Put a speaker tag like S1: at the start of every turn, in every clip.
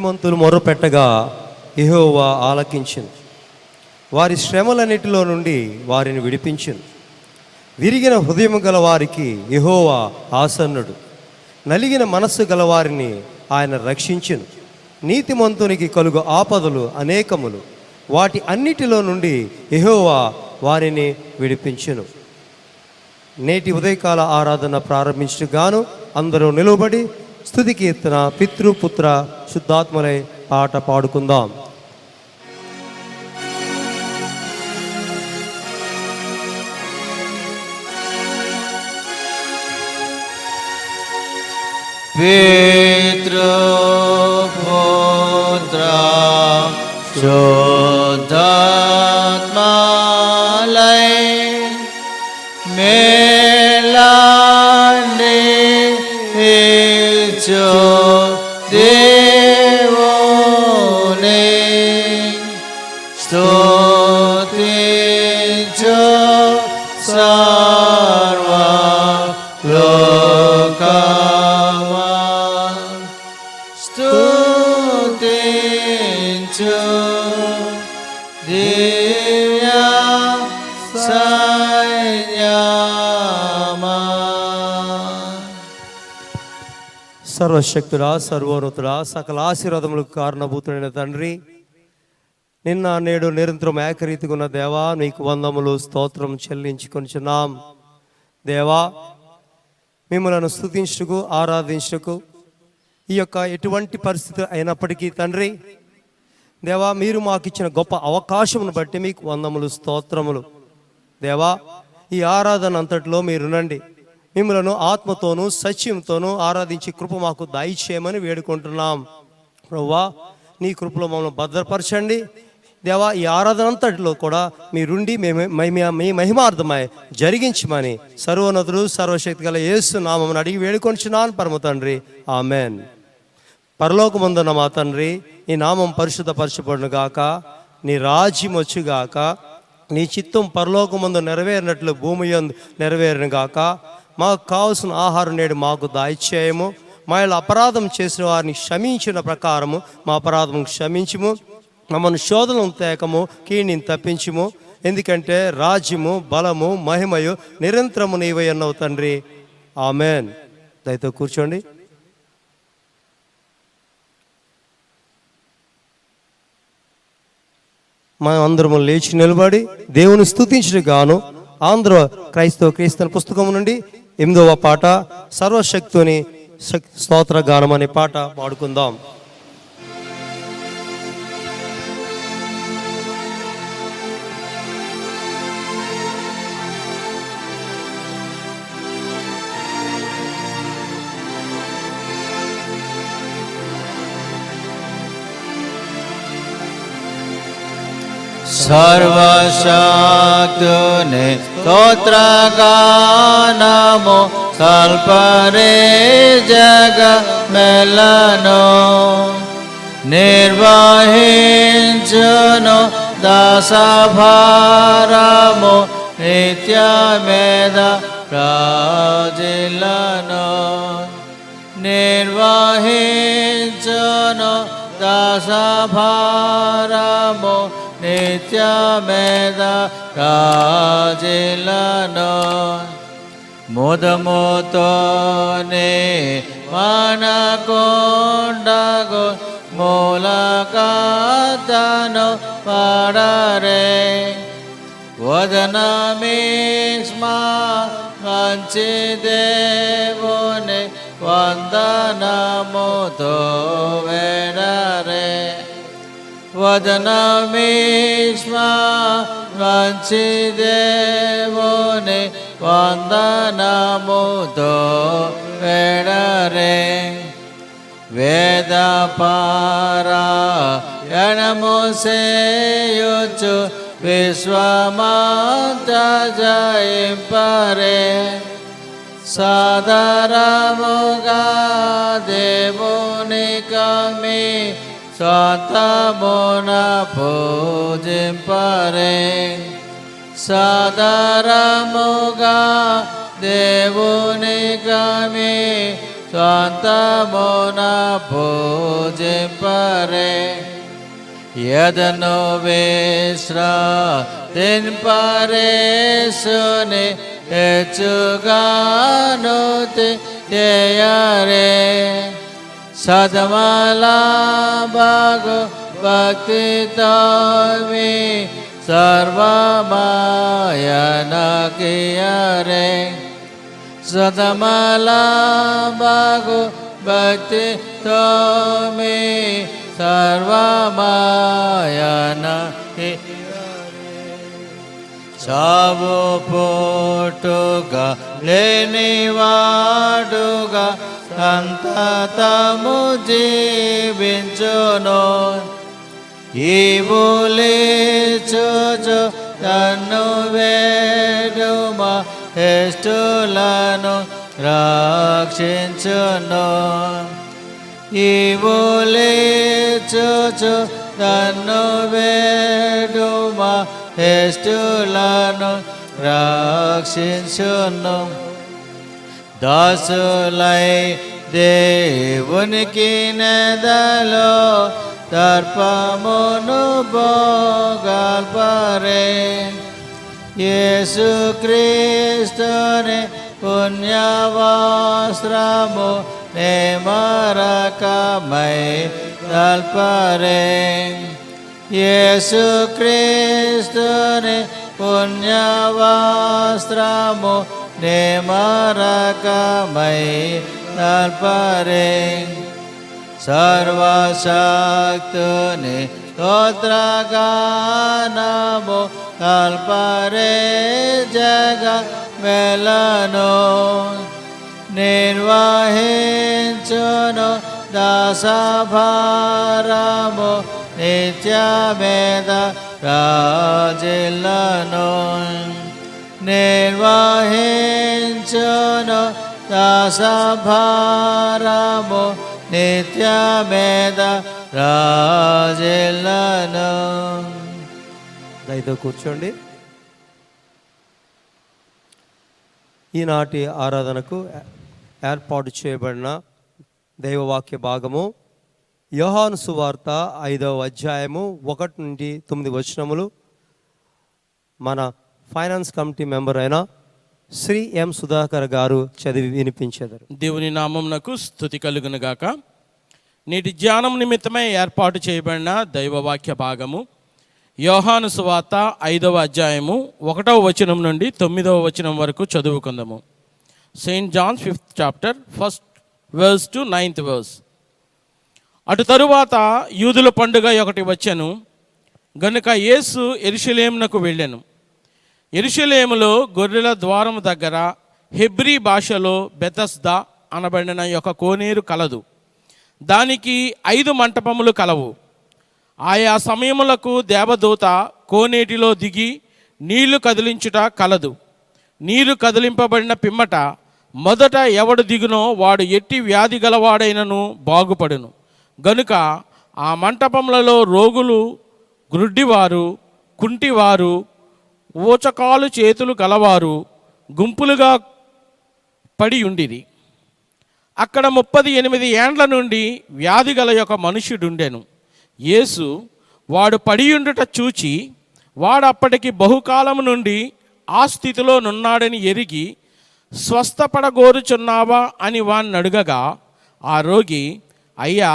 S1: నీతిమంతులు మొర్రపెట్టగా యెహోవా ఆలకించెను. వారి శ్రమలన్నిటిలో నుండి వారిని విడిపించెను. విరిగిన హృదయం గల వారికి యెహోవా ఆసన్నుడు. నలిగిన మనస్సు గలవారిని ఆయన రక్షించెను. నీతిమంతునికి కలుగు ఆపదలు అనేకములు, వాటి అన్నిటిలో నుండి యెహోవా వారిని విడిపించెను. నేటి ఉదయకాల ఆరాధన ప్రారంభించగాను అందరూ నిలబడి స్తుతి కీర్తన పితృపుత్ర శుద్ధాత్మలై పాట పాడుకుందాం.
S2: పితృపుత్ర శుద్ధాత్మలై మేలాండి ఇచ్చు దేవుని స్తుతించు సర్వ లోకమా స్తుతించు దివ్య సైన్యమా.
S1: సర్వశక్తుడా, సర్వోన్నతుడా, సకల ఆశీర్వాదములకు కారణభూతుడైన తండ్రి, నిన్న నేడు నిరంతరం ఏకరీతిగా ఉన్న దేవా, నీకు వందములు స్తోత్రం చెల్లించుకొనిచున్నాం. దేవా, మిమ్మల్ని స్తుతించుటకు ఆరాధించుటకు ఈ యొక్క ఎటువంటి పరిస్థితి అయినప్పటికీ తండ్రి దేవా, మీరు మాకు ఇచ్చిన గొప్ప అవకాశమును బట్టి మీకు వందములు స్తోత్రములు. దేవా, ఈ ఆరాధన అంతటిలో మీరునండి, మిమ్మలను ఆత్మతోనూ సత్యంతోనూ ఆరాధించి కృప మాకు దయచేయమని వేడుకుంటున్నాం. ప్రభువా, నీ కృపలో మమ్మల్ని భద్రపరచండి. దేవా, ఈ ఆరాధన అంతటిలో కూడా మీరుండి మీ మహిమార్థమై జరిగించమని సర్వోన్నతుడు సర్వశక్తి గల యేసు నామమును అడిగి వేడుకొంచున్నాను పరమ తండ్రి, ఆమెన్. పరలోకమందున్న మా తండ్రి, నీ నామం పరిశుద్ధపరచబడును గాక, నీ రాజ్యం వచ్చుగాక, నీ చిత్తం పరలోకమందు నెరవేరినట్లు భూమి యందు నెరవేరును గాక. మాకు కావలసిన ఆహారం నేడు మాకు దయచేయము. మా ఇలా అపరాధం చేసిన వారిని క్షమించిన ప్రకారము మా అపరాధం క్షమించుము. మమ్మల్ని శోధనను తేకము, కీడిని తప్పించుము. ఎందుకంటే రాజ్యము, బలము, మహిమయు నిరంతరము నీవై ఉన్నావు తండ్రి, ఆమెన్. దయతో కూర్చోండి. మనం అందరము లేచి నిలబడి దేవుని స్తుతించడం గాను ఆంధ్ర క్రైస్తవ పుస్తకం నుండి 8వ పాట సర్వశక్తుని స్తోత్ర గానం అనే పాట పాడుకుందాం.
S2: సర్వశక్తుని స్తోత్రగానము సల్పరే జగ మెలను నిర్వహించును దాసభారము నిత్యమేద ప్రాజిలను నిర్వహించును దాసభారము నిత్యమేద రాజిలను ముదముతోనే మనకొండగు మూలకతను పాడరే వదనమీస్మా మంచి దేవుని వందనముతో వేడరే వదనమీస్మా మంచి దేవుని వందనముతో వేడరే వేద పారాయణము సేయుచు విశ్వమంత జయింపరే సాదరముగా దేవుని కమి స్వంతమున పూజింపరే సాదరముగా దేవుని కమి స్వంతమున పూజింపరే. యదను విశ్రాంతింపరేసుని ಹೆಚ್ಚುಗಾನು ತೆಯರೆ. ಸದಮಲ ಭಾಗು ಭಕ್ತಿ ತೋಮಿ ಸರ್ವಮಾಯನ ಕಿಯರೆ. ಸದಮಲ ಭಾಗು ಭಕ್ತಿ ತೋಮಿ ಸರ್ವಮಾಯನ చావు పుట్టుగా లేనివాడుగా సంతతము జీవించును. ఈవులిచుచు తన్ను వేడుమ ఎష్టులను రక్షించును. ఈవులిచుచు తన్ను వేడుమ ఎష్టులను రక్షించును. దాసులై దేవునికి నెదలో తర్పమును భోగల్పరే. యేసుక్రీస్తుని పుణ్యవస్త్రము నేమరకమై తల్పరే. యేసుక్రీస్తుని పుణ్యవస్త్రము నేమరకమై తల్పరే. సర్వశక్తుని స్తోత్రగానము తల్పరే. జగ మెలను నిర్వహించును దాసభారము నిత్యమేద రాజిల్లను. నిర్వహించును దాసభారము నిత్యమేద రాజిల్లను.
S1: దయతో కూర్చోండి. ఈనాటి ఆరాధనకు ఏర్పాటు చేయబడిన దైవవాక్య భాగము యోహాను సువార్త 5వ అధ్యాయము 1 నుండి 9 వచనములు. మన ఫైనాన్స్ కమిటీ మెంబర్ అయిన శ్రీ ఎం సుధాకర్ గారు చదివి వినిపించారు.
S3: దేవుని నామమునకు స్తుతి కలుగును గాక. నేటి ధ్యానం నిమిత్తమై ఏర్పాటు చేయబడిన దైవవాక్య భాగము యోహాను సువార్త 5వ అధ్యాయము 1వ వచనం నుండి 9వ వచనం వరకు చదువుకుందాము. Saint John's 5th chapter 1st verse to 9th verse. అటు తరువాత యూదుల పండుగ ఒకటి వచ్చెను గనుక యేసు యెరూషలేమునకు వెళ్ళెను. యెరూషలేములో గొర్రెల ద్వారము దగ్గర హెబ్రీ భాషలో బెతస్దా అనబడిన ఒక కోనేరు కలదు. దానికి 5 మంటపములు కలవు. ఆయా సమయములకు దేవదూత కోనేటిలో దిగి నీళ్లు కదిలించుట కలదు. నీరు కదిలింపబడిన పిమ్మట మొదట ఎవడు దిగునో వాడు ఎట్టి వ్యాధి గలవాడైనను బాగుపడును. గనుక ఆ మంటపములలో రోగులు, గ్రుడ్డివారు, కుంటివారు, ఊచకాలు చేతులు గలవారు గుంపులుగా పడి ఉండిరి. అక్కడ 38 ఏండ్ల నుండి వ్యాధి గల ఒక మనుష్యుడుండెను. యేసు వాడు పడియుండుట చూచి వాడు అప్పటికి బహుకాలము నుండి ఆ స్థితిలో నున్నాడని ఎరిగి స్వస్థపడగోరుచున్నావా అని వాణ్ణి అడుగగా ఆ రోగి, అయ్యా,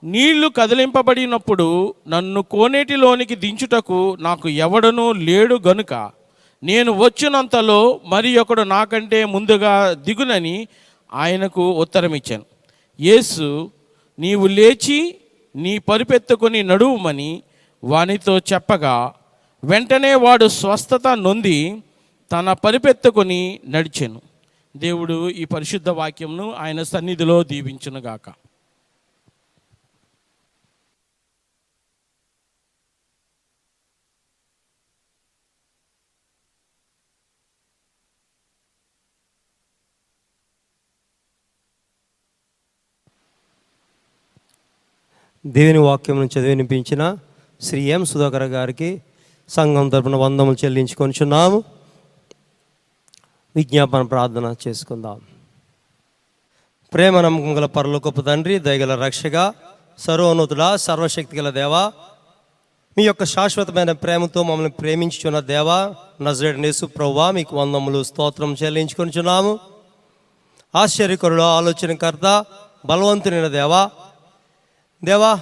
S3: నీళ్లు కదిలింపబడినప్పుడు నన్ను కోనేటిలోనికి దించుటకు నాకు ఎవడనూ లేడు గనుక నేను వచ్చినంతలో మరి ఒకడు నాకంటే ముందుగా దిగునని ఆయనకు ఉత్తరమిచ్చాను. యేసు, నీవు లేచి నీ పరుపెత్తుకొని నడువుమని వానితో చెప్పగా వెంటనే వాడు స్వస్థత నొంది తన పరిపెత్తుకొని నడిచెను. దేవుడు ఈ పరిశుద్ధ వాక్యంను ఆయన సన్నిధిలో దీవించునుగాక.
S1: దేవుని వాక్యం చదివి వినిపించిన శ్రీ ఎం సుధాకర్ గారికి సంఘం తరపున వందములు చెల్లించుకొనిచున్నాము. విజ్ఞాపన ప్రార్థన చేసుకుందాం. ప్రేమ నమ్మకం గల పరలోకపు తండ్రి, దయగల రక్షక, సర్వోన్నతుడా, సర్వశక్తి గల దేవా, మీ యొక్క శాశ్వతమైన ప్రేమతో మమ్మల్ని ప్రేమించుచున్న దేవా, నజరేయుడైన యేసు ప్రభువా, మీకు వందములు స్తోత్రం చెల్లించుకొనిచున్నాము. ఆశ్చర్యకరుడు, ఆలోచనకర్త, బలవంతుడైన దేవా,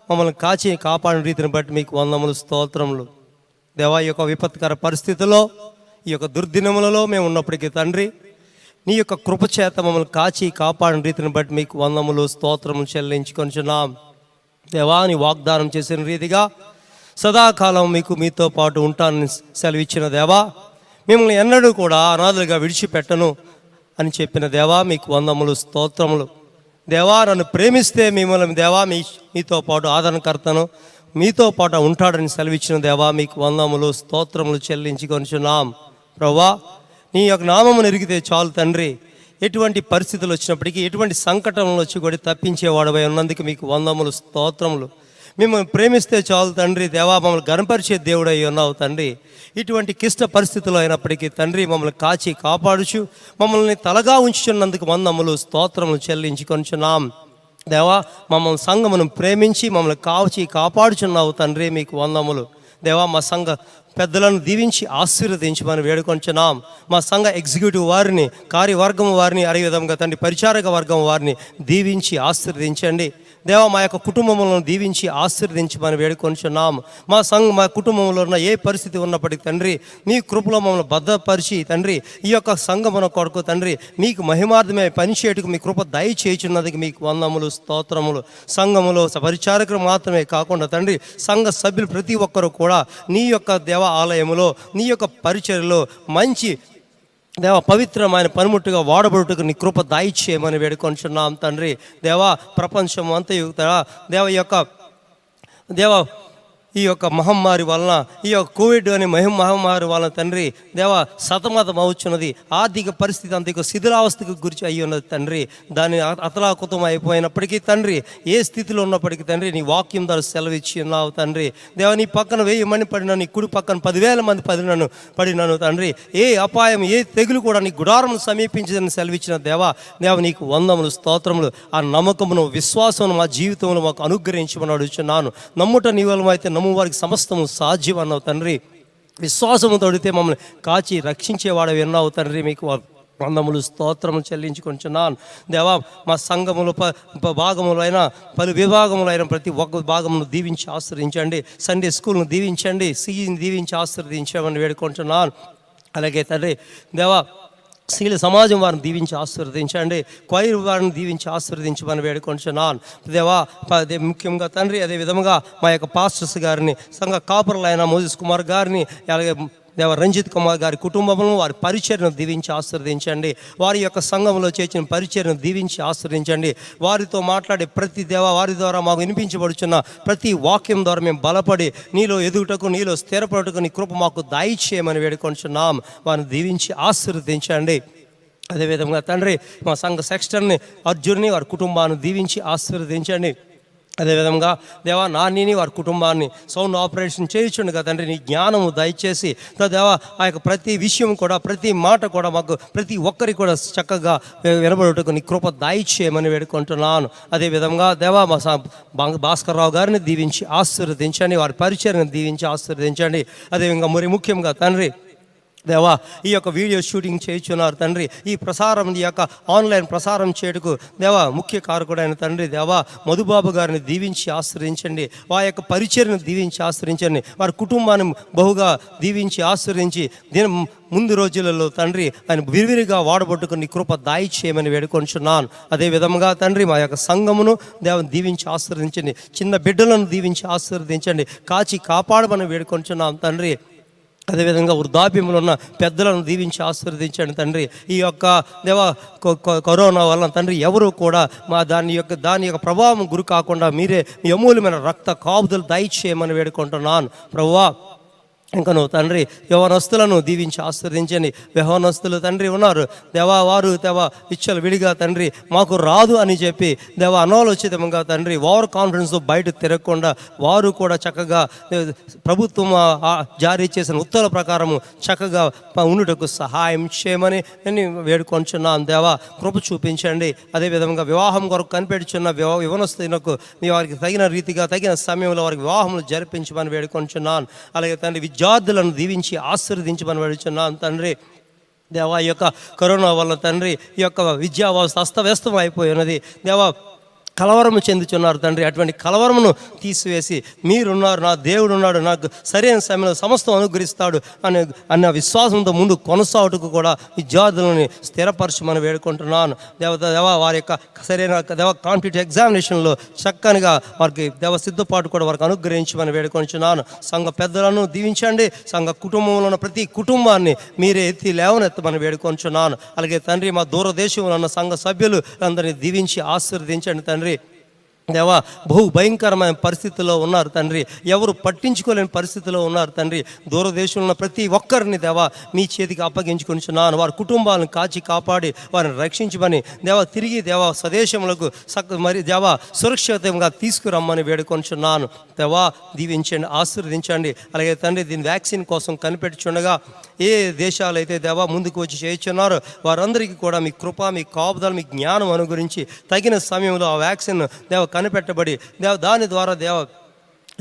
S1: మమ్మల్ని కాచి కాపాడిన రీతిని బట్టి మీకు వందములు స్తోత్రములు. దేవా, ఈ యొక్క విపత్కర పరిస్థితుల్లో, ఈ యొక్క దుర్దినములలో మేము ఉన్నప్పటికీ తండ్రి, నీ యొక్క కృపచేత మమ్మల్ని కాచి కాపాడిన రీతిని బట్టి మీకు వందములు స్తోత్రములు చెల్లించుకొనిచున్నాం. దేవా, నీ వాగ్దానం చేసిన రీతిగా సదాకాలం మీతో పాటు ఉంటానని సెలవిచ్చిన దేవా, మిమ్మల్ని ఎన్నడూ కూడా అనాథలుగా విడిచిపెట్టను అని చెప్పిన దేవా, మీకు వందములు స్తోత్రములు. దేవా, నన్ను ప్రేమిస్తే మిమ్మల్ని దేవా మీతో పాటు ఆదరణకర్తను మీతో పాటు ఉంటాడని సెలవిచ్చిన దేవా, మీకు వందములు స్తోత్రములు చెల్లించుకొనిచున్నాం. ప్రభువా, నీ యొక్క నామమును ఎరిగితే చాలు తండ్రి. ఎటువంటి పరిస్థితులు వచ్చినప్పటికీ, ఎటువంటి సంకటంలో వచ్చి కూడా తప్పించేవాడవై ఉన్నందుకు మీకు వందములు స్తోత్రములు. మిమ్మల్ని ప్రేమిస్తే చాలు తండ్రి. దేవా, మమ్మల్ని గణపరిచే దేవుడై ఉన్నావు తండ్రి. ఇటువంటి క్లిష్ట పరిస్థితులు అయినప్పటికీ తండ్రి, మమ్మల్ని కాచి కాపాడుచు మమ్మల్ని తలగా ఉంచుచున్నందుకు వందములు స్తోత్రములు చెల్లించుకొనిచున్నాం. దేవా, మమ్మల్ని సంఘమును ప్రేమించి మమ్మల్ని కాచి కాపాడుచున్నావు తండ్రి, మీకు వందములు. దేవా, మా సంఘ పెద్దలను దీవించి ఆశీర్వదించమని వేడుకొంచున్నాం. మా సంఘ ఎగ్జిక్యూటివ్ వారిని, కార్యవర్గం వారిని, అదేవిధంగా తండ్రి పరిచారక వర్గం వారిని దీవించి ఆశీర్వదించండి. దేవా, మా యొక్క కుటుంబములను దీవించి ఆశీర్వదించమని వేడుకొంచున్నాం. మా కుటుంబంలో ఉన్న ఏ పరిస్థితి ఉన్నప్పటికీ తండ్రి, మీ కృపలో మమ్మల్ని భద్రపరిచి తండ్రి, ఈ యొక్క సంఘమున కొరకు తండ్రి మీకు మహిమార్థమే పనిచేయటకు మీ కృప దయచేయుచున్నదికి మీకు వందములు స్తోత్రములు. సంఘములో పరిచారకులు మాత్రమే కాకుండా తండ్రి, సంఘ సభ్యులు ప్రతి ఒక్కరూ కూడా నీ యొక్క దేవ ఆలయములో, నీ యొక్క పరిచర్యలో మంచి దేవ పవిత్రమైన పనిముట్టుగా వాడబడుటకు నీ కృప దయచేయమని వేడుకొంచున్నాం తండ్రి. దేవా, ప్రపంచం అంతయు ఈ యొక్క మహమ్మారి వలన, ఈ యొక్క కోవిడ్ అనే మహమ్మారి వలన తండ్రి దేవా సతమతం అవుతున్నది. ఆర్థిక పరిస్థితి అంత శిథిలావస్థకు గురి అయ్యి ఉన్నది తండ్రి. దాని అతలాకుతం అయిపోయినప్పటికీ తండ్రి, ఏ స్థితిలో ఉన్నప్పటికీ తండ్రి నీ వాక్యం ద్వారా సెలవిచ్చి ఉన్నావు తండ్రి. దేవా, నీ పక్కన 1000 మంది పడినా, నీ కుడి పక్కన 10,000 మంది పడినాను తండ్రి. ఏ అపాయం, ఏ తెగులు కూడా నీ గుడారం సమీపించదని సెలవిచ్చిన దేవా, నీకు వందములు స్తోత్రములు. ఆ నమ్మకమును, విశ్వాసమును మా జీవితంలో మాకు అనుగ్రహించమని అడుగుచున్నాను. నమ్ముట నీ వల్ల అయితే వారికి సమస్తము సాధ్యం అన్నావు తండ్రి. విశ్వాసము తోడితే మమ్మల్ని కాచి రక్షించేవాడు విన్నావు తండ్రి, మీకు వందములు స్తోత్రము చెల్లించుకొంచున్నాను. దేవా, మా సంఘములు భాగములైన పలు విభాగములైన ప్రతి ఒక్క భాగమును దీవించి ఆశ్రయించండి. సండే స్కూల్ను దీవించండి, సిఈని దీవించి ఆశ్రయించామని వేడుకుంటున్నాను. అలాగే తండ్రి దేవా, స్త్రీల సమాజం వారిని దీవించి ఆశీర్వదించండి. క్వైర్ వారిని దీవించి ఆశీర్వదించమని వేడుకొంచున్నాను దేవా. ముఖ్యంగా తండ్రి, అదే విధముగా మా యొక్క పాస్టర్స్ గారిని, సంఘ కాపురులైన మోజెస్ కుమార్ గారిని, అలాగే దేవ రంజిత్ కుమార్ గారి కుటుంబమును, వారి పరిచర్ను దీవించి ఆశీర్వదించండి. వారి యొక్క సంఘంలో చేసిన పరిచర్ను దీవించి ఆశీర్వదించండి. వారితో మాట్లాడే ప్రతి వారి ద్వారా మాకు వినిపించబడుచున్న ప్రతి వాక్యం ద్వారా మేము బలపడి నీలో ఎదుగుటకు, నీలో స్థిరపడుటకు నీ కృప మాకు దయచేయమని వేడుకొంచున్నాం. వారిని దీవించి ఆశీర్వదించండి. అదేవిధంగా తండ్రి, మా సంఘ సెక్స్టర్ని అర్జున్ని, వారి కుటుంబాన్ని దీవించి ఆశీర్వదించండి. అదేవిధంగా దేవా, నానిని, వారి కుటుంబాన్ని సౌండ్ ఆపరేషన్ చేయించుండగా తండ్రి నీ జ్ఞానము దయచేసి దేవా, ఆ యొక్క ప్రతి విషయం కూడా, ప్రతి మాట కూడా మాకు ప్రతి ఒక్కరికి కూడా చక్కగా వినబడుటకు నీ కృప దయచేయమని వేడుకుంటున్నాను. అదేవిధంగా దేవా, మా భాస్కర్ రావు గారిని దీవించి ఆశీర్వదించండి. వారి పరిచర్ని దీవించి ఆశీర్వదించండి. అదేవిధంగా మరి ముఖ్యంగా తండ్రి దేవా, ఈ యొక్క వీడియో షూటింగ్ చేయించున్నారు తండ్రి. ఈ ప్రసారం, ఈ యొక్క ఆన్లైన్ ప్రసారం చేయటకు దేవా ముఖ్య కారకుడైన తండ్రి దేవా మధుబాబు గారిని దీవించి ఆశ్రయించండి. వారి యొక్క పరిచర్ను దీవించి ఆశ్రయించండి. వారి కుటుంబాన్ని బహుగా దీవించి ఆశ్రయించి ముందు రోజులలో తండ్రి ఆయన విరివిరిగా వాడబట్టుకుని కృప దయచేయమని వేడుకొంచున్నాను. అదే విధముగా తండ్రి మా యొక్క సంఘమును దేవని దీవించి ఆశీర్వదించండి. చిన్న బిడ్డలను దీవించి ఆశీర్వదించండి. కాచి కాపాడమని వేడుకొంచున్నాం తండ్రి. అదేవిధంగా వృద్ధాప్యంలో ఉన్న పెద్దలను దీవించి ఆశీర్వదించండి తండ్రి. ఈ యొక్క దేవా కరోనా వలన తండ్రి ఎవరు కూడా దాని యొక్క ప్రభావం గురి కాకుండా మీరే మీ అమూల్యమైన రక్త కాపుదలు దయచేయమని వేడుకుంటున్నాను ప్రభువా. ఇంకను తండ్రి యవనస్తులను దీవించి ఆశీర్వదించండి. యవనస్తులు తండ్రి ఉన్నారు దేవా, వారు దేవా ఇచ్చలు విడిగా తండ్రి మాకు రాదు అని చెప్పి దేవా అనాలోచితంగా తండ్రి ఓవర్ కాన్ఫిడెన్స్ బయట తిరగకుండా వారు కూడా చక్కగా ప్రభుత్వం జారీ చేసిన ఉత్తర్వుల ప్రకారము చక్కగా ఉండుటకు సహాయం చేయమని నేను వేడుకొంచున్నాను. దేవా కృప చూపించండి. అదేవిధంగా వివాహం కొరకు కనిపెడుచున్న యవనస్తులకు మీ వారికి తగిన రీతిగా తగిన సమయంలో వారికి వివాహములు జరిపించమని వేడుకొంచున్నాను. అలాగే తండ్రి విద్యార్థులను దీవించి ఆశీర్వదించమని వేడుచున్నాను తండ్రి. దేవా ఈ యొక్క కరోనా వల్ల తండ్రి ఈ యొక్క విద్యా వ్యవస్థ అస్తవ్యస్తం అయిపోయి ఉన్నది దేవా, కలవరము చెందుతున్నారు తండ్రి. అటువంటి కలవరమును తీసివేసి మీరున్నారు, నా దేవుడు ఉన్నాడు, నాకు సరైన సమయంలో సమస్తం అనుగ్రహిస్తాడు అన్న విశ్వాసంతో ముందు కొనసాగుటకు కూడా విద్యార్థులని స్థిరపరచమని వేడుకుంటున్నాను. దేవ వారి యొక్క సరైన కాంపిటేటివ్ ఎగ్జామినేషన్లో చక్కనిగా వారికి సిద్ధపాటు కూడా వారికి అనుగ్రహించమని వేడుకుంటున్నాను. సంఘ పెద్దలను దీవించండి. సంఘ కుటుంబంలో ఉన్న ప్రతి కుటుంబాన్ని మీరే ఎత్తి లేవనెత్తమని వేడుకుంటున్నాను. అలాగే తండ్రి మా దూరదేశంలో ఉన్న సంఘ సభ్యులు అందరినీ దీవించి ఆశీర్వదించండి తండ్రి. దేవా బహు భయంకరమైన పరిస్థితుల్లో ఉన్నారు తండ్రి, ఎవరు పట్టించుకోలేని పరిస్థితిలో ఉన్నారు తండ్రి. దూరదేశంలో ఉన్న ప్రతి ఒక్కరిని దేవా మీ చేతికి అప్పగించుకొనిచున్నాను. వారి కుటుంబాలను కాచి కాపాడి వారిని రక్షించమని దేవా తిరిగి దేవా స్వదేశములకు మరి దేవా సురక్షితంగా తీసుకురమ్మని వేడుకొనిచున్నాను. దేవా దీవించండి, ఆశీర్వదించండి. అలాగే తండ్రి దీని వ్యాక్సిన్ కోసం కనిపెట్టుచుండగా ఏ దేశాలు అయితే దేవా ముందుకు వచ్చి చేయించున్నారో వారందరికీ కూడా మీ కృప, మీ కాపుదల, మీ జ్ఞానం అనుగురించి తగిన సమయంలో ఆ వ్యాక్సిన్ దేవ కనిపెట్టబడి దాని ద్వారా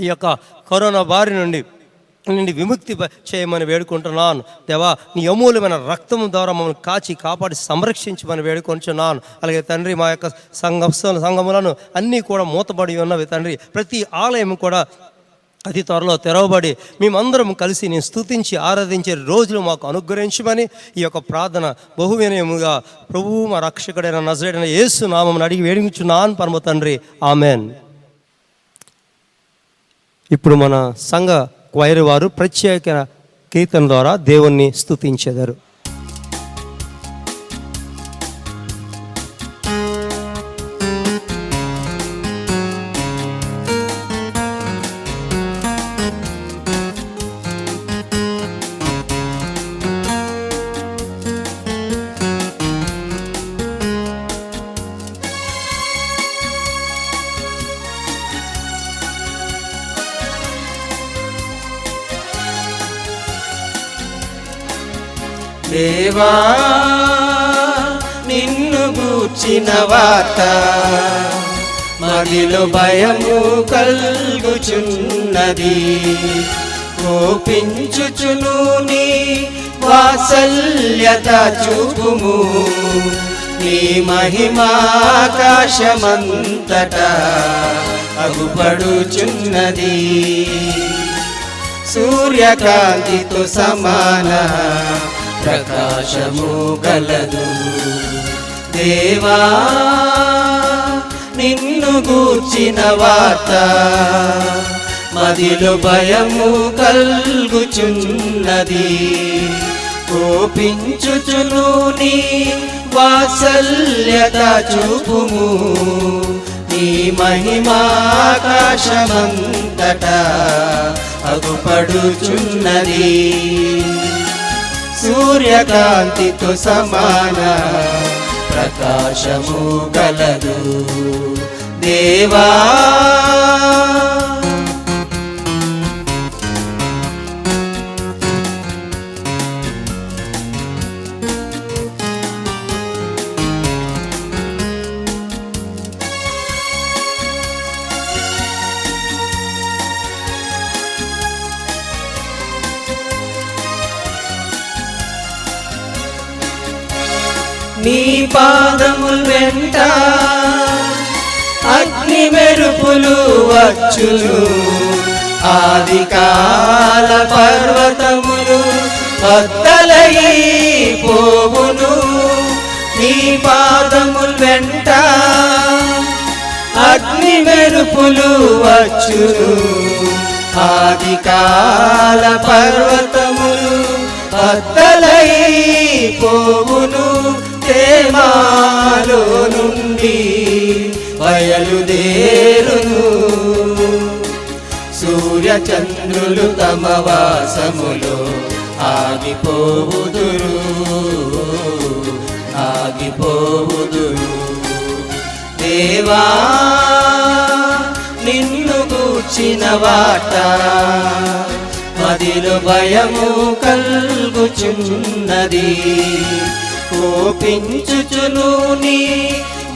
S1: ఈ యొక్క కరోనా బారి నుండి విముక్తి చేయమని వేడుకుంటున్నాను. దేవా నీ అమూల్యమైన రక్తం ద్వారా మమ్మల్ని కాచి కాపాడి సంరక్షించమని వేడుకుంటున్నాను. అలాగే తండ్రి మా యొక్క సంఘములను అన్నీ కూడా మూతబడి ఉన్నవి తండ్రి. ప్రతి ఆలయం కూడా అతి త్వరలో తెరవబడి మేమందరం కలిసి నేను స్తుతించి ఆరాధించే రోజులు మాకు అనుగ్రహించమని ఈ యొక్క ప్రార్థన బహు వినయముగా ప్రభువు మా రక్షకుడైన నజరేయుడైన యేసు నామమున అడిగి వేడుకుంటున్నాను పరమ తండ్రి, ఆమెన్. ఇప్పుడు మన సంఘ క్వైర్ వారు ప్రత్యేక కీర్తన ద్వారా దేవుణ్ణి స్తుతించెదరు.
S4: దేవా నిన్ను గూర్చిన వార్త మదిలో భయము కల్గుచున్నది. కోపించుచును నీ వాత్సల్యత చూపుము, నీ మహిమాకాశమంతటా అగుపడుచున్నది. సూర్యకాంతితో సమాన ప్రకాశము గలదు. దేవా నిన్ను గూర్చిన వార్త మదిలో భయము కల్గుచున్నది. కోపించుచును నీ వాత్సల్యత చూపుము, నీ మహిమాకాశమంతటా అగుపడుచున్నది. సూర్యకాంతితో సమాన ప్రకాశము గలదు. దేవా నీ పాదముల వెంట అగ్ని మెరుపులు వచ్చును. ఆదికాల పర్వతములు బద్దలై పోవును. నీ పాదముల వెంట అగ్ని మెరుపులు వచ్చును. ఆదికాల పర్వతములు బద్దలై పోవును. తేమాలో నుండి బయలుదేరును. సూర్య చంద్రులు తమ వాసములో ఆగిపోవుదురు ఆగిపోవుదురు. దేవా నిన్ను గూర్చిన వార్త మదిలో భయము కల్గుచున్నది. కోపించుచును నీ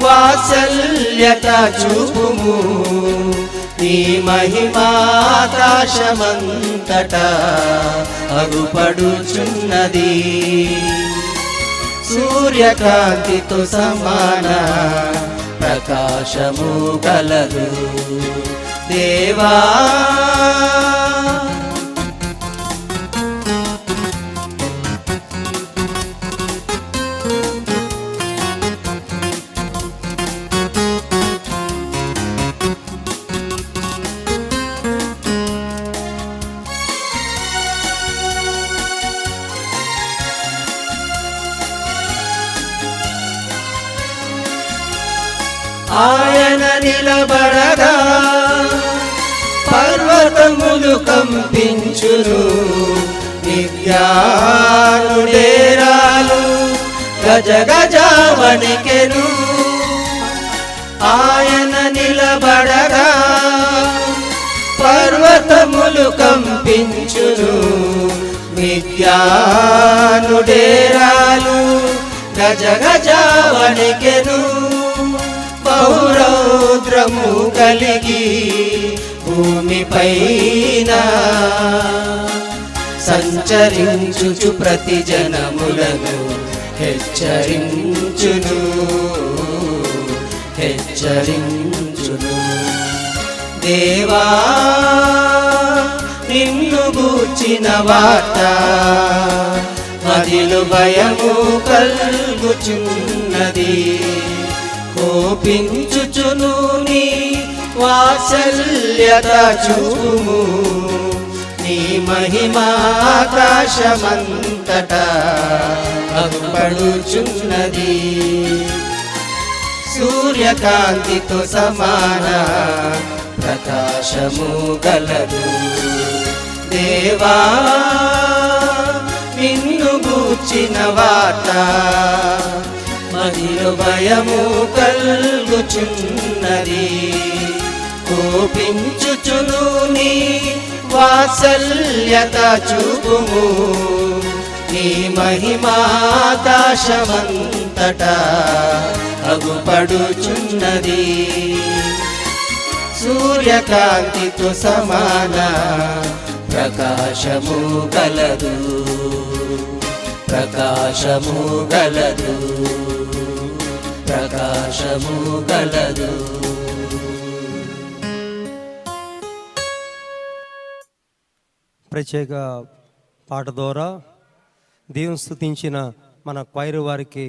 S4: వాత్సల్యత చూపుము, నీ మహిమాకాశమంతటా అగుపడుచున్నది. సూర్యకాంతితో సమాన ప్రకాశము కలదు. దేవా ఆయన నిలబడగా పర్వతములు కంపించును, విద్యానుడేరాలు గజ గజ వణికెను. ఆయన నిలబడగా పర్వతములు కంపించును, విద్యానుడేరాలు గజ గజ వణికెను. బహురౌద్రము కలిగి భూమిపైన సంచరించుచు ప్రతి జనములను హెచ్చరించును హెచ్చరించును. దేవా నిన్ను గూర్చిన వార్త మదిలో భయము కల్గుచున్నది. కోపించుచును నీ వాత్సల్యత చూపుము, నీ మహిమాకాశమంతటా అగుపడుచున్నది. సూర్యకాంతితో సమాన ప్రకాశము గలదు. దేవా నిన్ను గూర్చిన వార్త మదిలో భయము కల్గుచున్నది. కోపించుచును నీ వాత్సల్యత చూపుము, నీ మహిమాకాశమంతటా అగుపడుచున్నది. సూర్యకాంతితో సమాన ప్రకాశము గలదు ప్రకాశము గలదు ప్రకాశము గలదు.
S1: ప్రత్యేక పాట ద్వారా దేవుని స్తుతించిన మన క్వైరు వారికి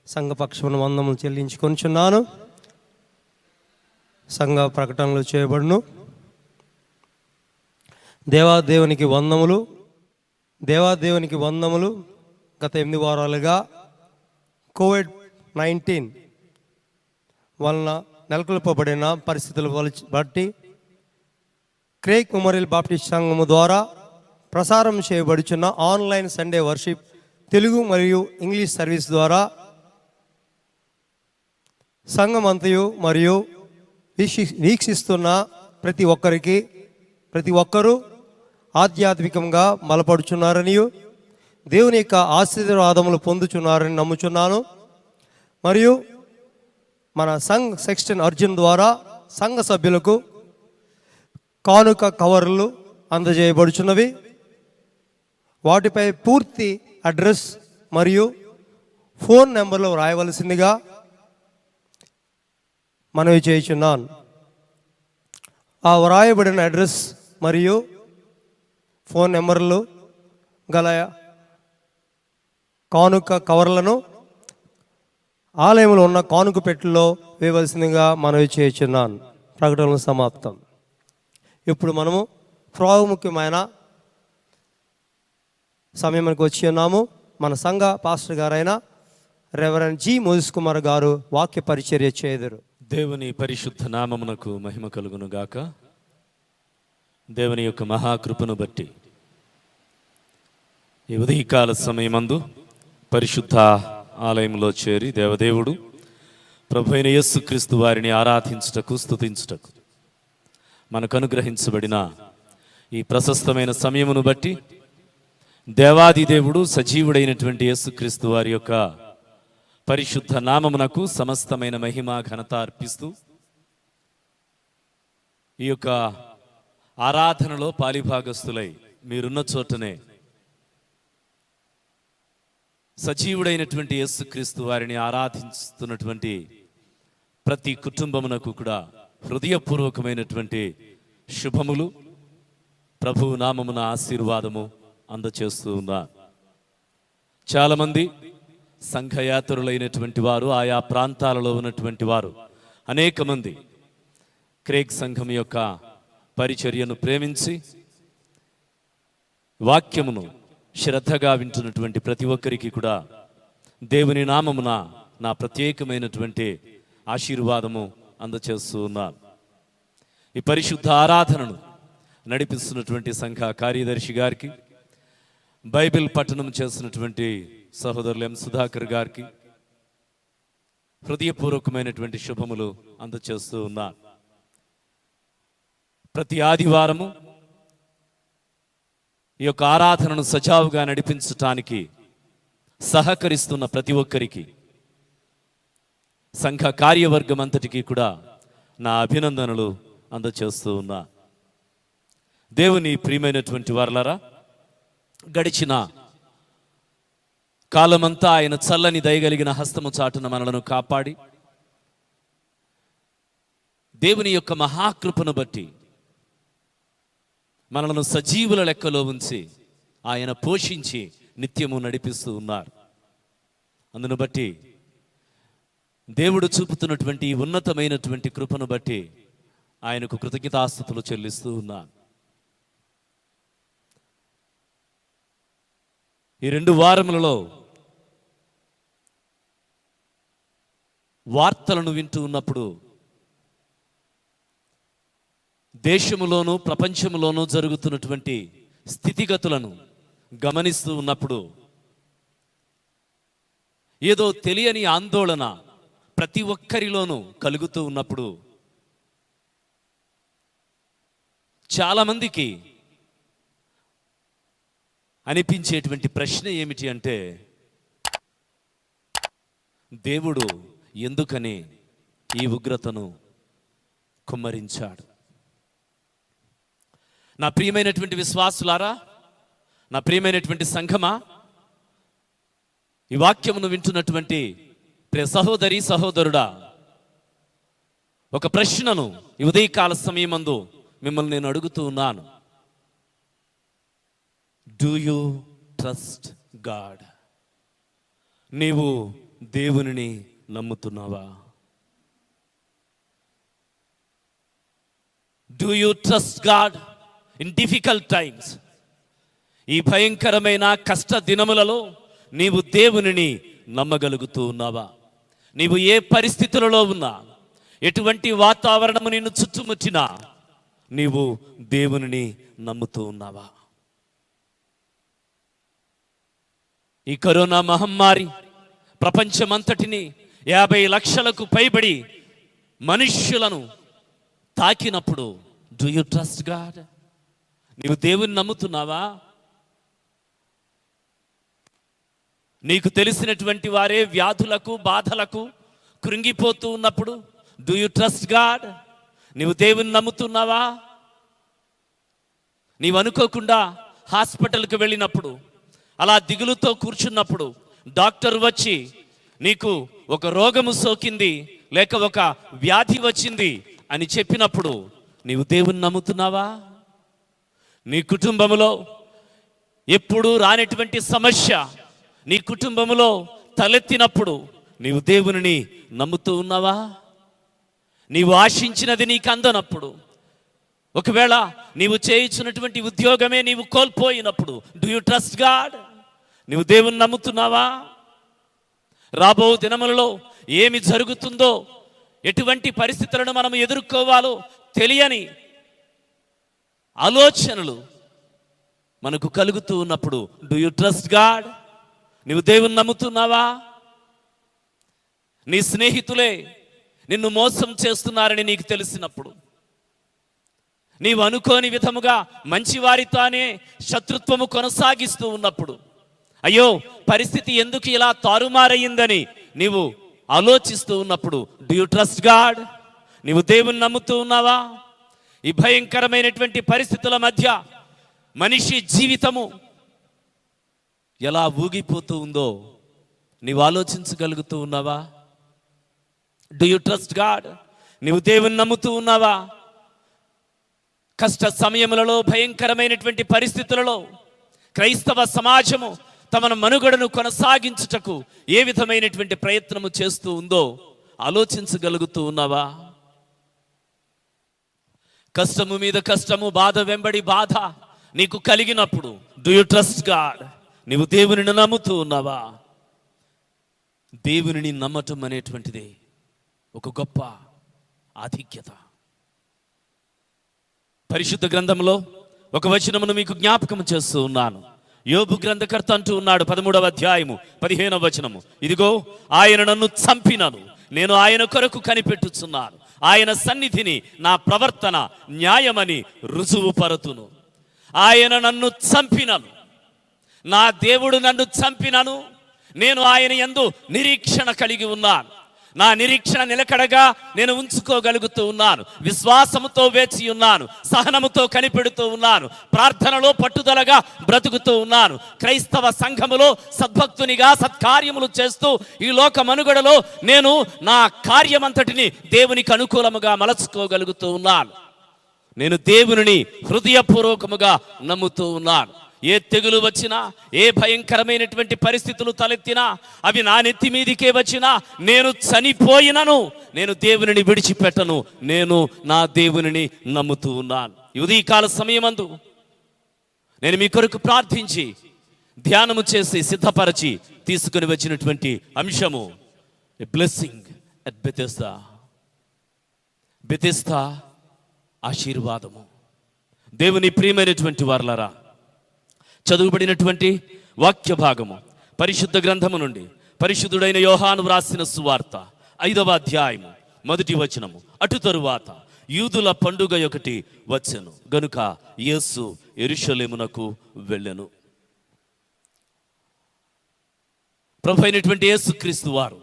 S1: సంఘపక్షమున వందములు చెల్లించుకొనిచున్నాను. సంఘ ప్రకటనలు చేయబడును. దేవాదేవునికి వందములు, దేవాదేవునికి వందములు. గత 8 వారాలుగా COVID-19 వలన నెలకొల్పబడిన పరిస్థితుల బట్టి క్రేక్ మెమోరియల్ బాప్టిస్ట్ సంఘము ద్వారా ప్రసారం చేయబడుచున్న ఆన్లైన్ సండే వర్షిప్ తెలుగు మరియు ఇంగ్లీష్ సర్వీస్ ద్వారా సంఘమంతయు మరియు వీక్షిస్తున్న ప్రతి ఒక్కరూ ఆధ్యాత్మికంగా బలపడుచున్నారనియు దేవుని యొక్క ఆశీర్వాదములు పొందుచున్నారని నమ్ముచున్నాను. మరియు మన సంఘ్ సెక్షన్ అర్జున్ ద్వారా సంఘ సభ్యులకు కానుక కవర్లు అందజేయబడుచున్నవి. వాటిపై పూర్తి అడ్రస్ మరియు ఫోన్ నెంబర్లు రాయవలసిందిగా మనవి చేయుచున్నాను. ఆ వ్రాయబడిన అడ్రస్ మరియు ఫోన్ నెంబర్లు గల కానుక కవర్లను ఆలయంలో ఉన్న కానుక పెట్టెలో వేయవలసిందిగా మనవి చేయుచున్నాను. ప్రకటనలు సమాప్తం. ఇప్పుడు మనము ప్రాముఖ్యమైన సమయానికి వచ్చి ఉన్నాము. మన సంఘ పాస్టర్ గారైన రెవరెండ్ జి మోజెస్ కుమార్ గారు వాక్య పరిచర్య చేయుదురు.
S5: దేవుని పరిశుద్ధ నామమునకు మహిమ కలుగును గాక. దేవుని యొక్క మహాకృపను బట్టి ఈ ఉదయకాల సమయమందు పరిశుద్ధ ఆలయంలో చేరి దేవదేవుడు ప్రభు అయిన యేసుక్రీస్తు వారిని ఆరాధించుటకు స్తుతించుటకు మనకు అనుగ్రహించబడిన ఈ ప్రశస్తమైన సమయమును బట్టి దేవాది దేవుడు సజీవుడైనటువంటి యేసుక్రీస్తు వారి యొక్క పరిశుద్ధ నామమునకు సమస్తమైన మహిమ ఘనత అర్పిస్తూ ఈ యొక్క ఆరాధనలో పాలిభాగస్తులై మీరున్న చోటనే సజీవుడైనటువంటి యేసుక్రీస్తు వారిని ఆరాధిస్తున్నటువంటి ప్రతి కుటుంబమునకు కూడా హృదయపూర్వకమైనటువంటి శుభములు ప్రభువు నామమున ఆశీర్వాదము అందచేస్తూ ఉన్నా. చాలామంది సంఘయాతరులైనటువంటి వారు, ఆయా ప్రాంతాలలో ఉన్నటువంటి వారు అనేక మంది క్రేగ్ సంఘం యొక్క పరిచర్యను ప్రేమించి వాక్యమును శ్రద్ధగా వింటున్నటువంటి ప్రతి ఒక్కరికి కూడా దేవుని నామమున నా ప్రత్యేకమైనటువంటి ఆశీర్వాదము అందచేస్తూ ఉన్నాను. ఈ పరిశుద్ధ ఆరాధనను నడిపిస్తున్నటువంటి సంఘ కార్యదర్శి గారికి, బైబిల్ పఠనం చేస్తున్నటువంటి సహోదరులు ఎం సుధాకర్ గారికి హృదయపూర్వకమైనటువంటి శుభములు అందచేస్తూ ఉన్నాను. ప్రతి ఆదివారము ఈ యొక్క ఆరాధనను సజావుగా నడిపించటానికి సహకరిస్తున్న ప్రతి ఒక్కరికి, సంఘ కార్యవర్గం అంతటికీ కూడా నా అభినందనలు అందచేస్తూ ఉన్నా. దేవుని ప్రియమైనటువంటి వారలారా, గడిచిన కాలమంతా ఆయన చల్లని దయగలిగిన హస్తము చాటున మనలను కాపాడి దేవుని యొక్క మహాకృపను బట్టి మనలను సజీవుల లెక్కలో ఉంచి ఆయన పోషించి నిత్యము నడిపిస్తూ ఉన్నారు. అందును బట్టి దేవుడు చూపుతున్నటువంటి ఉన్నతమైనటువంటి కృపను బట్టి ఆయనకు కృతజ్ఞతాస్తుతులు చెల్లిస్తూ ఉన్నాను. ఈ 2 వారములలో వార్తలను వింటూ ఉన్నప్పుడు దేశములోను ప్రపంచములోనూ జరుగుతున్నటువంటి స్థితిగతులను గమనిస్తూ ఉన్నప్పుడు ఏదో తెలియని ఆందోళన ప్రతి ఒక్కరిలోనూ కలుగుతూ ఉన్నప్పుడు చాలామందికి అనిపించేటువంటి ప్రశ్న ఏమిటి అంటే, దేవుడు ఎందుకని ఈ ఉగ్రతను కుమ్మరించాడు? నా ప్రియమైనటువంటి విశ్వాసులారా, నా ప్రియమైనటువంటి సంఘమా, ఈ వాక్యమును వింటున్నటువంటి ప్రియ సహోదరి సహోదరుడా, ఒక ప్రశ్నను ఈ ఉదయకాల సమయమందు మిమ్మల్ని నేను అడుగుతూ ఉన్నాను. Do you trust God? నీవు దేవునిని నమ్ముతున్నావా? Do you trust God in difficult times? ఈ భయంకరమైన కష్ట దినములలో నీవు దేవునిని నమ్మగలుగుతూ ఉన్నావా? నీవు ఏ పరిస్థితులలో ఉన్నా, ఎటువంటి వాతావరణము నిన్ను చుట్టుముట్టినా నీవు దేవునిని నమ్ముతూ ఉన్నావా? ఈ కరోనా మహమ్మారి ప్రపంచమంతటిని 50 లక్షలకు పైబడి మనుష్యులను తాకినప్పుడు డూ యూ ట్రస్ట్ గాడ్? నీవు దేవుని నమ్ముతున్నావా? నీకు తెలిసినటువంటి వారే వ్యాధులకు బాధలకు కృంగిపోతూ ఉన్నప్పుడు డూ యూ ట్రస్ట్ గాడ్? నీవు దేవుని నమ్ముతున్నావా? నీవు అనుకోకుండా హాస్పిటల్కి వెళ్ళినప్పుడు, అలా దిగులుతో కూర్చున్నప్పుడు డాక్టర్ వచ్చి నీకు ఒక రోగము సోకింది లేక ఒక వ్యాధి వచ్చింది అని చెప్పినప్పుడు నీవు దేవుని నమ్ముతున్నావా? నీ కుటుంబములో ఎప్పుడూ రానటువంటి సమస్య నీ కుటుంబములో తలెత్తినప్పుడు నీవు దేవునిని నమ్ముతూ ఉన్నావా? నీవు ఆశించినది నీకు అందనప్పుడు, ఒకవేళ నీవు చేయించినటువంటి ఉద్యోగమే నీవు కోల్పోయినప్పుడు డూ యూ ట్రస్ట్ గాడ్? నీవు దేవుని నమ్ముతున్నావా? రాబో దినములలో ఏమి జరుగుతుందో, ఎటువంటి పరిస్థితులను మనం ఎదుర్కోవాలో తెలియని ఆలోచనలు మనకు కలుగుతూ ఉన్నప్పుడు, డూ యు ట్రస్ట్ గాడ్? నువ్వు దేవుని నమ్ముతున్నావా? నీ స్నేహితులే నిన్ను మోసం చేస్తున్నారని నీకు తెలిసినప్పుడు, నీవు అనుకోని విధముగా మంచివారితోనే శత్రుత్వము కొనసాగిస్తూ ఉన్నప్పుడు, అయ్యో పరిస్థితి ఎందుకు ఇలా తారుమారయ్యిందని నీవు ఆలోచిస్తూ ఉన్నప్పుడు, డూ యు ట్రస్ట్ గాడ్? నీవు దేవుని నమ్ముతూ ఉన్నావా? ఈ భయంకరమైనటువంటి పరిస్థితుల మధ్య మనిషి జీవితము ఎలా ఊగిపోతూ ఉందో నీవు ఆలోచించగలుగుతూ ఉన్నావా? Do you trust God? నీవు దేవుని నమ్ముతూ ఉన్నావా? కష్ట సమయములలో, భయంకరమైనటువంటి పరిస్థితులలో క్రైస్తవ సమాజము తమ మనుగడను కొనసాగించుటకు ఏ విధమైనటువంటి ప్రయత్నము చేస్తూ ఉందో ఆలోచించగలుగుతూ ఉన్నావా? కష్టము మీద కష్టము, బాధ వెంబడి బాధ నీకు కలిగినప్పుడు, డూ యు ట్రస్ట్ గాడ్? నీవు దేవునిని నమ్ముతూ ఉన్నావా? దేవునిని నమ్మటం అనేటువంటిది ఒక గొప్ప ఆధిక్యత. పరిశుద్ధ గ్రంథంలో ఒక వచనమును మీకు జ్ఞాపకం చేస్తూ ఉన్నాను. యోబు గ్రంథకర్త అంటూ ఉన్నాడు, 13వ అధ్యాయము 15వ వచనము, ఇదిగో ఆయన నన్ను చంపినను, నేను ఆయన కొరకు కనిపెట్టుచున్నాను, ఆయన సన్నిధిని నా ప్రవర్తన న్యాయమని రుజువు పరతును. ఆయన నన్ను చంపినను, నా దేవుడు నన్ను చంపినను, నేను ఆయన యందు నిరీక్షణ కలిగి ఉన్నాను. నా నిరీక్షణ నిలకడగా నేను ఉంచుకోగలుగుతూ ఉన్నాను. విశ్వాసముతో వేచి ఉన్నాను, సహనముతో కనిపెడుతూ ఉన్నాను, ప్రార్థనలో పట్టుదలగా బ్రతుకుతూ ఉన్నాను. క్రైస్తవ సంఘములో సద్భక్తునిగా సత్కార్యములు చేస్తూ ఈ లోక మనుగడలో నేను నా కార్యమంతటిని దేవునికి అనుకూలముగా మలచుకోగలుగుతూ ఉన్నాను. నేను దేవునిని హృదయపూర్వకముగా నమ్ముతూ ఉన్నాను. ఏ తెగులు వచ్చినా, ఏ భయంకరమైనటువంటి పరిస్థితులు తలెత్తినా, అవి నా నెత్తి మీదికే వచ్చినా, నేను చనిపోయినను నేను దేవునిని విడిచిపెట్టను. నేను నా దేవునిని నమ్ముతూ ఉన్నాను. ఉదయకాల సమయమందు నేను మీ కొరకు ప్రార్థించి ధ్యానము చేసి సిద్ధపరచి తీసుకుని వచ్చినటువంటి అంశము, a blessing at Bethesda. Bethesda ఆశీర్వాదము. దేవుని ప్రియమైనటువంటి వారలారా, చదువుబడినటువంటి వాక్య భాగము పరిశుద్ధ గ్రంథము నుండి పరిశుద్ధుడైన యోహాను వ్రాసిన సువార్త 5వ అధ్యాయము 1వ వచనము. అటు తరువాత యూదుల పండుగ ఒకటి వచ్చెను గనుక యేసు యెరూషలేమునకు వెళ్ళెను. ప్రభు అయినటువంటి యేసుక్రీస్తు వారు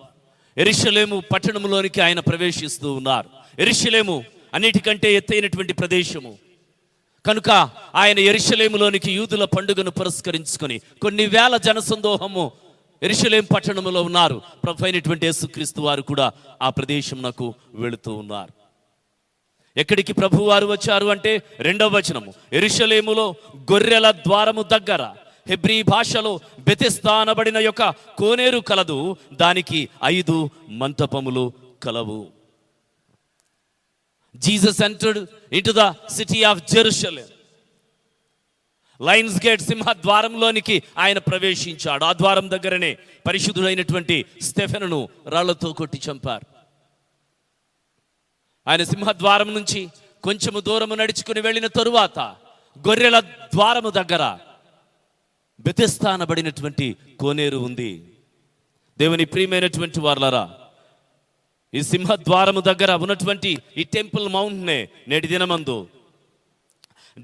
S5: యెరూషలేము పట్టణంలోనికి ఆయన ప్రవేశిస్తూ ఉన్నారు. యెరూషలేము అన్నిటికంటే ఎత్తైనటువంటి ప్రదేశము కనుక ఆయన యెరూషలేములోనికి యూదుల పండుగను పురస్కరించుకొని కొన్ని వేల జనసందోహము యెరూషలేం పట్టణంలో ఉన్నారు. ప్రభు అయినటువంటి యేసుక్రీస్తు వారు కూడా ఆ ప్రదేశంనకు వెళుతూ ఉన్నారు. ఎక్కడికి ప్రభు వారు వచ్చారు అంటే 2వ వచనము, యెరూషలేములో గొర్రెల ద్వారము దగ్గర హెబ్రీ భాషలో బెతెస్దా అనబడిన యొక్క కోనేరు కలదు, దానికి 5 మంటపములు కలవు. Jesus entered into the city of Jerusalem. Lion's gate సింహద్వారంలోనికి ఆయన ప్రవేశించాడు. ఆ ద్వారం దగ్గరనే పరిశుద్ధుడైనటువంటి స్టెఫెనును రాళ్లతో కొట్టి చంపారు. ఆయన సింహద్వారం నుంచి కొంచెము దూరము నడుచుకుని వెళ్ళిన తరువాత గొర్రెల ద్వారము దగ్గర బెతెస్దా అనబడినటువంటి కోనేరు ఉంది. దేవుని ప్రియమైనటువంటి వారలారా, ఈ సింహద్వారము దగ్గర ఉన్నటువంటి ఈ టెంపుల్ మౌంట్నే నేటి దినమందు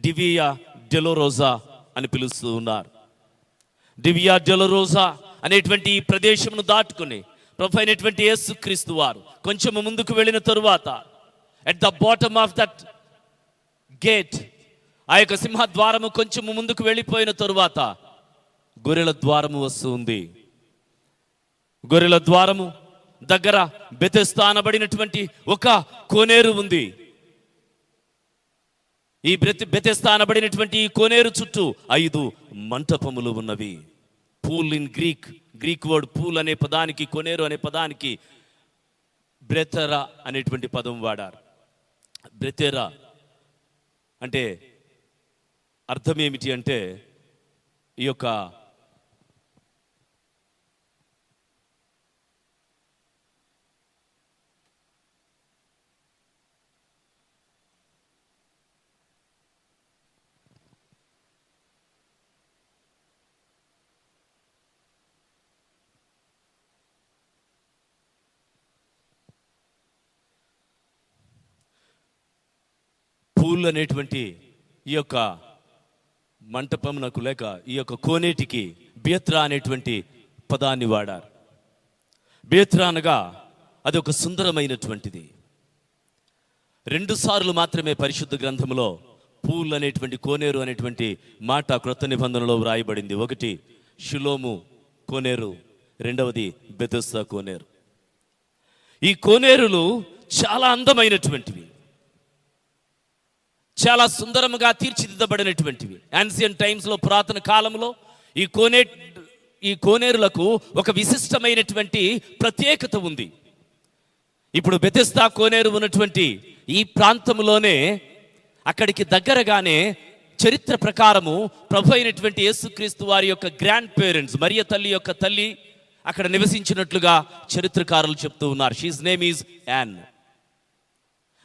S5: డివియా డెలోరోజా అని పిలుస్తూ ఉన్నారు. డివియా డెలోరోజా అనేటువంటి ఈ ప్రదేశమును దాటుకుని ప్రభు అయినటువంటి యేసుక్రీస్తు వారు కొంచెము ముందుకు వెళ్ళిన తరువాత at the bottom of that gate, ఆ యొక్క సింహద్వారము కొంచెము ముందుకు వెళ్ళిపోయిన తరువాత గొర్రెల ద్వారము వస్తుంది. గొర్రెల ద్వారము దగ్గర బెతెస్దా అనబడినటువంటి ఒక కోనేరు ఉంది. ఈ బెతెస్దా అనబడినటువంటి ఈ కోనేరు చుట్టూ 5 మంటపములు ఉన్నవి. Pool in Greek word pool అనే పదానికి, కోనేరు అనే పదానికి బ్రెతెరా అనేటువంటి పదం వాడారు. బ్రెతెరా అంటే అర్థం ఏమిటి అంటే, ఈ యొక్క పూల్ అనేటువంటి ఈ యొక్క మంటపమునకు లేక ఈ యొక్క కోనేటికి బేత్రా అనేటువంటి పదాన్ని వాడారు. బేత్రా అనగా అది ఒక సుందరమైనటువంటిది. 2 సార్లు మాత్రమే పరిశుద్ధ గ్రంథంలో పూల్ అనేటువంటి కోనేరు అనేటువంటి మాట క్రొత్త నిబంధనలో వ్రాయబడింది. ఒకటి షిలోము కోనేరు, రెండవది బెతెస్దా కోనేరు. ఈ కోనేరులు చాలా అందమైనటువంటివి, చాలా సుందరముగా తీర్చిదిద్దబడినటువంటివి. యాన్సియన్ టైమ్స్లో, పురాతన కాలంలో ఈ కోనేరులకు ఒక విశిష్టమైనటువంటి ప్రత్యేకత ఉంది. ఇప్పుడు బెతెస్దా కోనేరు ఉన్నటువంటి ఈ ప్రాంతంలోనే అక్కడికి దగ్గరగానే చరిత్ర ప్రకారము ప్రభు అయినటువంటి యేసుక్రీస్తు వారి యొక్క గ్రాండ్ పేరెంట్స్, మరియ తల్లి యొక్క తల్లి అక్కడ నివసించినట్లుగా చరిత్రకారులు చెప్తూ ఉన్నారు. She's name is an.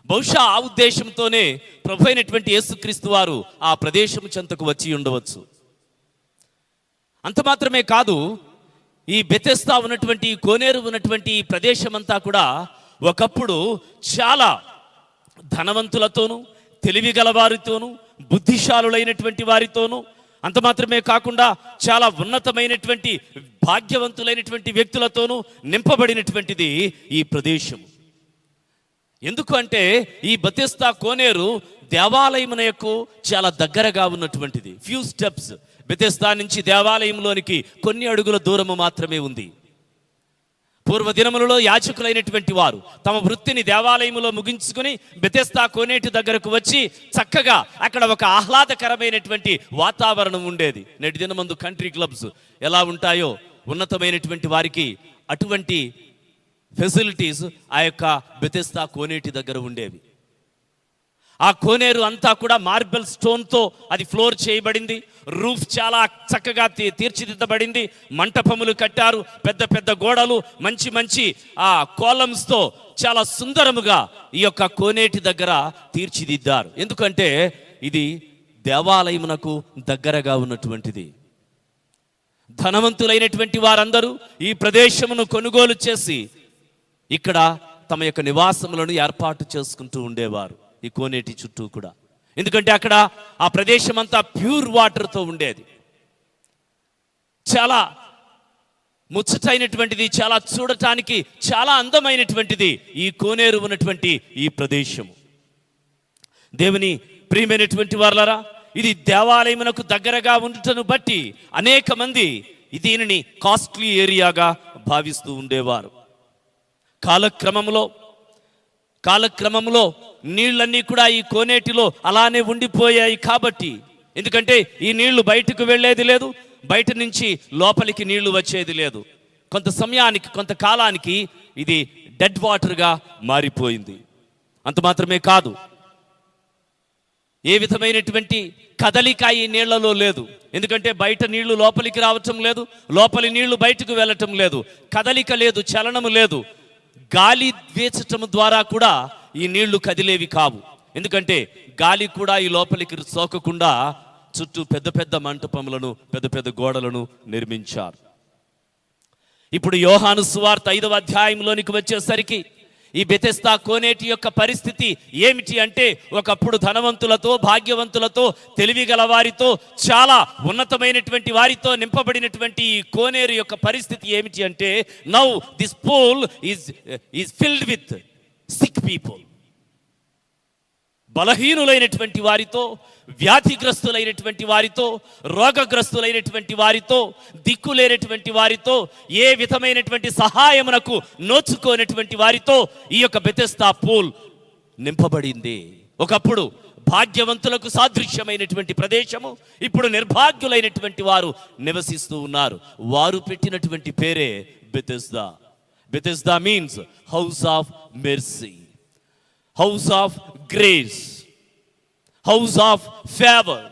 S5: బహుశా ఆ ఉద్దేశంతోనే ప్రభు అయినటువంటి యేసుక్రీస్తు వారు ఆ ప్రదేశం చెంతకు వచ్చి ఉండవచ్చు. అంత మాత్రమే కాదు, ఈ బెతెస్దా ఉన్నటువంటి ఈ కోనేరు ఉన్నటువంటి ఈ ప్రదేశం అంతా కూడా ఒకప్పుడు చాలా ధనవంతులతోనూ, తెలివి గల వారితోనూ, బుద్ధిశాలులైనటువంటి వారితోనూ, అంత మాత్రమే కాకుండా చాలా ఉన్నతమైనటువంటి భాగ్యవంతులైనటువంటి వ్యక్తులతోనూ నింపబడినటువంటిది ఈ ప్రదేశం. ఎందుకు అంటే ఈ బెతెస్దా కోనేరు దేవాలయమునకు చాలా దగ్గరగా ఉన్నటువంటిది. ఫ్యూ స్టెప్స్ బెతెస్దా నుంచి దేవాలయంలోనికి కొన్ని అడుగుల దూరము మాత్రమే ఉంది. పూర్వదినములలో యాజకులైనటువంటి వారు తమ వృత్తిని దేవాలయములో ముగించుకుని బెతెస్దా కోనేటి దగ్గరకు వచ్చి చక్కగా అక్కడ ఒక ఆహ్లాదకరమైనటువంటి వాతావరణం ఉండేది. నేటి దినమందు కంట్రీ క్లబ్స్ ఎలా ఉంటాయో ఉన్నతమైనటువంటి వారికి అటువంటి ఫెసిలిటీస్ ఆ యొక్క బెతెస్దా కోనేటి దగ్గర ఉండేవి. ఆ కోనేరు అంతా కూడా మార్బల్ స్టోన్తో అది ఫ్లోర్ చేయబడింది. రూఫ్ చాలా చక్కగా తీర్చిదిద్దబడింది. మంటపములు కట్టారు, పెద్ద పెద్ద గోడలు, మంచి మంచి ఆ కాలమ్స్తో చాలా సుందరముగా ఈ యొక్క కోనేటి దగ్గర తీర్చిదిద్దారు. ఎందుకంటే ఇది దేవాలయమునకు దగ్గరగా ఉన్నటువంటిది. ధనవంతులైనటువంటి వారందరూ ఈ ప్రదేశమును కొనుగోలు చేసి ఇక్కడ తమ యొక్క నివాసములను ఏర్పాటు చేసుకుంటూ ఉండేవారు ఈ కోనేటి చుట్టూ కూడా. ఎందుకంటే అక్కడ ఆ ప్రదేశం అంతా ప్యూర్ వాటర్తో ఉండేది. చాలా ముచ్చటైనటువంటిది, చాలా చూడటానికి చాలా అందమైనటువంటిది ఈ కోనేరు ఉన్నటువంటి ఈ ప్రదేశము. దేవుని ప్రియమైనటువంటి వారలారా, ఇది దేవాలయమునకు దగ్గరగా ఉండటను బట్టి అనేక మంది దీనిని కాస్ట్లీ ఏరియాగా భావిస్తూ ఉండేవారు. కాలక్రమంలో నీళ్ళన్నీ కూడా ఈ కోనేటిలో అలానే ఉండిపోయాయి. కాబట్టి ఎందుకంటే ఈ నీళ్లు బయటకు వెళ్ళేది లేదు, బయట నుంచి లోపలికి నీళ్లు వచ్చేది లేదు. కొంత సమయానికి, కొంత కాలానికి ఇది డెడ్ వాటర్గా మారిపోయింది. అంత మాత్రమే కాదు, ఏ విధమైనటువంటి కదలిక ఈ నీళ్లలో లేదు. ఎందుకంటే బయట నీళ్లు లోపలికి రావటం లేదు, లోపలి నీళ్లు బయటకు వెళ్ళటం లేదు, కదలిక లేదు, చలనము లేదు. గాలి వీచటం ద్వారా కూడా ఈ నీళ్లు కదిలేవి కావు. ఎందుకంటే గాలి కూడా ఈ లోపలికి సోకకుండా చుట్టూ పెద్ద పెద్ద మంటపములను, పెద్ద పెద్ద గోడలను నిర్మించారు. ఇప్పుడు యోహాను సువార్త 5వ అధ్యాయంలోనికి వచ్చేసరికి ఈ బెతెస్దా కోనేటి యొక్క పరిస్థితి ఏమిటి అంటే, ఒకప్పుడు ధనవంతులతో, భాగ్యవంతులతో, తెలివి గల వారితో, చాలా ఉన్నతమైనటువంటి వారితో నింపబడినటువంటి ఈ కోనేరు యొక్క పరిస్థితి ఏమిటి అంటే, now this pool is filled with sick people. బలహీనులైనటువంటి వారితో, వ్యాధిగ్రస్తులైనటువంటి వారితో, రోగగ్రస్తులైనటువంటి వారితో, దిక్కులేనటువంటి వారితో, ఏ విధమైనటువంటి సహాయమునకు నోచుకోనటువంటి వారితో ఈ యొక్క బెతెస్దా పూల్ నింపబడింది. ఒకప్పుడు భాగ్యవంతులకు సాదృశ్యమైనటువంటి ప్రదేశము ఇప్పుడు నిర్భాగ్యులైనటువంటి వారు నివసిస్తూ ఉన్నారు. వారు పెట్టినటువంటి పేరే Bethesda. Bethesda means house of mercy, house of grace, house of favour.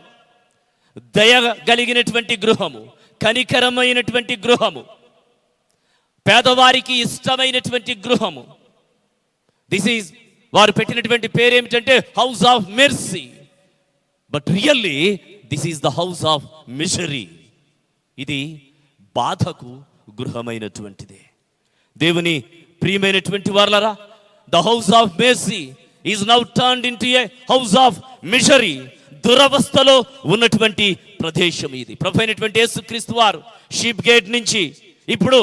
S5: దయ కలిగినటువంటి గృహము, కనికరమైనటువంటి గృహము, పేదవారికి ఇష్టమైనటువంటి గృహము. దిస్ ఈజ్ వారు పెట్టినటువంటి పేరేమిటంటే house of mercy. But really this is the house of misery. ఇది బాధకు గృహమైనటువంటిదే. దేవుని ప్రియమైనటువంటి వారలారా, the house of mercy is now turned into a house of misery, దురవస్థలో ఉన్నటువంటి ప్రదేశం ఇది. ప్రభు అయినటువంటి యేసుక్రీస్తు వారు షీప్ గేట్ నుంచి ఇప్పుడు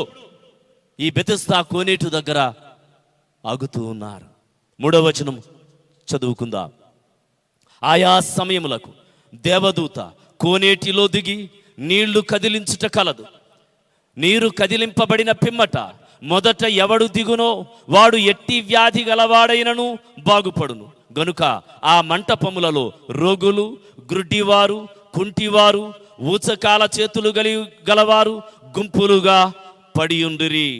S5: ఈ బెతెస్దా కోనేటి దగ్గర ఆగుతూ ఉన్నారు. 3వ వచనం చదువుకుందాం. ఆయా సమయములకు దేవదూత కోనేటిలో దిగి నీళ్లు కదిలించుట కలదు. నీరు కదిలింపబడిన పిమ్మట మొదట ఎవడు దిగునో వాడు ఎట్టి వ్యాధి గలవాడైనను బాగుపడును. గనుక ఆ మంటపములలో రోగులు, గ్రుడ్డివారు, కుంటివారు, ఊచకాల చేతులు గలవారు గుంపులుగా పడియుండిరి.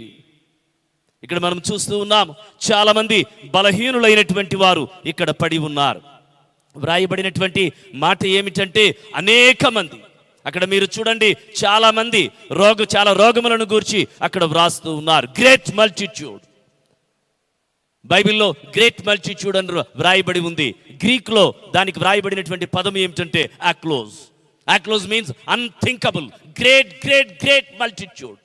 S5: ఇక్కడ మనం చూస్తూ ఉన్నాం, చాలా మంది బలహీనులైనటువంటి వారు ఇక్కడ పడి ఉన్నారు. వ్రాయబడినటువంటి మాట ఏమిటంటే అనేక మంది. అక్కడ మీరు చూడండి, చాలా మంది చాలా రోగములను గూర్చి అక్కడ వ్రాస్తూ ఉన్నారు. Great multitude. బైబిల్లో గ్రేట్ మల్టిట్యూడ్ అని వ్రాయబడి ఉంది. గ్రీక్ లో దానికి వ్రాయబడినటువంటి పదం ఏమిటంటే అక్లోజ్. అక్లోజ్ means unthinkable. Great great great multitude.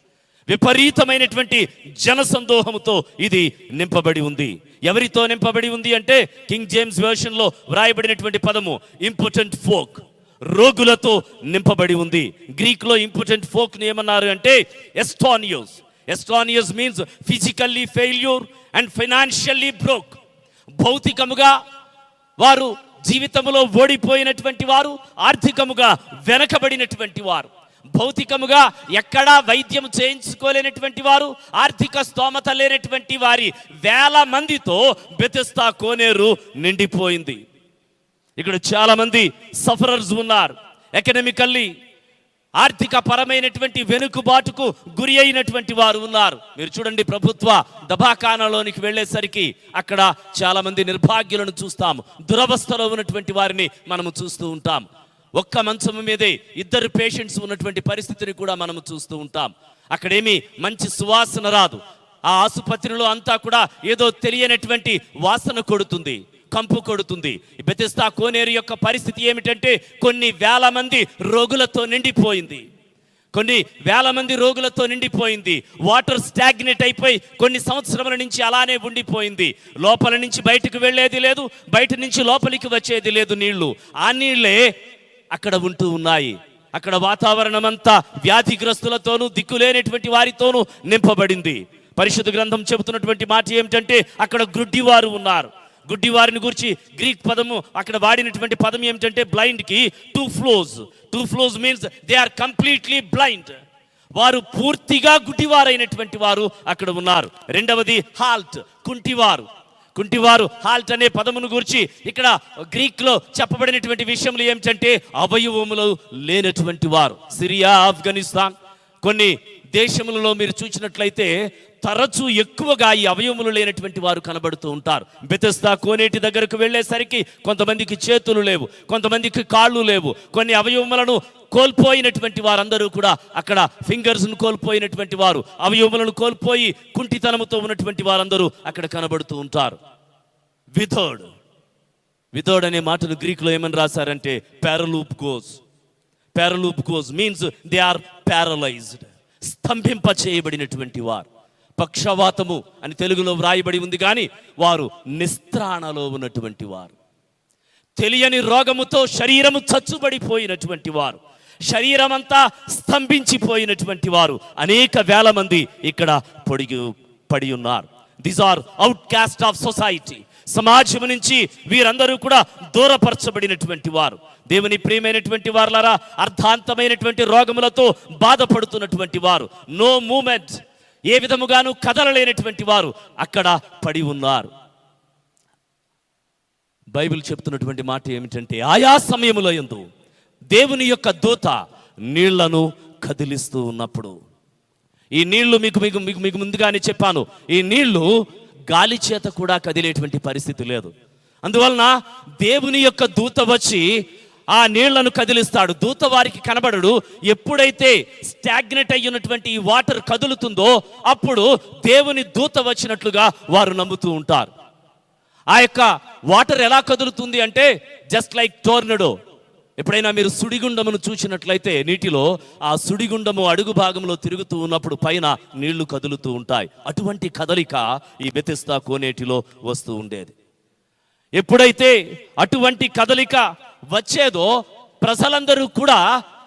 S5: విపరీతమైనటువంటి జనసందోహముతో ఇది నింపబడి ఉంది. ఎవరితో నింపబడి ఉంది అంటే కింగ్ జేమ్స్ వెర్షన్ లో వ్రాయబడినటువంటి పదము ఇంపార్టెంట్ ఫోక్. రోగులతో నింపబడి ఉంది. గ్రీక్ లో ఇంపార్టెంట్ ఫోక్ ని ఏమన్నారు అంటే ఎస్టానియోస్. ఎస్టానియోస్ means physically failure and financially broke. భౌతికముగా వారు జీవితంలో ఓడిపోయినటువంటి వారు, ఆర్థికముగా వెనకబడినటువంటి వారు, భౌతికముగా ఎక్కడా వైద్యం చేయించుకోలేనటువంటి వారు, ఆర్థిక స్తోమత లేనటువంటి వారి వేల మందితో బెతెస్దా కోనేరు నిండిపోయింది. ఇక్కడ చాలా మంది సఫరర్స్ ఉన్నారు. ఎకనామికల్లీ ఆర్థిక పరమైనటువంటి వెనుకబాటుకు గురి అయినటువంటి వారు ఉన్నారు. మీరు చూడండి, ప్రభుత్వ దవాఖానాలోనికి వెళ్ళేసరికి అక్కడ చాలా మంది నిర్భాగ్యులను చూస్తాము. దురవస్థలో ఉన్నటువంటి వారిని మనము చూస్తూ ఉంటాం. ఒక్క మంచం మీదే 2 పేషెంట్స్ ఉన్నటువంటి పరిస్థితిని కూడా మనము చూస్తూ ఉంటాం. అక్కడేమి మంచి సువాసన రాదు. ఆ ఆసుపత్రిలో అంతా కూడా ఏదో తెలియనటువంటి వాసన కొడుతుంది, కంపు కొడుతుంది. బెతెస్దా కోనేరు యొక్క పరిస్థితి ఏమిటంటే కొన్ని వేల మంది రోగులతో నిండిపోయింది. వాటర్ స్టాగ్నేట్ అయిపోయి కొన్ని సంవత్సరముల నుంచి అలానే ఉండిపోయింది. లోపల నుంచి బయటకు వెళ్ళేది లేదు, బయట నుంచి లోపలికి వచ్చేది లేదు నీళ్లు. ఆ నీళ్లే అక్కడ ఉంటూ ఉన్నాయి. అక్కడ వాతావరణం అంతా వ్యాధిగ్రస్తులతోనూ దిక్కులేనటువంటి వారితోనూ నింపబడింది. పరిశుద్ధ గ్రంథం చెబుతున్నటువంటి మాట ఏమిటంటే అక్కడ గుడ్డివారు ఉన్నారు. గుడ్డివారిని గురించి గ్రీక్ పదము అక్కడ వాడినటువంటి పదం ఏమిటంటే బ్లైండ్ కి టూ ఫ్లోస్ means they are completely blind. వారు పూర్తిగా గుడ్డివారైనటువంటి వారు అక్కడ ఉన్నారు. రెండవది హాల్ట్, కుంటివారు. హాల్ట్ అనే పదమును గురించి ఇక్కడ గ్రీక్ లో చెప్పబడినటువంటి విషయములు ఏమిటంటే అవయవములు లేనటువంటి వారు. సిరియా, ఆఫ్ఘనిస్తాన్ కొన్ని దేశములలో మీరు చూసినట్లయితే తరచూ ఎక్కువగా ఈ అవయవములు లేనటువంటి వారు కనబడుతూ ఉంటారు. బెతెస్దా కోనేటి దగ్గరకు వెళ్ళేసరికి కొంతమందికి చేతులు లేవు, కొంతమందికి కాళ్ళు లేవు. కొన్ని అవయవములను కోల్పోయినటువంటి వారందరూ కూడా అక్కడ ఫింగర్స్ను కోల్పోయినటువంటి వారు, అవయవములను కోల్పోయి కుంటితనముతో ఉన్నటువంటి వారందరూ అక్కడ కనబడుతూ ఉంటారు. విథర్డ్ అనే మాటను గ్రీక్లో ఏమని రాశారంటే ప్యారలూప్ గోస్ మీన్స్ దే ఆర్ ప్యారలైజ్డ్. స్తంభింప చేయబడినటువంటి వారు. పక్షవాతము అని తెలుగులో వ్రాయబడి ఉంది, కానీ వారు నిస్త్రాణలో ఉన్నటువంటి వారు. తెలియని రోగముతో శరీరము చచ్చుబడిపోయినటువంటి వారు, శరీరమంతా స్తంభించిపోయినటువంటి వారు అనేక వేల మంది ఇక్కడ పడి ఉన్నారు. These are outcast of society. సమాజం నుంచి వీరందరూ కూడా దూరపరచబడినటువంటి వారు. దేవుని ప్రియమైనటువంటి వారులారా, అర్థాంతమైనటువంటి రోగములతో బాధపడుతున్నటువంటి వారు, నో మూమెంట్, ఏ విధముగాను కదలలేనటువంటి వారు అక్కడ పడి ఉన్నారు. బైబిల్ చెప్తున్నటువంటి మాట ఏమిటంటే ఆయా సమయములో యందు దేవుని యొక్క దూత నీళ్లను కదిలిస్తూ ఉన్నప్పుడు, ఈ నీళ్లు మీకు ముందుగానే చెప్పాను, ఈ నీళ్లు గాలి చేత కూడా కదిలేటువంటి పరిస్థితి లేదు. అందువలన దేవుని యొక్క దూత వచ్చి ఆ నీళ్లను కదిలిస్తాడు. దూత వారికి కనబడడు. ఎప్పుడైతే స్టాగ్నెట్ అయ్యున్నటువంటి ఈ వాటర్ కదులుతుందో అప్పుడు దేవుని దూత వచ్చినట్లుగా వారు నమ్ముతూ ఉంటారు. ఆ యొక్క వాటర్ ఎలా కదులుతుంది అంటే జస్ట్ లైక్ టోర్నడో. ఎప్పుడైనా మీరు సుడిగుండమును చూసినట్లయితే నీటిలో ఆ సుడిగుండము అడుగు భాగంలో తిరుగుతూ ఉన్నప్పుడు పైన నీళ్లు కదులుతూ ఉంటాయి. అటువంటి కదలిక ఈ బెతెస్దా కోనేటిలో వస్తూ ఉండేది. ఎప్పుడైతే అటువంటి కదలిక వచ్చేదో ప్రజలందరూ కూడా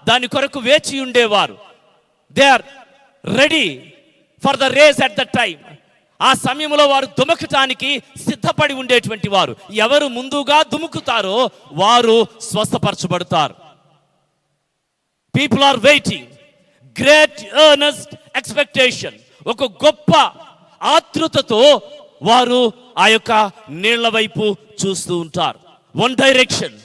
S5: దాని కొరకు వేచి ఉండేవారు. They are ready for the race at the time. ఆ సమయంలో వారు దుమకటానికి సిద్ధపడి ఉండేటువంటి వారు. ఎవరు ముందుగా దుముకుతారో వారు స్వస్థపరచబడతారు. People are waiting, great earnest expectation. ఒక గొప్ప ఆతృతతో వారు ఆ యొక్క నీళ్ల వైపు చూస్తూ ఉంటారు. వన్ డైరెక్షన్,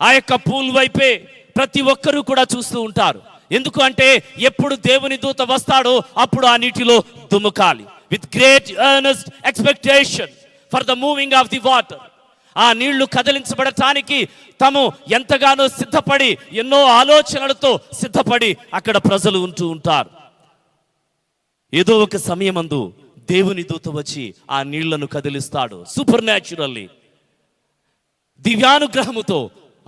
S5: ఆ యొక్క పూల్ వైపే ప్రతి ఒక్కరూ కూడా చూస్తూ ఉంటారు. ఎందుకు అంటే ఎప్పుడు దేవుని దూత వస్తాడో అప్పుడు ఆ నీటిలో దుముకాలి. With great earnest expectation for the moving of the water. ఆ నీళ్లు కదిలించబడటానికి తాము ఎంతగానో సిద్ధపడి, ఎన్నో ఆలోచనలతో సిద్ధపడి అక్కడ ప్రజలు ఉంటూ ఉంటారు. ఏదో ఒక సమయమందు దేవుని దూత వచ్చి ఆ నీళ్లను కదిలిస్తాడు. సూపర్ న్యాచురల్లీ, దివ్యానుగ్రహముతో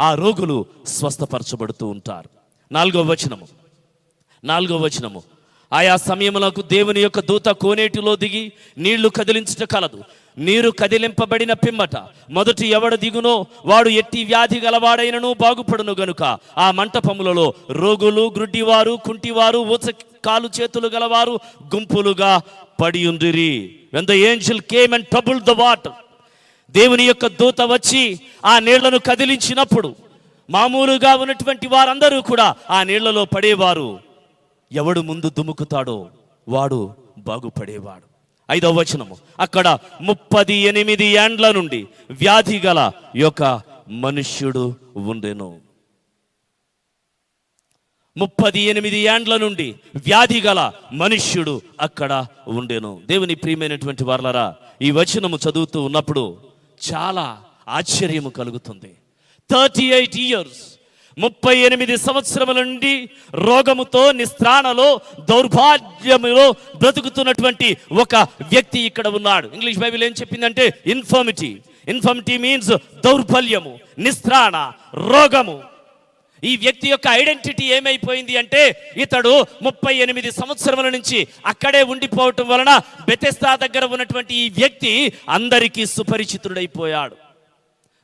S5: ఆ రోగులు స్వస్థపరచబడుతూ ఉంటారు. 4వ వచనము, ఆయా సమయములకు దేవుని యొక్క దూత కోనేటిలో దిగి నీళ్లు కదిలించుట కలదు. నీరు కదిలింపబడిన పిమ్మట మొదటి ఎవడు దిగునో వాడు ఎట్టి వ్యాధి గలవాడైనను బాగుపడును గనుక ఆ మంటపములలో రోగులు, గ్రుడ్డివారు, కుంటివారు, ఊచ కాలు చేతులు గలవారు గుంపులుగా పడియుండిరి. When the angel came and troubled the water, దేవుని యొక్క దూత వచ్చి ఆ నీళ్లను కదిలించినప్పుడు మామూలుగా ఉన్నటువంటి వారందరూ కూడా ఆ నీళ్లలో పడేవారు. ఎవడు ముందు దుముకుతాడో వాడు బాగుపడేవాడు. 5వ వచనము, అక్కడ 38 ఏండ్ల నుండి వ్యాధి గల యొక్క మనుష్యుడు ఉండెను. 38 ఏండ్ల నుండి వ్యాధి గల మనుష్యుడు అక్కడ ఉండెను. దేవుని ప్రియమైనటువంటి వారలారా, ఈ వచనము చదువుతూ ఉన్నప్పుడు చాలా ఆశ్చర్యము కలుగుతుంది. 38 years, 38 సంవత్సరముల నుండి రోగముతో, నిస్త్రాణలో, దౌర్భాగ్యములో బ్రతుకుతున్నటువంటి ఒక వ్యక్తి ఇక్కడ ఉన్నాడు. ఇంగ్లీష్ బైబిల్ ఏం చెప్పిందంటే ఇన్ఫర్మిటీ మీన్స్ దౌర్బల్యము, నిస్త్రాణ, రోగము. ఈ వ్యక్తి యొక్క ఐడెంటిటీ ఏమైపోయింది అంటే ఇతడు 38 సంవత్సరముల నుంచి అక్కడే ఉండిపోవటం వలన బెతెస్దా దగ్గర ఉన్నటువంటి ఈ వ్యక్తి అందరికీ సుపరిచితుడైపోయాడు.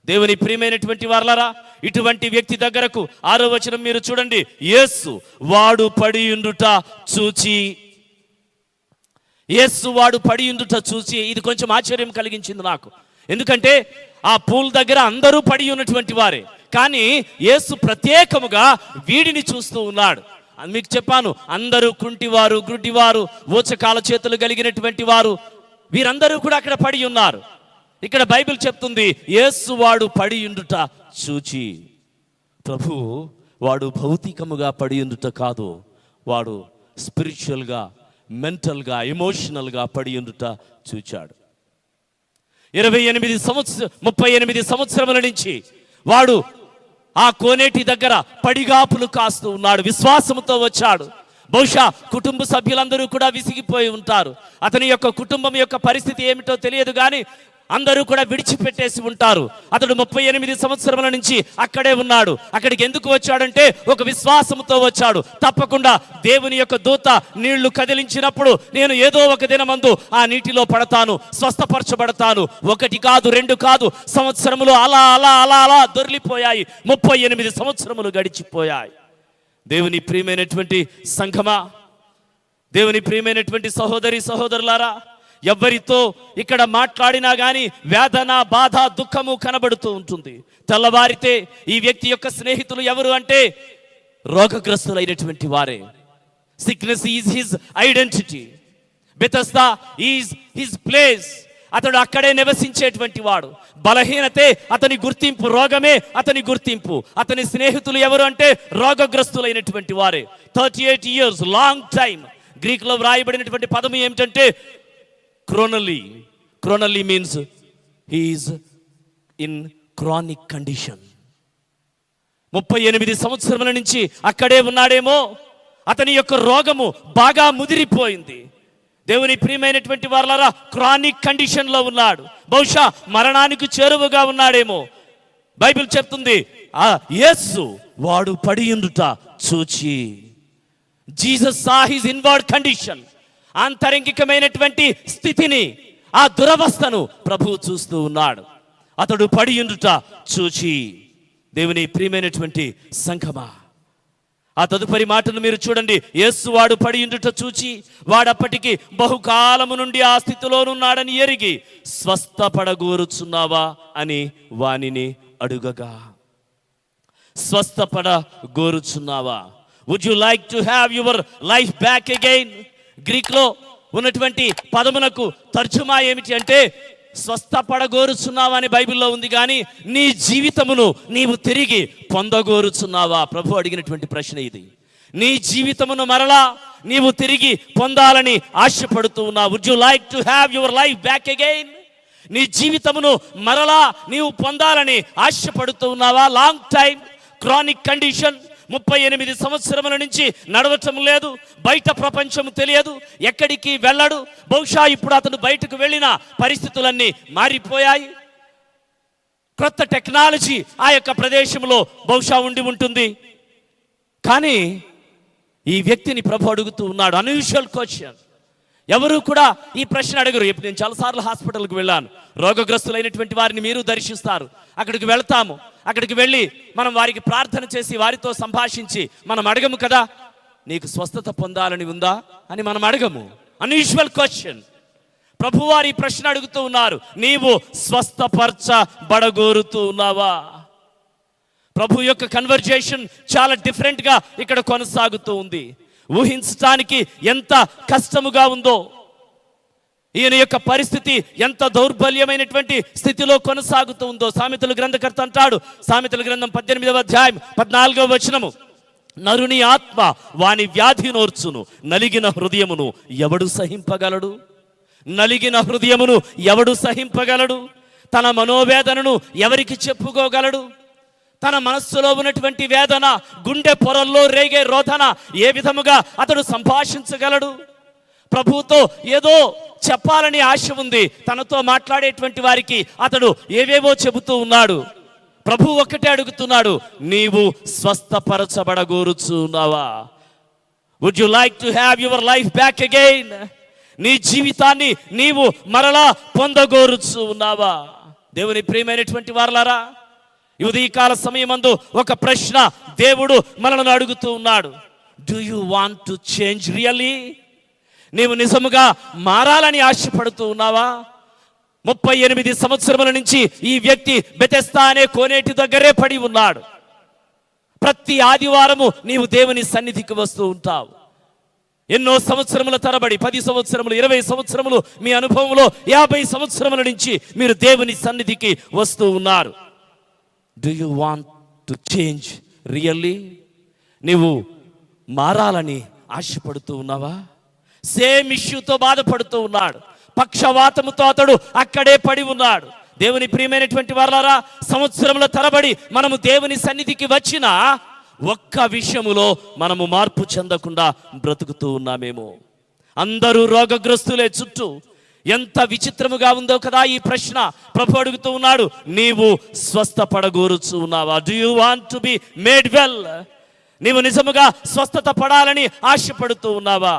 S5: దేవుని ప్రియమైనటువంటి వారలారా, ఇటువంటి వ్యక్తి దగ్గరకు 6వ వచనం మీరు చూడండి. యేసు వాడు పడియుండుట చూచి, ఇది కొంచెం ఆశ్చర్యం కలిగించింది నాకు. ఎందుకంటే ఆ పూల్ దగ్గర అందరూ పడి ఉన్నటువంటి వారే, కానీ యేసు ప్రత్యేకముగా వీడిని చూస్తూ ఉన్నాడు. మీకు చెప్పాను, అందరూ కుంటివారు, గ్రుడ్డివారు, ఊచకాల చేతులు కలిగినటువంటి వారు, వీరందరూ కూడా అక్కడ పడి ఉన్నారు. ఇక్కడ బైబిల్ చెప్తుంది యేసు వాడు పడి ఉండుట చూచి. ప్రభు వాడు భౌతికముగా పడి ఉండుట కాదు, వాడు స్పిరిచువల్గా, మెంటల్గా, ఎమోషనల్గా పడి ఉండుట చూచాడు. 38 సంవత్సరముల నుంచి వాడు ఆ కోనేటి దగ్గర పడిగాపులు కాస్తూ ఉన్నాడు. విశ్వాసముతో వచ్చాడు. బహుశా కుటుంబ సభ్యులందరూ కూడా విసిగిపోయి ఉంటారు. అతని యొక్క కుటుంబం యొక్క పరిస్థితి ఏమిటో తెలియదు, కానీ అందరూ కూడా విడిచిపెట్టేసి ఉంటారు. అతడు 38 సంవత్సరముల నుంచి అక్కడే ఉన్నాడు. అక్కడికి ఎందుకు వచ్చాడంటే ఒక విశ్వాసంతో వచ్చాడు. తప్పకుండా దేవుని యొక్క దూత నీళ్లు కదిలించినప్పుడు నేను ఏదో ఒక దినమందు ఆ నీటిలో పడతాను, స్వస్థపరచబడతాను. 1 కాదు, 2 కాదు, సంవత్సరములు అలా అలా అలా అలా దొర్లిపోయాయి. 38 సంవత్సరములు గడిచిపోయాయి. దేవుని ప్రియమైనటువంటి సంఘమా, దేవుని ప్రియమైనటువంటి సహోదరి సహోదరులారా, ఎవరితో ఇక్కడ మాట్లాడినా కానీ వేదన, బాధ, దుఃఖము కనబడుతూ ఉంటుంది. తెల్లవారితే ఈ వ్యక్తి యొక్క స్నేహితులు ఎవరు అంటే రోగగ్రస్తులైనటువంటి వారే. Sickness is his identity, Bethesda is his place. అతడు అక్కడే నివసించేటువంటి వాడు. బలహీనతే అతని గుర్తింపు, రోగమే అతని గుర్తింపు. అతని స్నేహితులు ఎవరు అంటే రోగగ్రస్తులైనటువంటి వారే. 38 years, లాంగ్ టైం. గ్రీకులో వ్రాయబడినటువంటి పదము ఏమిటంటే క్రోనలీ means he is in chronic condition. 38 సంవత్సరముల నుంచి అక్కడే ఉన్నాడేమో. అతని యొక్క రోగము బాగా ముదిరిపోయింది. దేవుని ప్రియమైనటువంటి వారలారా, క్రానిక్ కండిషన్లో ఉన్నాడు. బహుశా మరణానికి చేరువగా ఉన్నాడేమో. బైబిల్ చెప్తుంది ఆ యేసు వాడు పడియుండుట చూచి. Jesus saw his inward condition. ఆంతరంగికమైనటువంటి స్థితిని, ఆ దురవస్థను ప్రభువు చూస్తూ ఉన్నాడు. అతడు పడి ఉండుట చూచి. దేవుని ప్రియమైనటువంటి సంఘమా, ఆ తదుపరి మాటను మీరు చూడండి. యేసు వాడు పడి ఉండుట చూచి వాడప్పటికి బహుకాలము నుండి ఆ స్థితిలోనున్నాడని ఎరిగి స్వస్థపడగోరుచున్నావా అని వానిని అడుగగా. స్వస్థపడగోరుచున్నావా? Would you like to have your life back again? గ్రీక్లో ఉన్నటువంటి పదమునకు తర్జుమా ఏమిటి అంటే స్వస్థపడగోరుచున్నావా అని బైబిల్లో ఉంది, కానీ నీ జీవితమును నీవు తిరిగి పొందగోరుచున్నావా? ప్రభు అడిగినటువంటి ప్రశ్న ఇది. నీ జీవితమును మరలా నీవు తిరిగి పొందాలని ఆశపడుతూ ఉన్నావు. Would you like to have your life back again? నీ జీవితమును మరలా నీవు పొందాలని ఆశపడుతూ ఉన్నావా? లాంగ్ టైం క్రానిక్ కండిషన్, 38 సంవత్సరముల నుంచి నడవటం లేదు, బయట ప్రపంచం తెలియదు, ఎక్కడికి వెళ్ళడు. బహుశా ఇప్పుడు అతను బయటకు వెళ్ళిన పరిస్థితులన్నీ మారిపోయాయి. క్రొత్త టెక్నాలజీ ఆ యొక్క ప్రదేశంలో బహుశా ఉండి ఉంటుంది. కానీ ఈ వ్యక్తిని ప్రభు అడుగుతూ ఉన్నాడు. Unusual question. ఎవరు కూడా ఈ ప్రశ్న అడగరు. ఇప్పుడు నేను చాలాసార్లు హాస్పిటల్కి వెళ్ళాను. రోగగ్రస్తులైనటువంటి వారిని మీరు దర్శిస్తారు. అక్కడికి వెళ్తాము. అక్కడికి వెళ్ళి మనం వారికి ప్రార్థన చేసి వారితో సంభాషించి మనం అడగము కదా, నీకు స్వస్థత పొందాలని ఉందా అని మనం అడగము. Unusual question. ప్రభువారు ఈ ప్రశ్న అడుగుతూ ఉన్నారు. నీవు స్వస్థపరచబడగోరుతూ ఉన్నావా? ప్రభు యొక్క కన్వర్జేషన్ చాలా డిఫరెంట్గా ఇక్కడ కొనసాగుతూ ఉంది. ఊహించటానికి ఎంత కష్టముగా ఉందో, ఈయన యొక్క పరిస్థితి ఎంత దౌర్బల్యమైనటువంటి స్థితిలో కొనసాగుతూ ఉందో. సామెతల గ్రంథకర్త అంటాడు, సామెతల గ్రంథం 18వ అధ్యాయం 14వ వచనము, నరుని ఆత్మ వాని వ్యాధి నోర్చును, నలిగిన హృదయమును ఎవడు సహింపగలడు? నలిగిన హృదయమును ఎవడు సహింపగలడు? తన మనోవేదనను ఎవరికి చెప్పుకోగలడు? తన మనస్సులో ఉన్నటువంటి వేదన, గుండె పొరల్లో రేగే రోదన ఏ విధముగా అతడు సంభాషించగలడు? ప్రభువుతో ఏదో చెప్పాలని ఆశ ఉంది. తనతో మాట్లాడేటువంటి వారికి అతడు ఏవేవో చెబుతూ ఉన్నాడు. ప్రభు ఒక్కటే అడుగుతున్నాడు, నీవు స్వస్థపరచబడగోరుచున్నావా? Would you like to have your life back again? నీ జీవితాన్ని నీవు మరలా పొందగోరుచు ఉన్నావా? దేవుని ప్రియమైనటువంటి వారలారా, ఉదయకాల సమయమందు ఒక ప్రశ్న దేవుడు మనల్ని అడుగుతూ ఉన్నాడు. Do you want to change really? నీవు నిజముగా మారాలని ఆశపడుతూ ఉన్నావా? 38 సంవత్సరముల నుంచి ఈ వ్యక్తి బెతెస్దా అనే కోనేటి దగ్గరే పడి ఉన్నాడు. ప్రతి ఆదివారము నీవు దేవుని సన్నిధికి వస్తూ ఉంటావు. ఎన్నో సంవత్సరముల తరబడి, 10 సంవత్సరములు, 20 సంవత్సరములు, మీ అనుభవంలో 50 సంవత్సరముల నుంచి మీరు దేవుని సన్నిధికి వస్తూ ఉన్నారు. Do you want to change really? నీవు మారాలని ఆశపడుతూ ఉన్నావా? సేమ్ ఇష్యూతో బాధపడుతూ ఉన్నాడు. పక్షవాతముతో అతడు అక్కడే పడి ఉన్నాడు. దేవుని ప్రియమైనటువంటి వారలారా, సంవత్సరముల తరబడి మనము దేవుని సన్నిధికి వచ్చిన ఒక్క విషయములో మనము మార్పు చెందకుండా బ్రతుకుతూ ఉన్నామేమో. అందరూ రోగగ్రస్తులే చుట్టూ. ఎంత విచిత్రముగా ఉందో కదా ఈ ప్రశ్న. ప్రభు అడుగుతూ ఉన్నాడు, నీవు స్వస్థపడగోరుచు ఉన్నావా? Do you want to be made well? నీవు నిజముగా స్వస్థత పడాలని ఆశపడుతూ ఉన్నావా?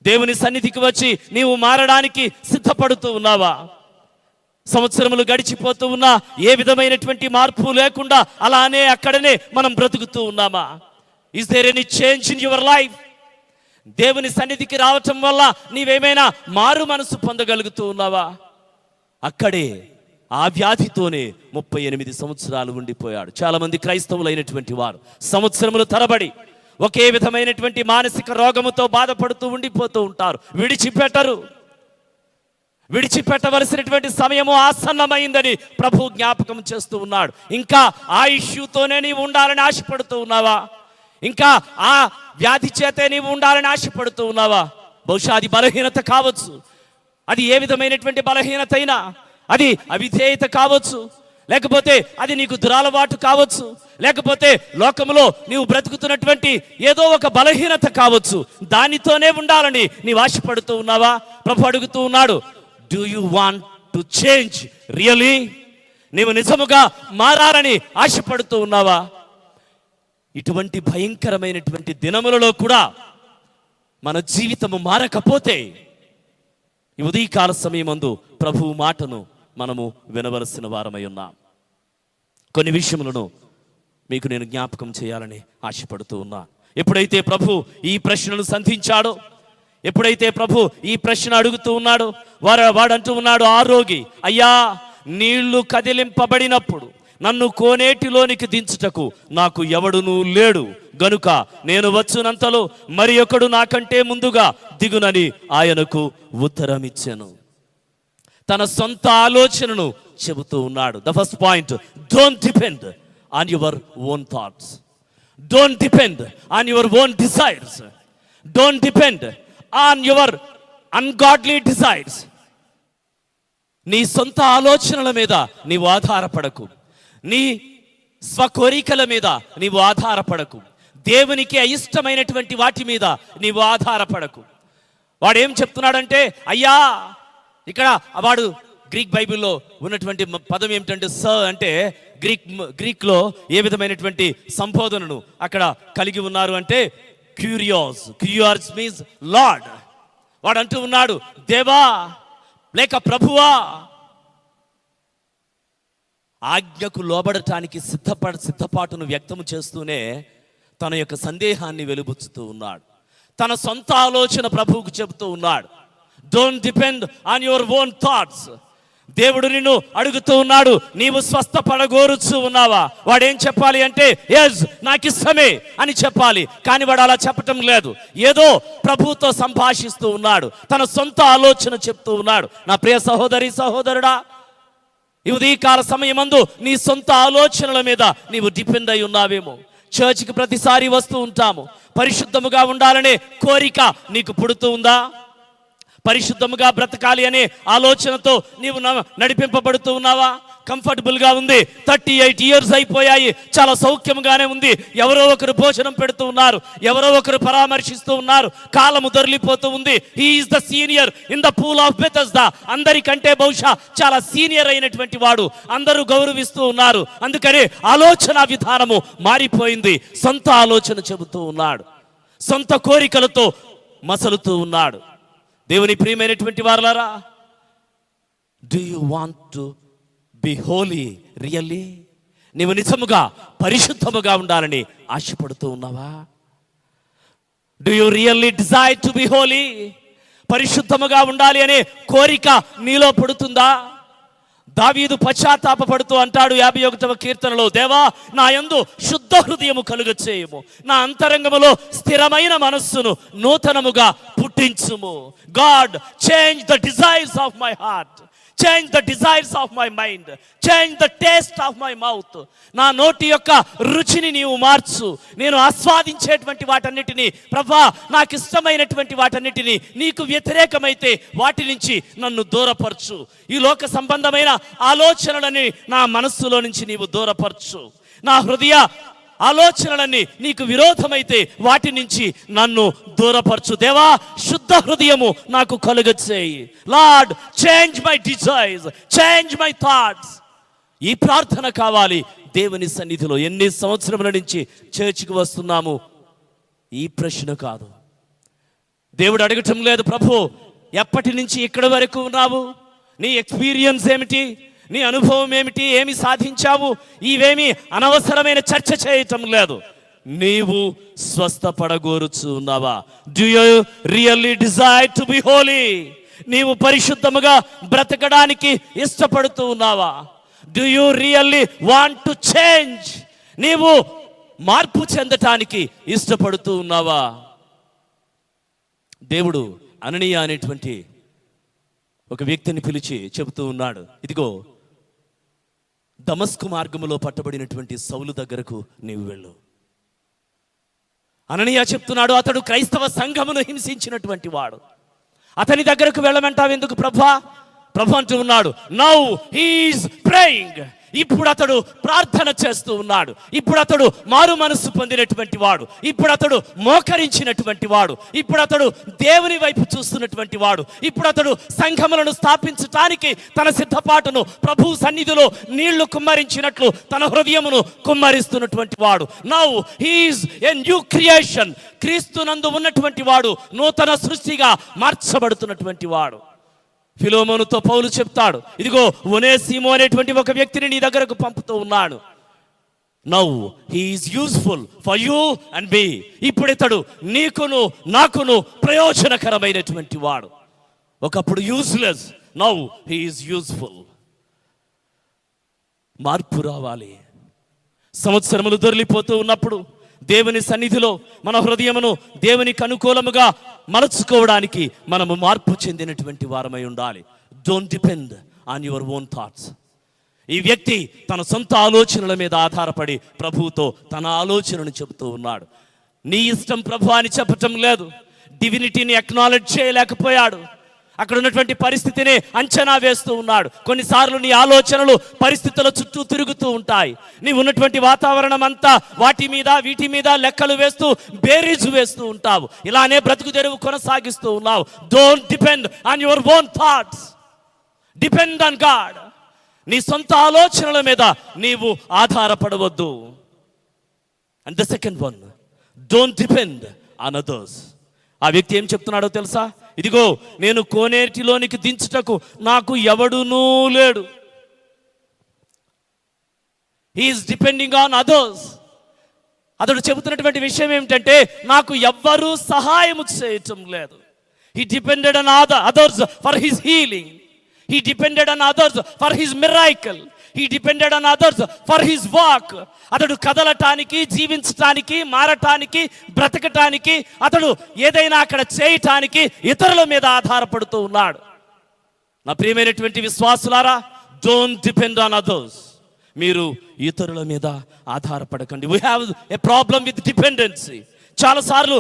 S5: దేవుని సన్నిధికి వచ్చి నీవు మారడానికి సిద్ధపడుతూ ఉన్నావా? సంవత్సరములు గడిచిపోతూ ఉన్నా ఏ విధమైనటువంటి మార్పు లేకుండా అలానే అక్కడనే మనం బ్రతుకుతూ ఉన్నామా? Is there any change in your life? దేవుని సన్నిధికి రావటం వల్ల నీవేమైనా మారు మనసు పొందగలుగుతూ ఉన్నావా? అక్కడే ఆ వ్యాధితోనే 38 సంవత్సరాలు ఉండిపోయాడు. చాలా మంది క్రైస్తవులైనటువంటి వారు సంవత్సరములు తరబడి ఒకే విధమైనటువంటి మానసిక రోగముతో బాధపడుతూ ఉండిపోతూ ఉంటారు. విడిచిపెట్టవలసినటువంటి సమయము ఆసన్నమైందని ప్రభు జ్ఞాపకం చేస్తూ ఉన్నాడు. ఇంకా ఆ ఇష్యూతోనే నీవు ఉండాలని ఆశపడుతూ ఉన్నావా? ఇంకా ఆ వ్యాధి చేతే నీవు ఉండాలని ఆశపడుతూ ఉన్నావా? బహుశా అది బలహీనత కావచ్చు. అది ఏ విధమైనటువంటి బలహీనత అయినా, అది అవిధేయత కావచ్చు, లేకపోతే అది నీకు దురలవాటు కావచ్చు, లేకపోతే లోకములో నీవు బ్రతుకుతున్నటువంటి ఏదో ఒక బలహీనత కావచ్చు. దానితోనే ఉండాలని నీవు ఆశపడుతూ ఉన్నావా? ప్రభు అడుగుతూ ఉన్నాడు, do you want to change really? నీవు నిజముగా మారాలని ఆశపడుతూ ఉన్నావా? ఇటువంటి భయంకరమైనటువంటి దినములలో కూడా మన జీవితము మారకపోతే ఈ ఉదయకాల సమయమందు ప్రభువు మాటను మనము వినవలసిన వారమై ఉన్నాం. కొన్ని విషయములను మీకు నేను జ్ఞాపకం చేయాలని ఆశపడుతూ ఉన్నా. ఎప్పుడైతే ప్రభు ఈ ప్రశ్నను సంధించాడో, ఎప్పుడైతే ప్రభు ఈ ప్రశ్న అడుగుతూ ఉన్నాడో, వాడంటూ ఉన్నాడు ఆ రోగి, అయ్యా నీళ్లు కదిలింపబడినప్పుడు నన్ను కోనేటిలోనికి దించుటకు నాకు ఎవడునూ లేడు గనుక నేను వచ్చునంతలో మరి ఒకడు నాకంటే ముందుగా దిగునని ఆయనకు ఉత్తరమిచ్చాను. తన సొంత ఆలోచనను చెబుతూ ఉన్నాడు. The first point, don't depend on your own thoughts, don't depend on your own desires, don't depend on your ungodly desires. నీ సొంత ఆలోచనల మీద నీవు ఆధారపడకు, నీ స్వకోరికల మీద నీవు ఆధారపడకు, దేవునికి అయిష్టమైనటువంటి వాటి మీద నీవు ఆధారపడకు. వాడు ఏం చెప్తున్నాడంటే, అయ్యా ఇక్కడ వాడు గ్రీక్ బైబిల్లో ఉన్నటువంటి పదం ఏమిటంటే అంటే గ్రీక్లో ఏ విధమైనటువంటి సంబోధనను అక్కడ కలిగి ఉన్నారు అంటే క్యూరియాస్ మీన్స్ లార్డ్. వాడు అంటూ ఉన్నాడు, దేవా లేక ప్రభువా. ఆజ్ఞకు లోబడటానికి సిద్ధపాటును వ్యక్తం చేస్తూనే తన యొక్క సందేహాన్ని వెలుబుచ్చుతూ ఉన్నాడు. తన సొంత ఆలోచన ప్రభువుకు చెబుతూ ఉన్నాడు. Don't depend on your own thoughts. దేవుడు నిన్ను అడుగుతూ ఉన్నాడు, నీవు స్వస్థపడగోరుచు ఉన్నావా? వాడేం చెప్పాలి అంటే, ఎస్ నాకు ఇష్టమే అని చెప్పాలి. కానీ వాడు అలా చెప్పటం లేదు. ఏదో ప్రభువుతో సంభాషిస్తూ ఉన్నాడు, తన సొంత ఆలోచన చెప్తూ ఉన్నాడు. నా ప్రియ సహోదరి సహోదరుడా, ఈ ఉదయకాల సమయమందు నీ సొంత ఆలోచనల మీద నీవు డిపెండ్ అయి ఉన్నావేమో. చర్చికి ప్రతిసారి వస్తూ ఉంటాము, పరిశుద్ధముగా ఉండాలనే కోరిక నీకు పుడుతూ ఉందా? పరిశుద్ధముగా బ్రతకాలి అనే ఆలోచనతో నీవు నడిపింపబడుతూ ఉన్నావా? కంఫర్టబుల్గా ఉంది, 38 years అయిపోయాయి, చాలా సౌఖ్యంగానే ఉంది, ఎవరో ఒకరు భోజనం పెడుతూ ఉన్నారు, ఎవరో ఒకరు పరామర్శిస్తూ ఉన్నారు, కాలము దొరికిపోతూ ఉంది. He is the senior in the pool of Bethesda. అందరికంటే బహుశా చాలా సీనియర్ అయినటువంటి వాడు, అందరూ గౌరవిస్తూ ఉన్నారు. అందుకనే ఆలోచన విధానము మారిపోయింది. సొంత ఆలోచన చెబుతూ ఉన్నాడు, సొంత కోరికలతో మసలుతూ ఉన్నాడు. దేవుని ప్రియమైనటువంటి వారలారా, do you want to be holy really? నీవు నిజముగా పరిశుద్ధముగా ఉండాలని ఆశపడుతూ ఉన్నావా? Do you really desire to be holy? పరిశుద్ధముగా ఉండాలి అనే కోరిక నీలో పడుతుందా? దావీదు పశ్చాత్తాపపడుతూ అంటాడు 51వ కీర్తనలో, దేవా నా యందు శుద్ధ హృదయము కలుగచేయము, నా అంతరంగములో స్థిరమైన మనస్సును నూతనముగా పుట్టించుము. God change the desires of my heart, change the desires of my mind, change the taste of my mouth. నా నోటి యొక్క రుచిని నీవు మార్చు. నేను ఆస్వాదించేటువంటి వాటన్నిటినీ, ప్రభా నాకు ఇష్టమైనటువంటి వాటన్నిటినీ నీకు వ్యతిరేకమైతే వాటి నుంచి నన్ను దూరపరచు. ఈ లోక సంబంధమైన ఆలోచనలని నా మనస్సులో నుంచి నీవు దూరపరచు. నా హృదయ ఆలోచనలన్నీ నీకు విరోధమైతే వాటి నుంచి నన్ను దూరపరచు. దేవా శుద్ధ హృదయము నాకు కలుగచేయి. Lord change my desires, change my thoughts. ఈ ప్రార్థన కావాలి దేవుని సన్నిధిలో. ఎన్ని సంవత్సరముల నుంచి చర్చికి వస్తున్నాము, ఈ ప్రశ్న కాదు. దేవుడు అడగటం లేదు, ప్రభు ఎప్పటి నుంచి ఇక్కడి వరకు ఉన్నావు, నీ ఎక్స్పీరియన్స్ ఏమిటి, నీ అనుభవం ఏమిటి, ఏమి సాధించావు, ఇవేమి అనవసరమైన చర్చ చేయటం లేదు. నీవు స్వస్థపడగోరుచు ఉన్నావా? Do you really desire to be Holi? నీవు పరిశుద్ధముగా బ్రతకడానికి ఇష్టపడుతూ ఉన్నావా? Do you really want to change? నీవు మార్పు చెందటానికి ఇష్టపడుతూ ఉన్నావా? దేవుడు అననీయ అనేటువంటి ఒక వ్యక్తిని పిలిచి చెబుతూ ఉన్నాడు, ఇదిగో దమస్కు మార్గములో పట్టబడినటువంటి సౌలు దగ్గరకు నీవు వెళ్ళు. అననీయ చెప్తున్నాడు, అతడు క్రైస్తవ సంఘమును హింసించినటువంటి వాడు, అతని దగ్గరకు వెళ్ళమంటావు ఎందుకు ప్రభా? ప్రభు అంటూ ఉన్నాడు, నౌ హీ ఈజ్ ప్రేయింగ్. ఇప్పుడు అతడు ప్రార్థన చేస్తూ ఉన్నాడు. ఇప్పుడు అతడు మారు మనస్సు పొందినటువంటి వాడు. ఇప్పుడు అతడు మోకరించినటువంటి వాడు. ఇప్పుడు అతడు దేవుని వైపు చూస్తున్నటువంటి వాడు. ఇప్పుడు అతడు సంఘములను స్థాపించటానికి తన సిద్ధపాటును ప్రభు సన్నిధిలో నీళ్లు కుమ్మరించినట్లు తన హృదయమును కుమ్మరిస్తున్నటువంటి వాడు. Now he is a new creation. క్రీస్తునందు ఉన్నటువంటి వాడు నూతన సృష్టిగా మార్చబడుతున్నటువంటి వాడు. ఫిలోమోనుతో పౌలు చెప్తాడు, ఇదిగో ఒనేసిము అనేటువంటి ఒక వ్యక్తిని నీ దగ్గరకు పంపుతూ ఉన్నాడు. Now he is useful for you and me. ఇప్పుడు ఇతడు నీకును నాకును ప్రయోజనకరమైనటువంటి వాడు. ఒకప్పుడు యూస్లెస్, నౌ హీఈస్ యూస్ఫుల్. మార్పు రావాలి. సంవత్సరములు దొరికిపోతూ ఉన్నప్పుడు దేవుని సన్నిధిలో మన హృదయమును దేవునికి అనుకూలముగా మలుచుకోవడానికి మనము మార్పు చెందినటువంటి వారమై ఉండాలి. Don't depend on your own thoughts. ఈ వ్యక్తి తన సొంత ఆలోచనల మీద ఆధారపడి ప్రభువుతో తన ఆలోచనను చెబుతూ ఉన్నాడు. నీ ఇష్టం ప్రభు అని చెప్పటం లేదు. డివినిటీని అక్నాలెడ్జ్ చేయలేకపోయాడు. అక్కడ ఉన్నటువంటి పరిస్థితిని అంచనా వేస్తూ ఉన్నాడు. కొన్నిసార్లు నీ ఆలోచనలు పరిస్థితుల చుట్టూ తిరుగుతూ ఉంటాయి. నీ ఉన్నటువంటి వాతావరణం అంతా వాటి మీద వీటి మీద లెక్కలు వేస్తూ బేరీజు వేస్తూ ఉంటావు. ఇలానే బ్రతుకు తెరువు కొనసాగిస్తూ ఉన్నావు. Don't depend on your own thoughts, depend on God. నీ సొంత ఆలోచనల మీద నీవు ఆధారపడవద్దు. And the second one, don't depend on others. ఆ వ్యక్తి ఏం చెప్తున్నాడో తెలుసా? ఇదిగో నేను కోనేటిలోనికి దించుటకు నాకు ఎవడునూ లేడు. He is depending on others. అతడు చెబుతున్నటువంటి విషయం ఏమిటంటే నాకు ఎవ్వరూ సహాయము చేయటం లేదు. He depended on others for his healing. He depended on others for his miracle. He depended on others for his walk. అతడు కదలటానికి, జీవించటానికి, మారటానికి, బ్రతకటానికి, అతడు ఏదైనా అక్కడ చేయటానికి ఇతరుల మీద ఆధారపడుతూ ఉన్నాడు. నా ప్రియమైనటువంటి విశ్వాసులారా, డోంట్ డిపెండ్ ఆన్ అదర్స్. మీరు ఇతరుల మీద ఆధారపడకండి. We have a problem with dependency. చాలాసార్లు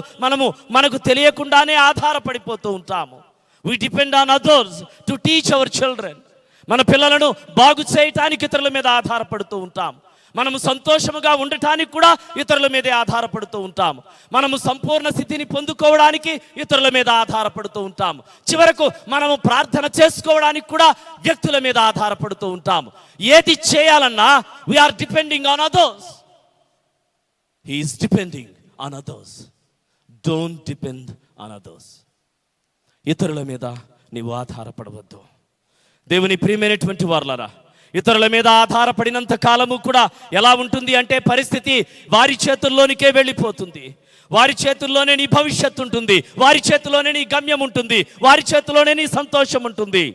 S5: మనకు తెలియకుండానే ఆధారపడిపోతూ ఉంటాము. We depend on others to teach our children. మన పిల్లలను బాగు చేయటానికి ఇతరుల మీద ఆధారపడుతూ ఉంటాం. మనము సంతోషముగా ఉండటానికి కూడా ఇతరుల మీదే ఆధారపడుతూ ఉంటాము. మనము సంపూర్ణ స్థితిని పొందుకోవడానికి ఇతరుల మీద ఆధారపడుతూ ఉంటాము. చివరకు మనము ప్రార్థన చేసుకోవడానికి కూడా వ్యక్తుల మీద ఆధారపడుతూ ఉంటాము. ఏది చేయాలన్నా we are depending on others. He is depending on others. Don't depend on others. ఇతరుల మీద నీవు ఆధారపడవద్దు. దేవుని ప్రియమైనటువంటి వారలారా, ఇతరుల మీద ఆధారపడినంత కాలము కూడా ఎలా ఉంటుంది అంటే పరిస్థితి వారి చేతుల్లోనికే వెళ్ళిపోతుంది. వారి చేతుల్లోనే నీ భవిష్యత్తు ఉంటుంది. వారి చేతిలోనే నీ గమ్యం ఉంటుంది. వారి చేతిలోనే నీ సంతోషం ఉంటుంది.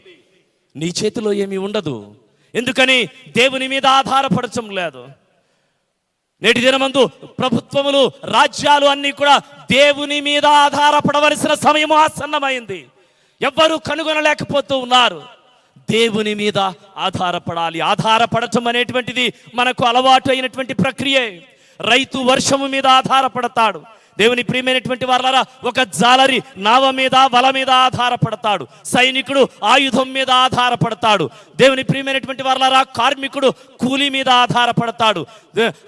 S5: నీ చేతిలో ఏమీ ఉండదు. ఎందుకని? దేవుని మీద ఆధారపడటం లేదు. నేటి దినమందు ప్రభుత్వములు, రాజ్యాలు అన్నీ కూడా దేవుని మీద ఆధారపడవలసిన సమయం ఆసన్నమైంది. ఎవ్వరూ కనుగొనలేకపోతూ ఉన్నారు. దేవుని మీద ఆధారపడాలి. ఆధారపడటం అనేటువంటిది మనకు అలవాటు అయినటువంటి ప్రక్రియే. రైతు వర్షము మీద ఆధారపడతాడు. దేవుని ప్రియమైనటువంటి వారలారా, ఒక జాలరి నావ మీద, వల మీద ఆధారపడతాడు. సైనికుడు ఆయుధం మీద ఆధారపడతాడు. దేవుని ప్రియమైనటువంటి వారలారా, కార్మికుడు కూలి మీద ఆధారపడతాడు.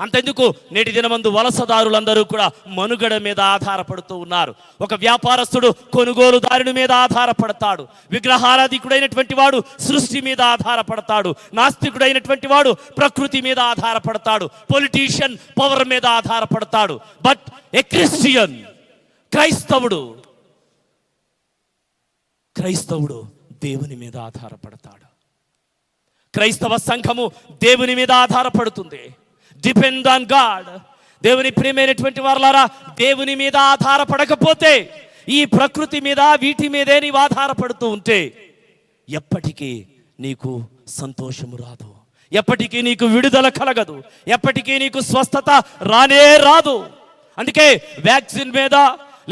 S5: అంతెందుకు, నేటి దినమందు వలసదారులందరూ కూడా మనుగడ మీద ఆధారపడుతూ ఉన్నారు. ఒక వ్యాపారస్తుడు కొనుగోలుదారుని మీద ఆధారపడతాడు. విగ్రహారాధికుడైనటువంటి వాడు సృష్టి మీద ఆధారపడతాడు. నాస్తికుడైనటువంటి వాడు ప్రకృతి మీద ఆధారపడతాడు. పొలిటీషియన్ పవర్ మీద ఆధారపడతాడు. బట్ ఏ క్రిస్టియన్, క్రైస్తవుడు దేవుని మీద ఆధారపడతాడు. క్రైస్తవ సంఘము దేవుని మీద ఆధారపడుతుంది. Depend on God. దేవుని ప్రియమైనటువంటి వారలారా, దేవుని మీద ఆధారపడకపోతే, ఈ ప్రకృతి మీద వీటి మీదే నీవు ఆధారపడుతూ ఉంటే ఎప్పటికీ నీకు సంతోషము రాదు. ఎప్పటికీ నీకు విడుదల కలగదు. ఎప్పటికీ నీకు స్వస్థత రానే రాదు. అందుకే వ్యాక్సిన్ మీద,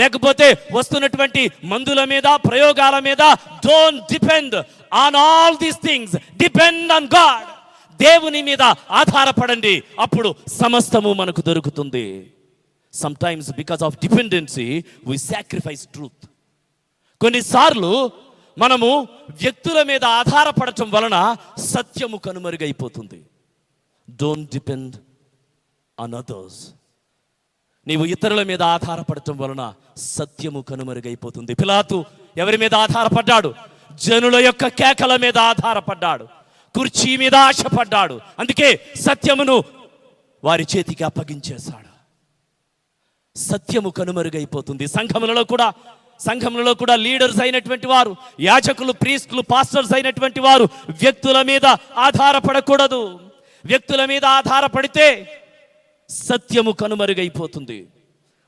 S5: లేకపోతే వస్తున్నటువంటి మందుల మీద, ప్రయోగాల మీద don't depend on all these things. Depend on God. దేవుని మీద ఆధారపడండి. అప్పుడు సమస్తము మనకు దొరుకుతుంది. Sometimes because of dependency we sacrifice truth. కొన్నిసార్లు మనము వ్యక్తుల మీద ఆధారపడటం వలన సత్యము కనుమరుగైపోతుంది. Don't depend on others. నీవు ఇతరుల మీద ఆధారపడటం వలన సత్యము కనుమరుగైపోతుంది. పిలాతు ఎవరి మీద ఆధారపడ్డాడు? జనుల యొక్క కేకల మీద ఆధారపడ్డాడు. కుర్చీ మీద ఆశపడ్డాడు. అందుకే సత్యమును వారి చేతికి అప్పగించేశాడు. సత్యము కనుమరుగైపోతుంది. సంఘములలో కూడా సంఘములలో కూడా లీడర్స్ అయినటువంటి వారు, యాజకులు, ప్రీస్టులు, పాస్టర్స్ అయినటువంటి వారు వ్యక్తుల మీద ఆధారపడకూడదు. వ్యక్తుల మీద ఆధారపడితే సత్యము కనుమరుగైపోతుంది.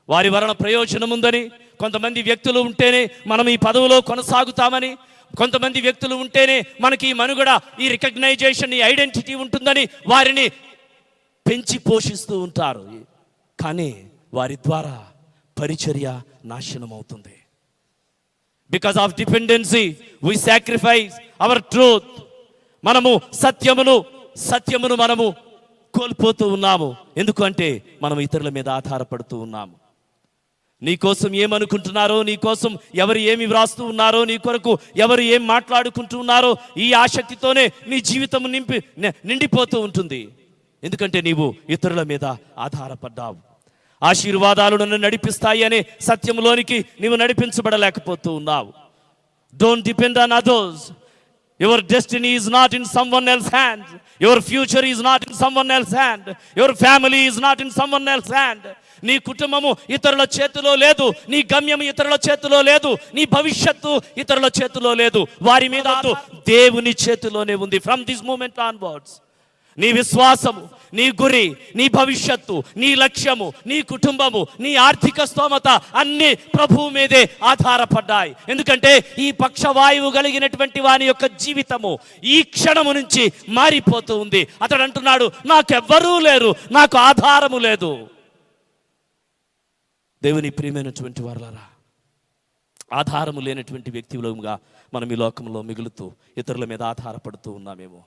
S5: వారి వలన ప్రయోజనం ఉందని, కొంతమంది వ్యక్తులు ఉంటేనే మనం ఈ పదవిలో కొనసాగుతామని, కొంతమంది వ్యక్తులు ఉంటేనే మనకి ఈ మనుగడ, ఈ రికగ్నైజేషన్, ఈ ఐడెంటిటీ ఉంటుందని వారిని పెంచి పోషిస్తూ ఉంటారు. కానీ వారి ద్వారా పరిచర్య నాశనం అవుతుంది. Because of dependency we sacrifice our truth. మనము సత్యమును మనము కోల్పోతూ ఉన్నాము. ఎందుకంటే మనం ఇతరుల మీద ఆధారపడుతూ ఉన్నాము. నీ కోసం ఏమనుకుంటున్నారో, నీ కోసం ఎవరు ఏమి వ్రాస్తూ ఉన్నారో, నీ కొరకు ఎవరు ఏం మాట్లాడుకుంటూ ఉన్నారో, ఈ ఆసక్తితోనే నీ జీవితం నిండిపోతూ ఉంటుంది. ఎందుకంటే నీవు ఇతరుల మీద ఆధారపడ్డావు. ఆశీర్వాదాలు నన్ను నడిపిస్తాయి అనే సత్యంలోనికి నీవు నడిపించబడలేకపోతూ ఉన్నావు. Don't depend on others. Your destiny is not in someone else hand. Your future is not in someone else hand. Your family is not in someone else hand. నీ కుటుంబము ఇతరుల చేతిలో లేదు, నీ గమ్యం ఇతరుల చేతిలో లేదు, నీ భవిష్యత్తు ఇతరుల చేతిలో లేదు. వారి మీద దేవుని చేతిలోనే ఉంది. ఫ్రమ్ దిస్ మూమెంట్ ఆన్వర్డ్స్ నీ విశ్వాసము, నీ గురి, నీ భవిష్యత్తు, నీ లక్ష్యము, నీ కుటుంబము, నీ ఆర్థిక స్తోమత అన్ని ప్రభువు మీదే ఆధారపడ్డాయి. ఎందుకంటే ఈ పక్షవాయువు కలిగినటువంటి వాని యొక్క జీవితము ఈ క్షణము నుంచి మారిపోతూ ఉంది. అతడు అంటున్నాడు, నాకెవ్వరూ లేరు, నాకు ఆధారము లేదు. దేవుని ప్రియమైనటువంటి వారలారా, ఆధారము లేనటువంటి వ్యక్తులుగా మనం ఈ లోకంలో మిగులుతూ ఇతరుల మీద ఆధారపడుతూ ఉన్నామేమో.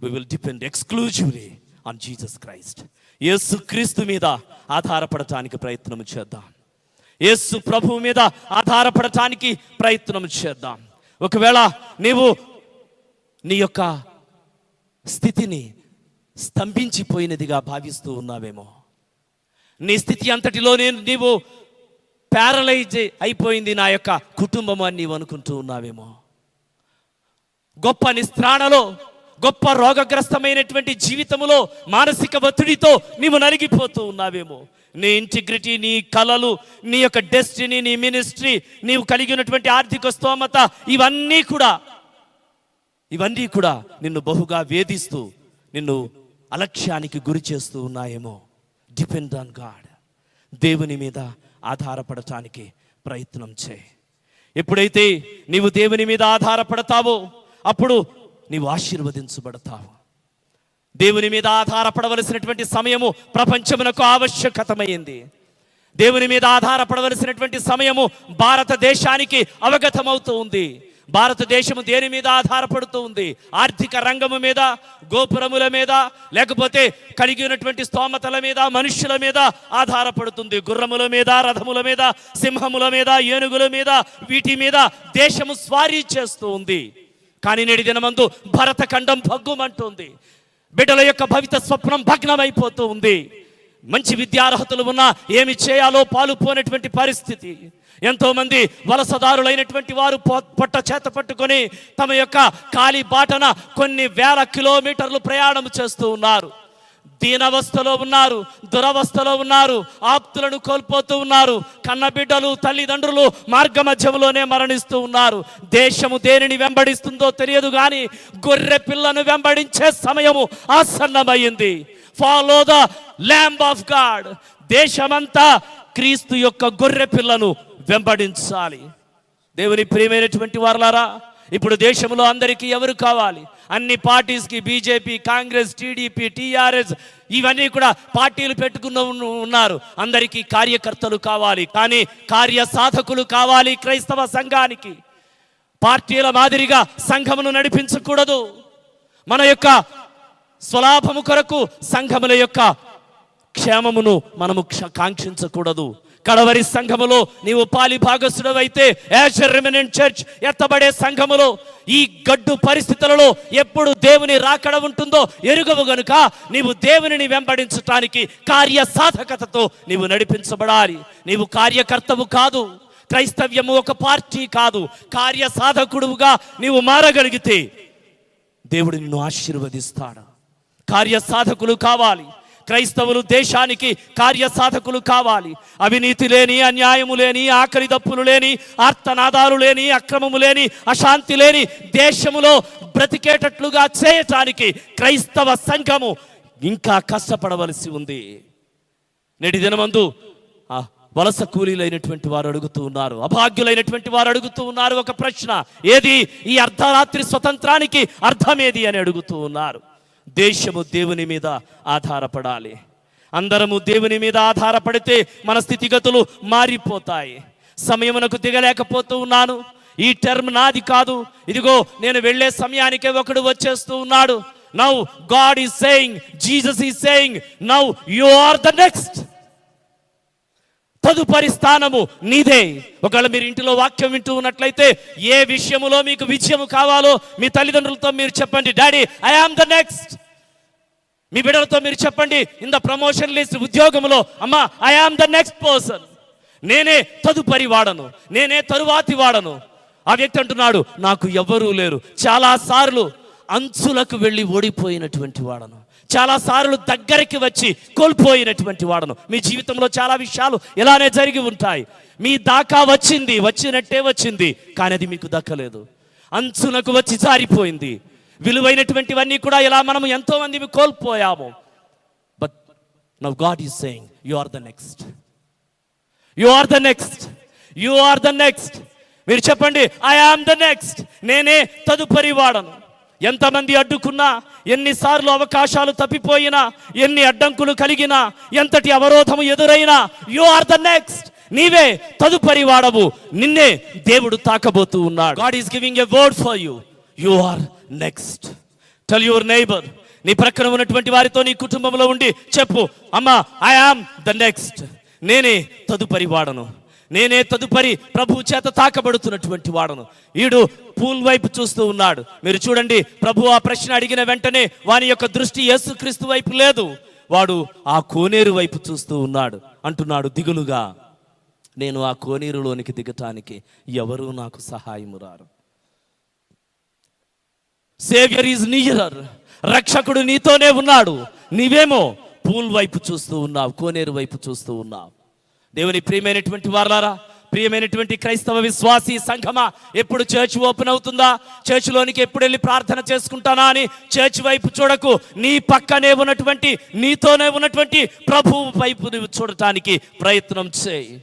S5: We will depend exclusively on Jesus Christ. యేసు క్రీస్తు మీద ఆధారపడటానికి ప్రయత్నం చేద్దాం. యేసు ప్రభువు మీద ఆధారపడటానికి ప్రయత్నం చేద్దాం. ఒకవేళ నీవు నీ యొక్క స్థితిని స్తంభించిపోయినదిగా భావిస్తూ ఉన్నావేమో, నీ స్థితి అంతటిలో నీవు ప్యారలైజ్ అయిపోయింది నా యొక్క కుటుంబం అని నీవు అనుకుంటూ ఉన్నావేమో, గొప్ప నిస్త్రాణలో, గొప్ప రోగగ్రస్తమైనటువంటి జీవితములో మానసిక ఒత్తిడితో నీవు నలిగిపోతూ ఉన్నావేమో, నీ ఇంటిగ్రిటీ, నీ కలలు, నీ యొక్క డెస్టినీ, నీ మినిస్ట్రీ, నీవు కలిగి ఉన్నటువంటి ఆర్థిక స్తోమత, ఇవన్నీ కూడా నిన్ను బహుగా వేధిస్తూ నిన్ను అలక్ష్యానికి గురి చేస్తూ ఉన్నాయేమో. Depend on God. దేవుని మీద ఆధారపడటానికి ప్రయత్నం చేయి. ఎప్పుడైతే నీవు దేవుని మీద ఆధారపడతావో అప్పుడు నీవు ఆశీర్వదించబడతావు. దేవుని మీద ఆధారపడవలసినటువంటి సమయము ప్రపంచమునకు ఆవశ్యకతమైంది. దేవుని మీద ఆధారపడవలసినటువంటి సమయము భారతదేశానికి అవగతమవుతూ ఉంది. భారతదేశము దేని మీద ఆధారపడుతూ ఉంది? ఆర్థిక రంగము మీద, గోపురముల మీద, లేకపోతే కలిగి ఉన్నటువంటి స్తోమతల మీద, మనుష్యుల మీద ఆధారపడుతుంది. గుర్రముల మీద, రథముల మీద, సింహముల మీద, ఏనుగుల మీద, వీటి మీద దేశము స్వారీ చేస్తూ ఉంది. కానీ నేటి దినమందు భరతఖండం భగ్గుమంటుంది. బిడ్డల యొక్క భవిత స్వప్నం భగ్నమైపోతూ ఉంది. మంచి విద్యార్హతలు ఉన్నా ఏమి చేయాలో పాలుపోయినటువంటి పరిస్థితి. ఎంతోమంది వలసదారులైనటువంటి వారు పొట్ట చేత పట్టుకొని తమ యొక్క కాలి బాటన కొన్ని వేల కిలోమీటర్లు ప్రయాణం చేస్తూ ఉన్నారు. దీనవస్థలో ఉన్నారు, దురవస్థలో ఉన్నారు, ఆప్తులను కోల్పోతూ ఉన్నారు. కన్నబిడ్డలు, తల్లిదండ్రులు మార్గ మధ్యంలోనే మరణిస్తూ ఉన్నారు. దేశము దేనిని వెంబడిస్తుందో తెలియదు కానీ గొర్రె పిల్లను వెంబడించే సమయము ఆసన్నమైంది. Follow the lamb of God. దేశమంతా క్రీస్తు యొక్క గొర్రె పిల్లను వెంబడించాలి. దేవుని ప్రియమైనటువంటి వారలారా, ఇప్పుడు దేశంలో అందరికీ ఎవరు కావాలి? అన్ని పార్టీస్కి, బీజేపీ, కాంగ్రెస్, టీడీపీ, టీఆర్ఎస్, ఇవన్నీ కూడా పార్టీలు పెట్టుకున్న ఉన్నారు. అందరికీ కార్యకర్తలు కావాలి, కానీ కార్య సాధకులు కావాలి. క్రైస్తవ సంఘానికి పార్టీల మాదిరిగా సంఘమును నడిపించకూడదు. మన యొక్క స్వలాభము కొరకు సంఘముల యొక్క క్షేమమును మనము కాంక్షించకూడదు. కడవరి సంఘములో నీవు పాలి భాగస్థుడవైతే, యాజ్ ఎ రెమినెంట్ చర్చ్ ఎత్తబడే సంఘములో ఈ గడ్డు పరిస్థితులలో ఎప్పుడు దేవుని రాకడ ఉంటుందో ఎరుగవు గనుక నీవు దేవునిని వెంబడించటానికి కార్య సాధకతతో నీవు నడిపించబడాలి. నీవు కార్యకర్తవు కాదు. క్రైస్తవ్యము ఒక పార్టీ కాదు. కార్య సాధకుడుగా నీవు మారగలిగితే దేవుడు నిన్ను ఆశీర్వదిస్తాడు. కార్య సాధకులు కావాలి. క్రైస్తవులు దేశానికి కార్యసాధకులు కావాలి. అవినీతి లేని, అన్యాయము లేని, ఆకలి దప్పులు లేని, ఆర్తనాదాలు లేని, అక్రమము లేని, అశాంతి లేని దేశములో బ్రతికేటట్లుగా చేయటానికి క్రైస్తవ సంఘము ఇంకా కష్టపడవలసి ఉంది. నేటి దినమందు వలస కూలీలైనటువంటి వారు అడుగుతూ ఉన్నారు, అభాగ్యులైనటువంటి వారు అడుగుతూ ఉన్నారు ఒక ప్రశ్న, ఏది ఈ అర్ధరాత్రి స్వతంత్రానికి అర్థమేది అని అడుగుతూ ఉన్నారు. దేశము దేవుని మీద ఆధారపడాలి. అందరము దేవుని మీద ఆధారపడితే మన స్థితిగతులు మారిపోతాయి. సమయమునకు దిగలేకపోతూ ఉన్నాను, ఈ టర్మ్ నాది కాదు, ఇదిగో నేను వెళ్ళే సమయానికే ఒకడు వచ్చేస్తూ ఉన్నాడు. Now God is saying, Jesus is saying, now you are the next. తదుపరి స్థానము నీదే. ఒకవేళ మీరు ఇంటిలో వాక్యం వింటూ ఉన్నట్లయితే ఏ విషయములో మీకు విజయము కావాలో మీ తల్లిదండ్రులతో మీరు చెప్పండి, daddy I am the next. మీ బిడ్డలతో మీరు చెప్పండి, ఇన్ ద ప్రమోషన్ లిస్ట్ ఉద్యోగంలో, అమ్మా I am the next person, నేనే తదుపరి వాడను, నేనే తరువాతి వాడను. ఆ వ్యక్తి అంటున్నాడు, నాకు ఎవరూ లేరు. చాలా సార్లు అంచులకు వెళ్ళి ఓడిపోయినటువంటి వాడను, చాలా సార్లు దగ్గరికి వచ్చి కోల్పోయినటువంటి వాడను. మీ జీవితంలో చాలా విషయాలు ఇలానే జరిగి ఉంటాయి. మీ దాకా వచ్చింది, వచ్చినట్టే వచ్చింది, కానీ అది మీకు దక్కలేదు. అంచునకు వచ్చి జారిపోయింది. విలువైనటువంటివన్నీ కూడా ఇలా మనం ఎంతో మంది కోల్పోయాము. But now God is saying, you are the next, you are the next, you are the next. మీరు చెప్పండి, ఐ ఆమ్ ద నెక్స్ట్, నేనే తదుపరి వాడను. ఎంతమంది అడ్డుకున్నా, ఎన్నిసార్లు అవకాశాలు తప్పిపోయినా, ఎన్ని అడ్డంకులు కలిగినా, ఎంతటి అవరోధము ఎదురైనా, యు ఆర్ ద నెక్స్ట్, నీవే తదుపరి వాడవు. నిన్నే దేవుడు తాకబోతూ ఉన్నాడు. God is giving a word for you, you are next. Tell your neighbour, నీ ప్రక్కన ఉన్నటువంటి వారితో నీ కుటుంబంలో ఉండి చెప్పు, అమ్మా ఐ ఆమ్ ద నెక్స్ట్, నేనే తదుపరి వాడను, నేనే తదుపరి ప్రభు చేత తాకబడుతున్నటువంటి వాడను. ఈడు పూల్ వైపు చూస్తూ ఉన్నాడు. మీరు చూడండి, ప్రభు ఆ ప్రశ్న అడిగిన వెంటనే వాని యొక్క దృష్టి యేసుక్రీస్తు వైపు లేదు, వాడు ఆ కోనేరు వైపు చూస్తూ ఉన్నాడు. అంటున్నాడు దిగులుగా, నేను ఆ కోనేరులోనికి దిగటానికి ఎవరూ నాకు సహాయము రారు. సేవియర్ ఈజ్ నియరర్, రక్షకుడు నీతోనే ఉన్నాడు, నీవేమో పూల్ వైపు చూస్తూ ఉన్నావు, కోనేరు వైపు చూస్తూ ఉన్నావు. దేవుని ప్రియమైనటువంటి వారలారా, ప్రియమైనటువంటి క్రైస్తవ విశ్వాసీ సంఘమా, ఎప్పుడు చర్చ్ ఓపెన్ అవుతుందా, చర్చ్లోనికి ఎప్పుడు వెళ్ళి ప్రార్థన చేసుకుంటానా అని చర్చ్ వైపు చూడకు. నీ పక్కనే ఉన్నటువంటి, నీతోనే ఉన్నటువంటి ప్రభువు వైపు నువ్వు చూడటానికి ప్రయత్నం చేయి.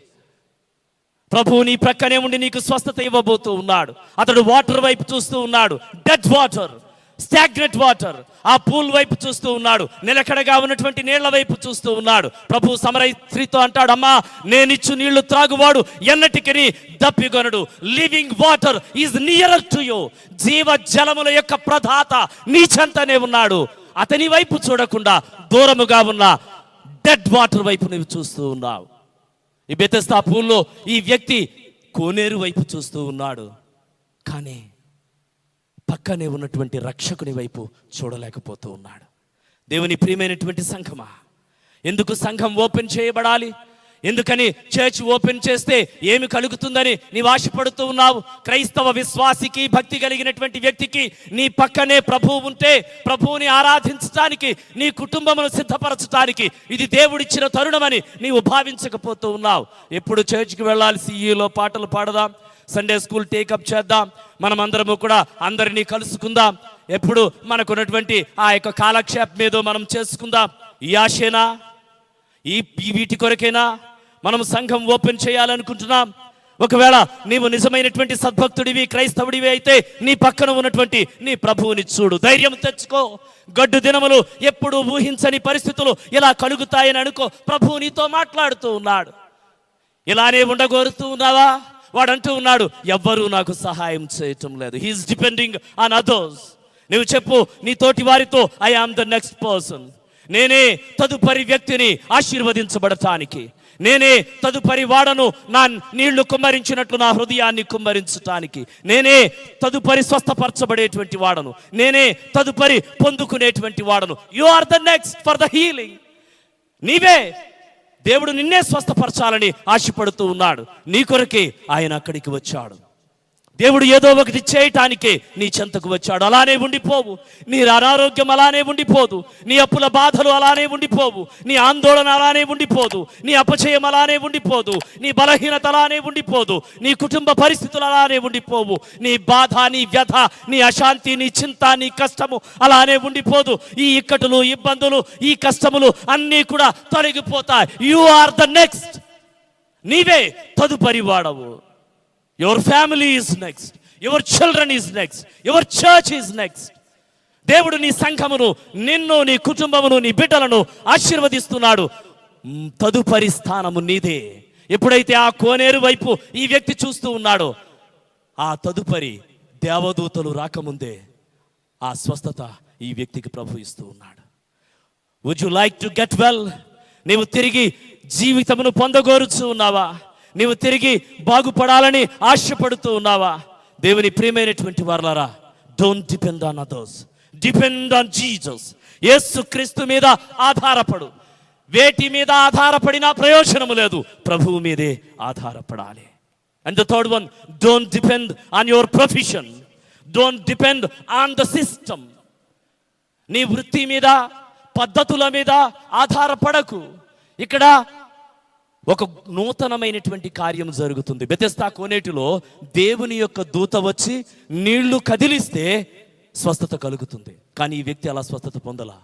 S5: ప్రభువు నీ ప్రక్కనే ఉండి నీకు స్వస్థత ఇవ్వబోతూ ఉన్నాడు. అతడు వాటర్ వైపు చూస్తూ ఉన్నాడు, డెడ్ వాటర్, స్టాగ్నెంట్ వాటర్. ఆ పూల్ వైపు చూస్తూ ఉన్నాడు, నిలకడగా ఉన్నటువంటి నీళ్ల వైపు చూస్తూ ఉన్నాడు. ప్రభు సమరయ స్త్రీతో అంటాడు, అమ్మా నేనిచ్చు నీళ్లు త్రాగువాడు ఎన్నటికి దప్పిగొనడు. Living water is nearer to you. జీవ జలముల యొక్క ప్రదాత నీ చెంతనే ఉన్నాడు. అతని వైపు చూడకుండా దూరముగా ఉన్న డెడ్ వాటర్ వైపు నువ్వు చూస్తూ ఉన్నావు. ఈ బెతెస్దా పూల్లో ఈ వ్యక్తి కోనేరు వైపు చూస్తూ ఉన్నాడు, కానీ పక్కనే ఉన్నటువంటి రక్షకుని వైపు చూడలేకపోతూ ఉన్నాడు. దేవుని ప్రియమైనటువంటి సంఘమా, ఎందుకు సంఘం ఓపెన్ చేయబడాలి? ఎందుకని చర్చ్ ఓపెన్ చేస్తే ఏమి కలుగుతుందని నీవు ఆశపడుతూ ఉన్నావు? క్రైస్తవ విశ్వాసికి, భక్తి కలిగినటువంటి వ్యక్తికి నీ పక్కనే ప్రభువు ఉంటే, ప్రభువుని ఆరాధించడానికి, నీ కుటుంబమును సిద్ధపరచడానికి ఇది దేవుడిచ్చిన తరుణమని నీవు భావించకపోతూ ఉన్నావు. ఎప్పుడు చర్చ్కి వెళ్ళాలి? సిఈలో పాటలు పాడదాం, సండే స్కూల్ టేకప్ చేద్దాం, మనం అందరము కూడా అందరినీ కలుసుకుందాం, ఎప్పుడు మనకున్నటువంటి ఆ యొక్క కాలక్షేపం ఏదో మనం చేసుకుందాం. ఈ ఆశేనా? ఈ వీటి కొరకేనా మనం సంఘం ఓపెన్ చేయాలనుకుంటున్నాం? ఒకవేళ నీవు నిజమైనటువంటి సద్భక్తుడివి, క్రైస్తవుడివి అయితే నీ పక్కన ఉన్నటువంటి నీ ప్రభువుని చూడు, ధైర్యం తెచ్చుకో. గడ్డు దినములు, ఎప్పుడు ఊహించని పరిస్థితులు ఇలా కలుగుతాయని అనుకో. ప్రభువు నీతో మాట్లాడుతూ ఉన్నాడు. ఇలానే ఉండగోరుతూ ఉన్నావా? వాడు అంటూ ఉన్నాడు, ఎవ్వరూ నాకు సహాయం చేయటం లేదు. He is depending on others. నువ్వు చెప్పు నీ తోటి వారితో, I am the next person, నేనే తదుపరి వ్యక్తిని ఆశీర్వదించబడటానికి, నేనే తదుపరి వాడను నా నీళ్లు కుమ్మరించినట్లు నా హృదయాన్ని కుమ్మరించటానికి, నేనే తదుపరి స్వస్థపరచబడేటువంటి వాడను, నేనే తదుపరి పొందుకునేటువంటి వాడను. You are the next for the healing. నీవే, దేవుడు నిన్నే స్వస్థపరచాలని ఆశపడుతూ ఉన్నాడు. నీ కొరకే ఆయన అక్కడికి వచ్చాడు. దేవుడు ఏదో ఒకటి చేయటానికే నీ చెంతకు వచ్చాడు. అలానే ఉండిపోవు. నీ అనారోగ్యం అలానే ఉండిపోదు. నీ అప్పుల బాధలు అలానే ఉండిపోవు. నీ ఆందోళన అలానే ఉండిపోదు. నీ అపచయం అలానే ఉండిపోదు. నీ బలహీనత అలానే ఉండిపోదు. నీ కుటుంబ పరిస్థితులు అలానే ఉండిపోవు. నీ బాధ, నీ వ్యధ, నీ అశాంతి, నీ చింత, నీ కష్టము అలానే ఉండిపోదు. ఈ ఇక్కటులు, ఇబ్బందులు, ఈ కష్టములు అన్నీ కూడా తొలగిపోతాయి. You are the next. నీవే తదుపరి వాడవు. Your family is next. Your children is next. Your church is next. దేవుడు నీ సంఘమును, నిన్ను, నీ కుటుంబమును, నీ బిడ్డలను ఆశీర్వదిస్తున్నాడు. తదుపరి స్థానము నీదే. ఎప్పుడైతే ఆ కోనేరు వైపు ఈ వ్యక్తి చూస్తూ ఉన్నాడో, ఆ తదుపరి దేవదూతలు రాకముందే ఆ స్వస్థత ఈ వ్యక్తికి ప్రభు ఇస్తూ ఉన్నాడు. Would you like to get well? నీవు తిరిగి జీవితమును పొందగోరుచూ ఉన్నావా? నీవు తిరిగి బాగుపడాలని ఆశపడుతూ ఉన్నావా? దేవుని ప్రియమైనటువంటి వారలారా, don't depend on others, depend on Jesus. Yesu Kristu మీద ఆధారపడు. వేటి మీద ఆధారపడినా ప్రయోజనము లేదు, ప్రభువు మీదే ఆధారపడాలి. And the third one, don't depend on your profession, don't depend on the system. నీ వృత్తి మీద, పద్ధతుల మీద ఆధారపడకు. ఇక్కడ ఒక నూతనమైనటువంటి కార్యం జరుగుతుంది. బెతెస్దా కోనేటిలో దేవుని యొక్క దూత వచ్చి నీళ్లు కదిలిస్తే స్వస్థత కలుగుతుంది. కానీ ఈ వ్యక్తి అలా స్వస్థత పొందలా.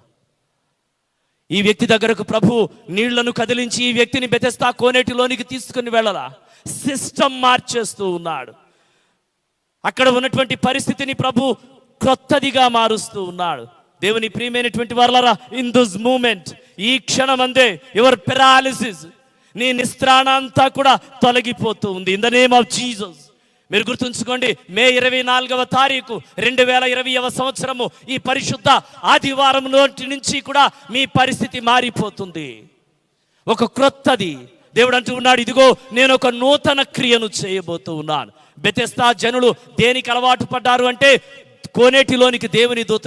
S5: ఈ వ్యక్తి దగ్గరకు ప్రభు నీళ్లను కదిలించి ఈ వ్యక్తిని బెతెస్దా కోనేటిలోనికి తీసుకుని వెళ్ళలా. సిస్టమ్ మార్చేస్తూ ఉన్నాడు. అక్కడ ఉన్నటువంటి పరిస్థితిని ప్రభు క్రొత్తదిగా మారుస్తూ ఉన్నాడు. దేవుని ప్రియమైనటువంటి వారలారా, ఇన్ దిస్ మూమెంట్, ఈ క్షణమందే యువర్ పెరాలిసిస్, నీ నిస్త్రాణ అంతా కూడా తొలగిపోతూ ఉంది. In the name of Jesus. మీరు గుర్తుంచుకోండి, మే 24వ తారీఖు 2020వ సంవత్సరము ఈ పరిశుద్ధ ఆదివారం నుంచి కూడా మీ పరిస్థితి మారిపోతుంది. ఒక క్రొత్తది. దేవుడు అంటూ ఉన్నాడు, ఇదిగో నేను ఒక నూతన క్రియను చేయబోతూ ఉన్నాను. బెతెస్దా జనులు దేనికి అలవాటు పడ్డారు అంటే, కోనేటిలోనికి దేవుని దూత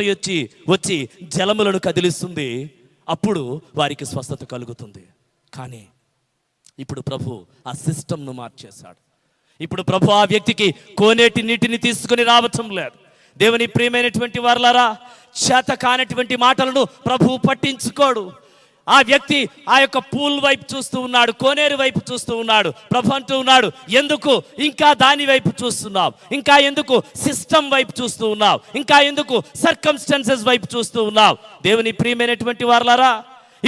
S5: వచ్చి జలములను కదిలిస్తుంది. అప్పుడు వారికి స్వస్థత కలుగుతుంది. కానీ ఇప్పుడు ప్రభు ఆ సిస్టమ్ను మార్చేశాడు. ఇప్పుడు ప్రభు ఆ వ్యక్తికి కోనేటి నీటిని తీసుకుని రావటం లేదు. దేవుని ప్రియమైనటువంటి వారలారా, చేత కానటువంటి మాటలను ప్రభు పట్టించుకోడు. ఆ వ్యక్తి ఆ యొక్క పూల్ వైపు చూస్తూ ఉన్నాడు, కోనేరు వైపు చూస్తూ ఉన్నాడు. ప్రభు అంటూ ఉన్నాడు, ఎందుకు ఇంకా దాని వైపు చూస్తున్నావు? ఇంకా ఎందుకు సిస్టమ్ వైపు చూస్తూ ఉన్నావు? ఇంకా ఎందుకు సర్కమ్స్టాన్సెస్ వైపు చూస్తూ ఉన్నావు? దేవుని ప్రియమైనటువంటి వారలారా,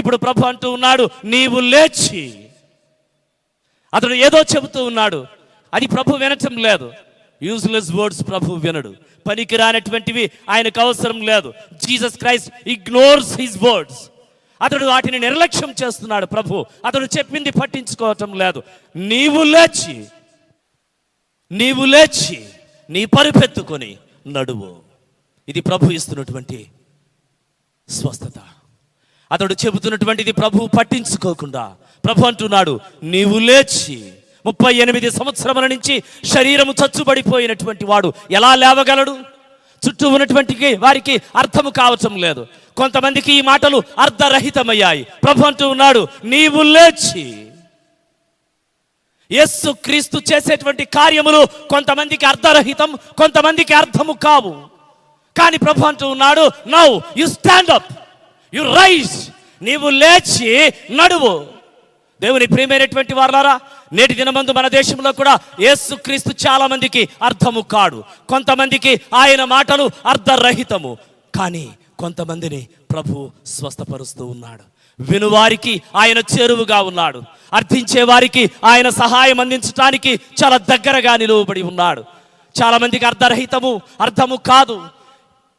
S5: ఇప్పుడు ప్రభు అంటూ ఉన్నాడు, నీవు లేచి. అతడు ఏదో చెబుతూ ఉన్నాడు, అది ప్రభు వినటం లేదు. యూజ్లెస్ వర్డ్స్ ప్రభు వినడు. పనికిరానటువంటివి ఆయనకు అవసరం లేదు. Jesus Christ ignores his words. అతడు వాటిని నిర్లక్ష్యం చేస్తున్నాడు. ప్రభు అతడు చెప్పింది పట్టించుకోవటం లేదు. నీవు లేచి నీ పరుపెత్తుకొని నడువు. ఇది ప్రభు ఇస్తున్నటువంటి స్వస్థత. అతడు చెబుతున్నటువంటిది ప్రభు పట్టించుకోకుండా ప్రభు అంటున్నాడు, నీవు లేచి. 38 సంవత్సరముల నుంచి శరీరము చచ్చుబడిపోయినటువంటి వాడు ఎలా లేవగలడు? చుట్టూ ఉన్నటువంటి వారికి అర్థము కావటం లేదు. కొంతమందికి ఈ మాటలు అర్ధరహితమయ్యాయి. ప్రభు అంటూ ఉన్నాడు, నీవు లేచి. యేసు క్రీస్తు చేసేటువంటి కార్యములు కొంతమందికి అర్ధరహితం, కొంతమందికి అర్థము కావు. కానీ ప్రభు అంటూ ఉన్నాడు, now you stand up, you rise. నీవు లేచి నడువు. దేవుని ప్రియమైనటువంటి వారలారా, నేటి దినమందు మన దేశంలో కూడా యేసు క్రీస్తు చాలా మందికి అర్థము కాడు. కొంతమందికి ఆయన మాటలు అర్ధరహితము. కానీ కొంతమందిని ప్రభు స్వస్థపరుస్తూ ఉన్నాడు. వినువారికి ఆయన చేరువుగా ఉన్నాడు. అర్థించే వారికి ఆయన సహాయం అందించడానికి చాలా దగ్గరగా నిలువబడి ఉన్నాడు. చాలా మందికి అర్ధరహితము, అర్థము కాదు.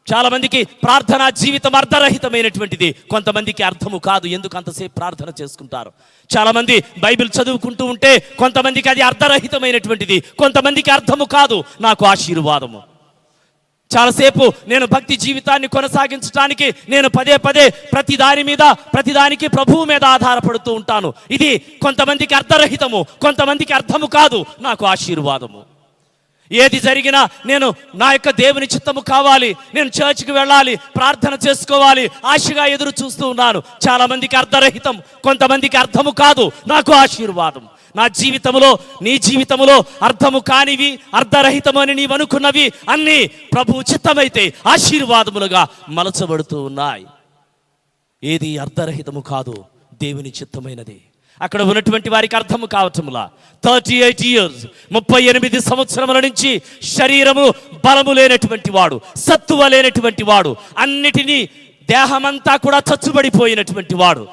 S5: చాలా మందికి ప్రార్థనా జీవితం అర్ధరహితమైనటువంటిది. కొంతమందికి అర్థము కాదు. ఎందుకు అంతసేపు ప్రార్థన చేసుకుంటారు? చాలా మంది బైబిల్ చదువుకుంటూ ఉంటే కొంతమందికి అది అర్ధరహితమైనటువంటిది, కొంతమందికి అర్థము కాదు. నాకు ఆశీర్వాదము. చాలాసేపు నేను భక్తి జీవితాన్ని కొనసాగించడానికి నేను పదే ప్రతిదానికి ప్రభువు మీద ఆధారపడుతూ ఉంటాను. ఇది కొంతమందికి అర్ధరహితము, కొంతమందికి అర్థము కాదు. నాకు ఆశీర్వాదము. ఏది జరిగినా నేను నా యొక్క దేవుని చిత్తము కావాలి, నేను చర్చ్కి వెళ్ళాలి, ప్రార్థన చేసుకోవాలి, ఆశగా ఎదురు చూస్తూ ఉన్నాను. చాలా మందికి అర్ధరహితం, కొంతమందికి అర్థము కాదు. నాకు ఆశీర్వాదం. నా జీవితంలో, నీ జీవితంలో అర్థము కానివి, అర్ధరహితమని నీవు అనుకున్నవి అన్నీ ప్రభు చిత్తమైతే ఆశీర్వాదములుగా మలచబడుతూ ఉన్నాయి. ఏది అర్ధరహితము కాదు, దేవుని చిత్తమైనది. అక్కడ ఉన్నటువంటి వారికి అర్థము కావటంలా 38 years 38 సంవత్సరముల నుంచి శరీరము బలము లేనటువంటి వాడు, సత్తువ లేనటువంటి వాడు, అన్నిటినీ దేహమంతా కూడా చచ్చుబడిపోయినటువంటి వాడు,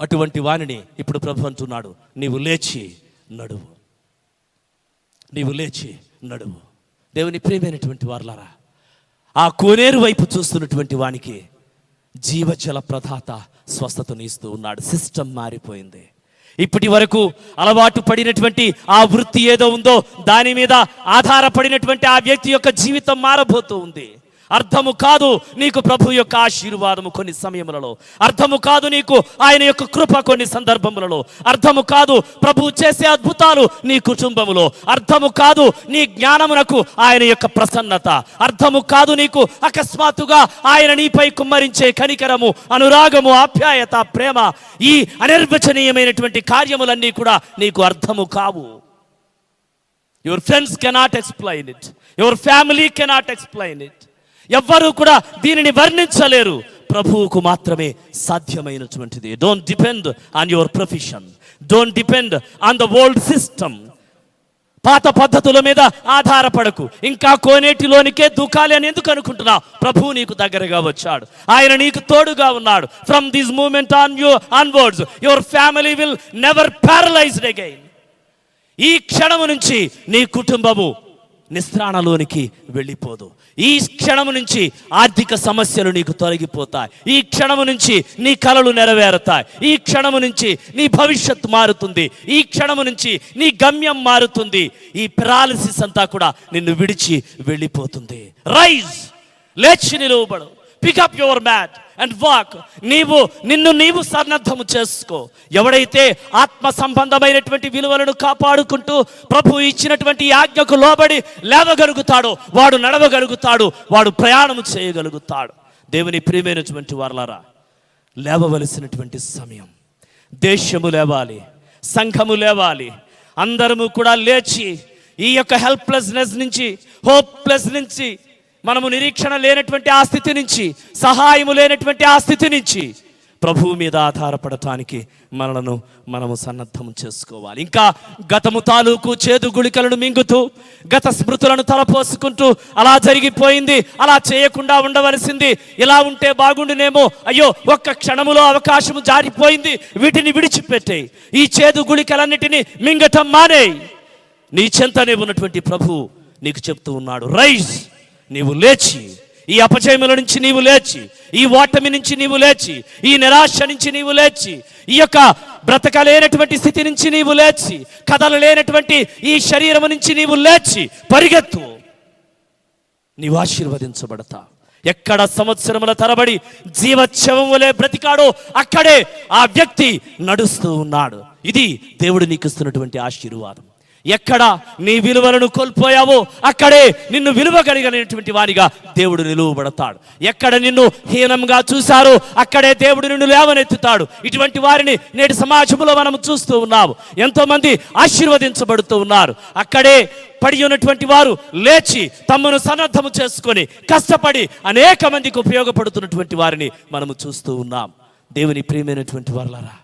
S5: అటువంటి వానిని ఇప్పుడు ప్రభు అంటున్నాడు, నీవు లేచి నడువు, నీవు లేచి నడువు. దేవుని ప్రియమైనటువంటి వారులారా, ఆ కోనేరు వైపు చూస్తున్నటువంటి వానికి జీవజల ప్రదాత స్వస్థతను ఇస్తూ ఉన్నాడు. సిస్టమ్ మారిపోయింది. ఇప్పటి వరకు అలవాటు పడినటువంటి ఆ వృత్తి ఏదో ఉందో దాని మీద ఆధారపడినటువంటి ఆ వ్యక్తి యొక్క జీవితం మారబోతూ ఉంది. అర్థము కాదు నీకు ప్రభు యొక్క ఆశీర్వాదము కొన్ని సమయములలో, అర్థము కాదు నీకు ఆయన యొక్క కృప కొన్ని సందర్భములలో, అర్థము కాదు ప్రభు చేసే అద్భుతాలు నీ కుటుంబములో, అర్థము కాదు నీ జ్ఞానమునకు ఆయన యొక్క ప్రసన్నత, అర్థము కాదు నీకు అకస్మాత్తుగా ఆయన నీపై కుమ్మరించే కనికరము, అనురాగము, ఆప్యాయత, ప్రేమ, ఈ అనిర్వచనీయమైనటువంటి కార్యములన్నీ కూడా నీకు అర్థము కావు. Your friends cannot explain it, your family cannot explain it. ఎవ్వరూ కూడా దీనిని వర్ణించలేరు, ప్రభువుకు మాత్రమే సాధ్యమైనటువంటిది. Don't depend on your profession, don't depend on the world system. పాత పద్ధతుల మీద ఆధారపడకు. ఇంకా కోనేటిలోనికే దూకాలి అని ఎందుకు అనుకుంటున్నావు? ప్రభువు నీకు దగ్గరగా వచ్చాడు, ఆయన నీకు తోడుగా ఉన్నాడు. From this moment on you onwards your family will never paralysed again. ఈ క్షణము నుంచి నీ కుటుంబము నిస్త్రాణలోనికి వెళ్ళిపోదు. ఈ క్షణము నుంచి ఆర్థిక సమస్యలు నీకు తొలగిపోతాయి. ఈ క్షణము నుంచి నీ కలలు నెరవేరుతాయి. ఈ క్షణము నుంచి నీ భవిష్యత్తు మారుతుంది. ఈ క్షణము నుంచి నీ గమ్యం మారుతుంది. ఈ పెరాలిసిస్ అంతా కూడా నిన్ను విడిచి వెళ్ళిపోతుంది. రైజ్, లేచి నిలువబడు. Pick up your mat and walk. నిన్ను సన్నద్ధము చేసుకో. ఎవడైతే ఆత్మ సంబంధమైనటువంటి విలువలను కాపాడుకుంటూ ప్రభు ఇచ్చినటువంటి ఆజ్ఞకు లోబడి లేవగలుగుతాడో వాడు నడవగలుగుతాడు, వాడు ప్రయాణము చేయగలుగుతాడు. దేవుని ప్రియమైనటువంటి వారలారా, లేవవలసినటువంటి సమయం. దేశము లేవాలి, సంఘము లేవాలి. అందరము కూడా లేచి ఈ యొక్క హెల్ప్లెస్నెస్ నుంచి, హోప్లెస్ నుంచి, మనము నిరీక్షణ లేనటువంటి ఆ స్థితి నుంచి, సహాయము లేనటువంటి ఆ స్థితి నుంచి ప్రభువు మీద ఆధారపడటానికి మనము సన్నద్ధం చేసుకోవాలి. ఇంకా గతము తాలూకు చేదు గుళికలను మింగుతూ, గత స్మృతులను తలపోసుకుంటూ అలా జరిగిపోయింది, అలా చేయకుండా ఉండవలసింది, ఇలా ఉంటే బాగుండునేమో, అయ్యో ఒక్క క్షణములో అవకాశము జారిపోయింది, వీటిని విడిచిపెట్టేయి. ఈ చేదు గుళికలన్నిటినీ మింగటం మానేయి. నీ చెంతనే ఉన్నటువంటి ప్రభు నీకు చెప్తూ ఉన్నాడు, రైజ్, నీవు లేచి, ఈ అపజయముల నుంచి నీవు లేచి, ఈ ఓటమి నుంచి నీవు లేచి, ఈ నిరాశ నుంచి నీవు లేచి, ఈ యొక్క బ్రతకలేనటువంటి స్థితి నుంచి నీవు లేచి, కదలలేనటువంటి ఈ శరీరము నుంచి నీవు లేచి పరిగెత్తు. నీవు ఆశీర్వదించబడతా. ఎక్కడ సంవత్సరముల తరబడి జీవచ్ఛవం వలె బ్రతికాడో అక్కడే ఆ వ్యక్తి నడుస్తూ ఉన్నాడు. ఇది దేవుడు నీకు ఇస్తున్నటువంటి ఆశీర్వాదం. ఎక్కడ నీ విలువలను కోల్పోయావో అక్కడే నిన్ను విలువ కలిగినటువంటి వారిగా దేవుడు నిలువబడతాడు. ఎక్కడ నిన్ను హీనంగా చూశారో అక్కడే దేవుడు నిన్ను లేవనెత్తుతాడు. ఇటువంటి వారిని నేటి సమాజంలో మనం చూస్తూ ఉన్నాము. ఎంతో మంది ఆశీర్వదించబడుతూ ఉన్నారు. అక్కడే పడి ఉన్నటువంటి వారు లేచి తమను సన్నద్ధము చేసుకొని కష్టపడి అనేక మందికి ఉపయోగపడుతున్నటువంటి వారిని మనము చూస్తూ ఉన్నాం. దేవుని ప్రియమైనటువంటి వారలారా,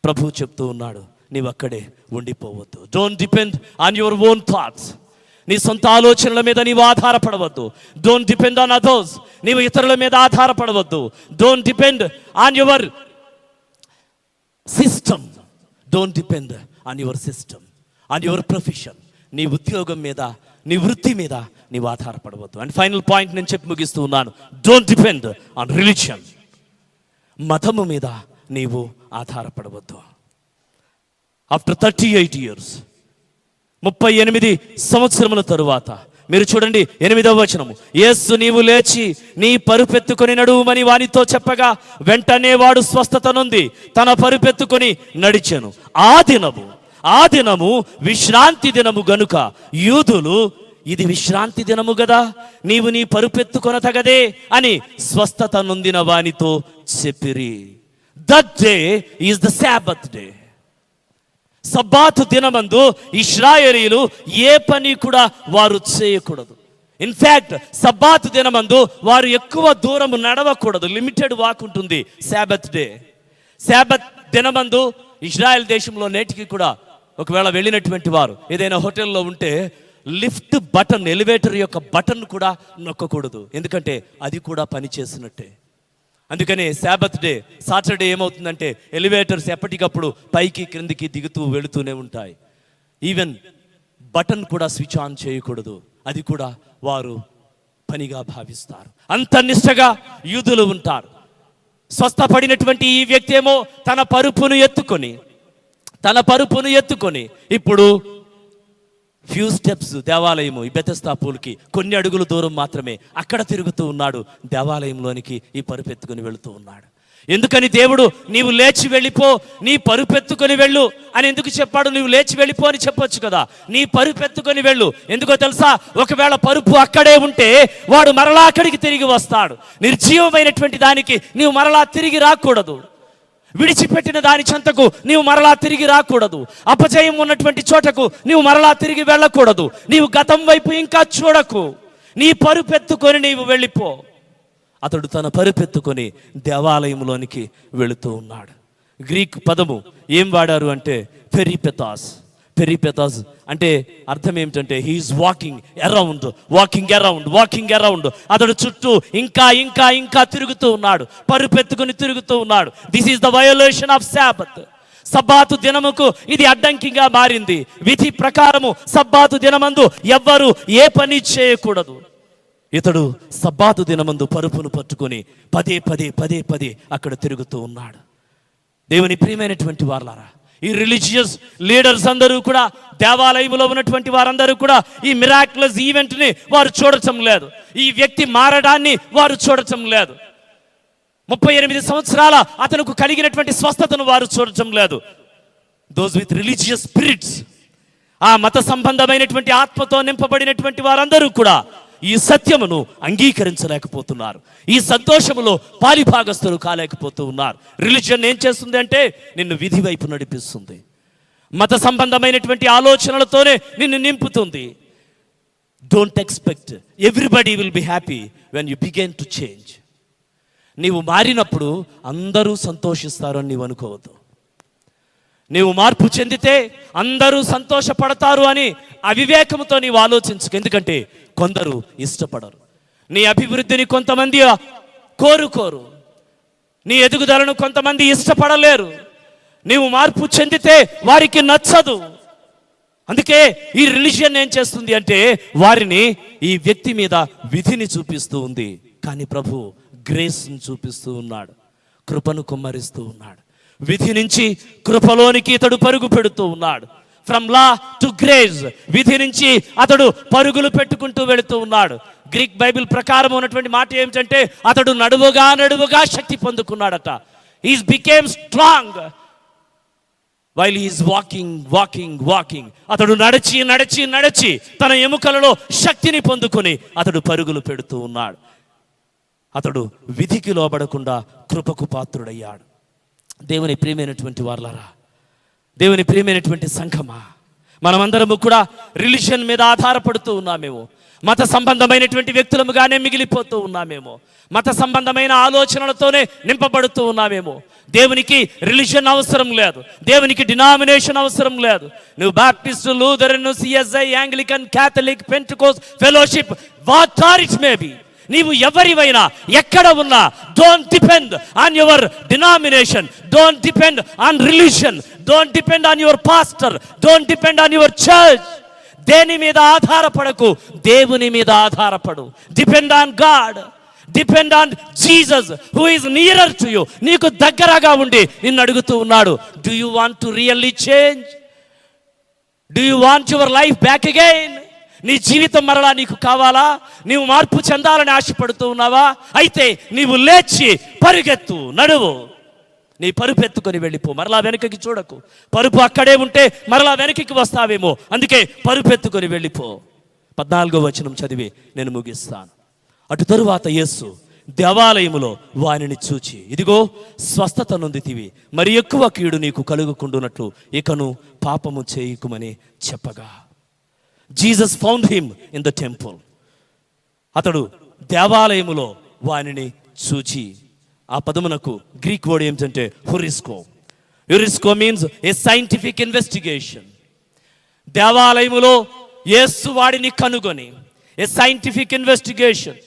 S5: ప్రభువు చెప్తూ ఉన్నాడు, నీవు అక్కడే ఉండిపోవద్దు. Don't depend on your own thoughts. నీ సొంత ఆలోచనల మీద నీవు ఆధారపడవద్దు. Don't depend on others. నీవు ఇతరుల మీద ఆధారపడవద్దు. Don't depend on your system. Don't depend on your system, on your profession. నీ ఉద్యోగం మీద, నీ వృత్తి మీద నీవు ఆధారపడవద్దు. అండ్ ఫైనల్ పాయింట్ నేను చెప్పి ముగిస్తూ ఉన్నాను, డోంట్ డిపెండ్ ఆన్ రిలీజియన్. మతము మీద నీవు ఆధారపడవద్దు. ఆఫ్టర్ 38 years 38 సంవత్సరముల తరువాత మీరు చూడండి 8వ వచనము, యేసు నీవు లేచి నీ పరుపెత్తుకొని నడువుమని వానితో చెప్పగా వెంటనే వాడు స్వస్థత నొంది తన పరుపెత్తుకొని నడిచెను. ఆ దినము విశ్రాంతి దినము గనుక యూదులు, ఇది విశ్రాంతి దినము గదా, నీవు నీ పరుపెత్తుకొనతగదే అని స్వస్థత నొందిన వానితో చెప్పిరి. That day is the sabbath day. Sabbath దినమందు ఇశ్రాయేలీయులు ఏ పని కూడా వారు చేయకూడదు. ఇన్ఫ్యాక్ట్ సబ్బాతు దినమందు వారు ఎక్కువ దూరం నడవకూడదు. లిమిటెడ్ వాక్ ఉంటుంది సాబత్ డే. సాబత్ దినమందు ఇజ్రాయెల్ దేశంలో నేటికి కూడా ఒకవేళ వెళ్ళినటువంటి వారు ఏదైనా హోటల్లో ఉంటే లిఫ్ట్ బటన్, ఎలివేటర్ యొక్క బటన్ కూడా నొక్కకూడదు. ఎందుకంటే అది కూడా పని చేసినట్టే. అందుకనే సాబత్ డే, సాటర్డే ఏమవుతుందంటే ఎలివేటర్స్ ఎప్పటికప్పుడు పైకి క్రిందికి దిగుతూ వెళుతూనే ఉంటాయి. ఈవెన్ బటన్ కూడా స్విచ్ ఆన్ చేయకూడదు. అది కూడా వారు పనిగా భావిస్తారు. అంత నిష్టగా యూదులు ఉంటారు. స్వస్థపడినటువంటి ఈ వ్యక్తి ఏమో తన పరుపును ఎత్తుకొని ఇప్పుడు ఫ్యూ స్టెప్స్ దేవాలయము ఈ బెతెస్దా పూల్కి కొన్ని అడుగుల దూరం మాత్రమే అక్కడ తిరుగుతూ ఉన్నాడు. దేవాలయంలోనికి ఈ పరుపెత్తుకొని వెళుతూ ఉన్నాడు. ఎందుకని దేవుడు నీవు లేచి వెళ్ళిపో, నీ పరుపెత్తుకొని వెళ్ళు అని ఎందుకు చెప్పాడు? నీవు లేచి వెళ్ళిపో అని చెప్పొచ్చు కదా. నీ పరుపెత్తుకొని వెళ్ళు. ఎందుకో తెలుసా? ఒకవేళ పరుపు అక్కడే ఉంటే వాడు మరలా అక్కడికి తిరిగి వస్తాడు. నిర్జీవమైనటువంటి దానికి నీవు మరలా తిరిగి రాకూడదు. విడిచిపెట్టిన దాని చెంతకు నీవు మరలా తిరిగి రాకూడదు. అపజయం ఉన్నటువంటి చోటకు నీవు మరలా తిరిగి వెళ్ళకూడదు. నీవు గతం వైపు ఇంకా చూడకు. నీ పరుపెత్తుకొని నీవు వెళ్ళిపో. అతడు తన పరుపెత్తుకొని దేవాలయంలోనికి వెళుతూ ఉన్నాడు. గ్రీక్ పదము ఏం వాడారు అంటే పెరిపెతాస్ అంటే అర్థం ఏమిటంటే హీఈస్ వాకింగ్ అరౌండ్. అతడు చుట్టూ ఇంకా తిరుగుతూ ఉన్నాడు. పరుపెత్తుకొని తిరుగుతూ ఉన్నాడు. This is the violation of sabbath. Sabbath దినముకు ఇది అడ్డంకిగా మారింది. విధి ప్రకారము సబ్బాతు దినమందు ఎవ్వరు ఏ పని చేయకూడదు. ఇతడు సబ్బాతు దినమందు పరుపును పట్టుకొని పదే అక్కడ తిరుగుతూ ఉన్నాడు. దేవుని ప్రియమైనటువంటి వారలారా, ఈ రిలీజియస్ లీడర్స్ అందరూ కూడా, దేవాలయంలో ఉన్నటువంటి వారందరూ కూడా ఈ మిరాక్యులస్ ఈవెంట్ని వారు చూడటం లేదు. ఈ వ్యక్తి మారడాన్ని వారు చూడటం లేదు. 38 సంవత్సరాల అతనికి కలిగినటువంటి స్వస్థతను వారు చూడటం లేదు. దోస్ విత్ రిలీజియస్ స్పిరిట్స్, ఆ మత సంబంధమైనటువంటి ఆత్మతో నింపబడినటువంటి వారందరూ కూడా ఈ సత్యమును అంగీకరించలేకపోతున్నారు. ఈ సంతోషములో పాలిభాగస్తులు కాలేకపోతూ ఉన్నారు. రిలీజియన్ ఏం చేస్తుంది అంటే నిన్ను విధి వైపు నడిపిస్తుంది. మత సంబంధమైనటువంటి ఆలోచనలతోనే నిన్ను నింపుతుంది. Don't expect everybody will be happy when you begin to change. నీవు మారినప్పుడు అందరూ సంతోషిస్తారు అని నీవు అనుకోవద్దు. నీవు మార్పు చెందితే అందరూ సంతోషపడతారు అని అవివేకంతో నీవు ఆలోచించకు. ఎందుకంటే కొందరు ఇష్టపడరు. నీ అభివృద్ధిని కొంతమంది కోరుకోరు. నీ ఎదుగుదలను కొంతమంది ఇష్టపడలేరు. నీవు మార్పు చెందితే వారికి నచ్చదు. అందుకే ఈ రిలీజియన్ ఏం చేస్తుంది అంటే వారిని ఈ వ్యక్తి మీద విధిని చూపిస్తూ ఉంది. కానీ ప్రభు గ్రేస్ని చూపిస్తూ ఉన్నాడు, కృపను కుమ్మరిస్తూ ఉన్నాడు. విధి నుంచి కృపలోనికి ఇతడు పరుగు పెడుతూ ఉన్నాడు. ఫ్రమ్ లా టు గ్రేస్, విధి నుంచి అతడు పరుగులు పెట్టుకుంటూ వెళుతూ ఉన్నాడు. గ్రీక్ బైబిల్ ప్రకారం ఉన్నటువంటి మాట ఏమిటంటే అతడు నడువుగా శక్తి పొందుకున్నాడట. He's became strong while he's walking. అతడు నడిచి తన ఎముకలలో శక్తిని పొందుకొని అతడు పరుగులు పెడుతూ ఉన్నాడు. అతడు విధికి లోబడకుండా కృపకు పాత్రుడయ్యాడు. దేవుని ప్రియమైనటువంటి వారలారా, దేవుని ప్రియమైనటువంటి సంఘమా, మనమందరము కూడా రిలీజియన్ మీద ఆధారపడుతూ ఉన్నామేమో, మత సంబంధమైనటువంటి వ్యక్తులముగానే మిగిలిపోతూ ఉన్నామేమో, మత సంబంధమైన ఆలోచనలతోనే నింపబడుతూ ఉన్నామేమో. దేవునికి రిలీజియన్ అవసరం లేదు, దేవునికి డినామినేషన్ అవసరం లేదు. నువ్వు Baptist, Lutheran, CSI, Anglican, Catholic, Pentecost, fellowship, what are it may be, నీవు ఎవరివైనా ఎక్కడ ఉన్నా, don't depend on your denomination, don't depend on religion, don't depend on your pastor, don't depend on your church. దేని మీద ఆధారపడకు, దేవుని మీద ఆధారపడు. Depend on God, depend on Jesus who is nearer to you. నీకు దగ్గరగా ఉండి నిన్ను అడుగుతూ ఉన్నాడు, do you want to really change? Do you want your life back again? నీ జీవితం మరలా నీకు కావాలా? నీవు మార్పు చెందాలని ఆశపడుతూ ఉన్నావా? అయితే నీవు లేచి పరుగెత్తు, నడువు. నీ పరుపు ఎత్తుకొని వెళ్ళిపో, మరలా వెనకకి చూడకు. పరుపు అక్కడే ఉంటే మరలా వెనకకి వస్తావేమో, అందుకే పరుపు ఎత్తుకొని వెళ్ళిపో. 14వ వచనం చదివి నేను ముగిస్తాను. అటు తరువాత యేసు దేవాలయములో వానిని చూచి, ఇదిగో స్వస్థత నొందితివి, మరి ఎక్కువ కీడు నీకు కలుగుకుండునట్లు ఇకను పాపము చేయకుమని చెప్పగా, Jesus found him in the temple. అతడు దేవాలయములో వానిని చూచి, ఆ పదమునకు గ్రీక్ వర్డ్ ఏమిటంటే హురిస్కో. హురిస్కో మీన్స్ ఏ సైంటిఫిక్ ఇన్వెస్టిగేషన్. దేవాలయములో యేసు వాడిని కనుగొని, ఏ సైంటిఫిక్ ఇన్వెస్టిగేషన్.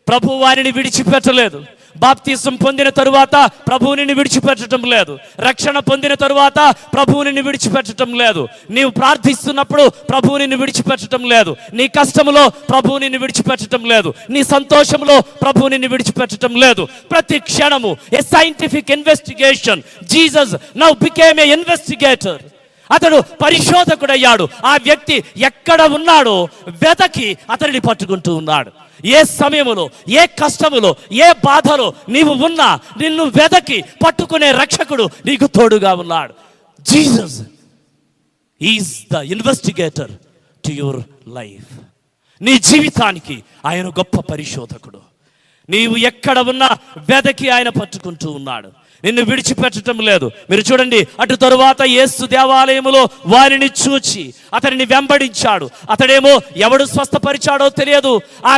S5: ప్రభు వారిని విడిచిపెట్టలేదు. బాప్తిసం పొందిన తరువాత ప్రభువుని విడిచిపెట్టడం లేదు. రక్షణ పొందిన తరువాత ప్రభువుని విడిచిపెట్టడం లేదు. నీవు ప్రార్థిస్తున్నప్పుడు ప్రభువుని విడిచిపెట్టడం లేదు. నీ కష్టములో ప్రభువుని విడిచిపెట్టడం లేదు. నీ సంతోషంలో ప్రభువుని విడిచిపెట్టడం లేదు. ప్రతి క్షణము a scientific investigation. Jesus now became a investigator. అతడు పరిశోధకుడయ్యాడు. ఆ వ్యక్తి ఎక్కడ ఉన్నాడో వెతకి అతడిని పట్టుకుంటూ ఉన్నాడు. ఏ సమయములో, ఏ కష్టములో, ఏ బాధలో నీవు ఉన్నా నిన్ను వెదకి పట్టుకునే రక్షకుడు నీకు తోడుగా ఉన్నాడు. Jesus is the investigator to your life. నీ జీవితానికి ఆయన గొప్ప పరిశోధకుడు. నీవు ఎక్కడ ఉన్నా వెదకి ఆయన పట్టుకుంటూ ఉన్నాడు. నిన్ను విడిచిపెట్టడం లేదు. మీరు చూడండి, అటు తరువాత యేసు దేవాలయములో వారిని చూచి అతనిని వెంబడించాడు. అతడేమో ఎవడు స్వస్థపరిచాడో తెలియదు. ఆ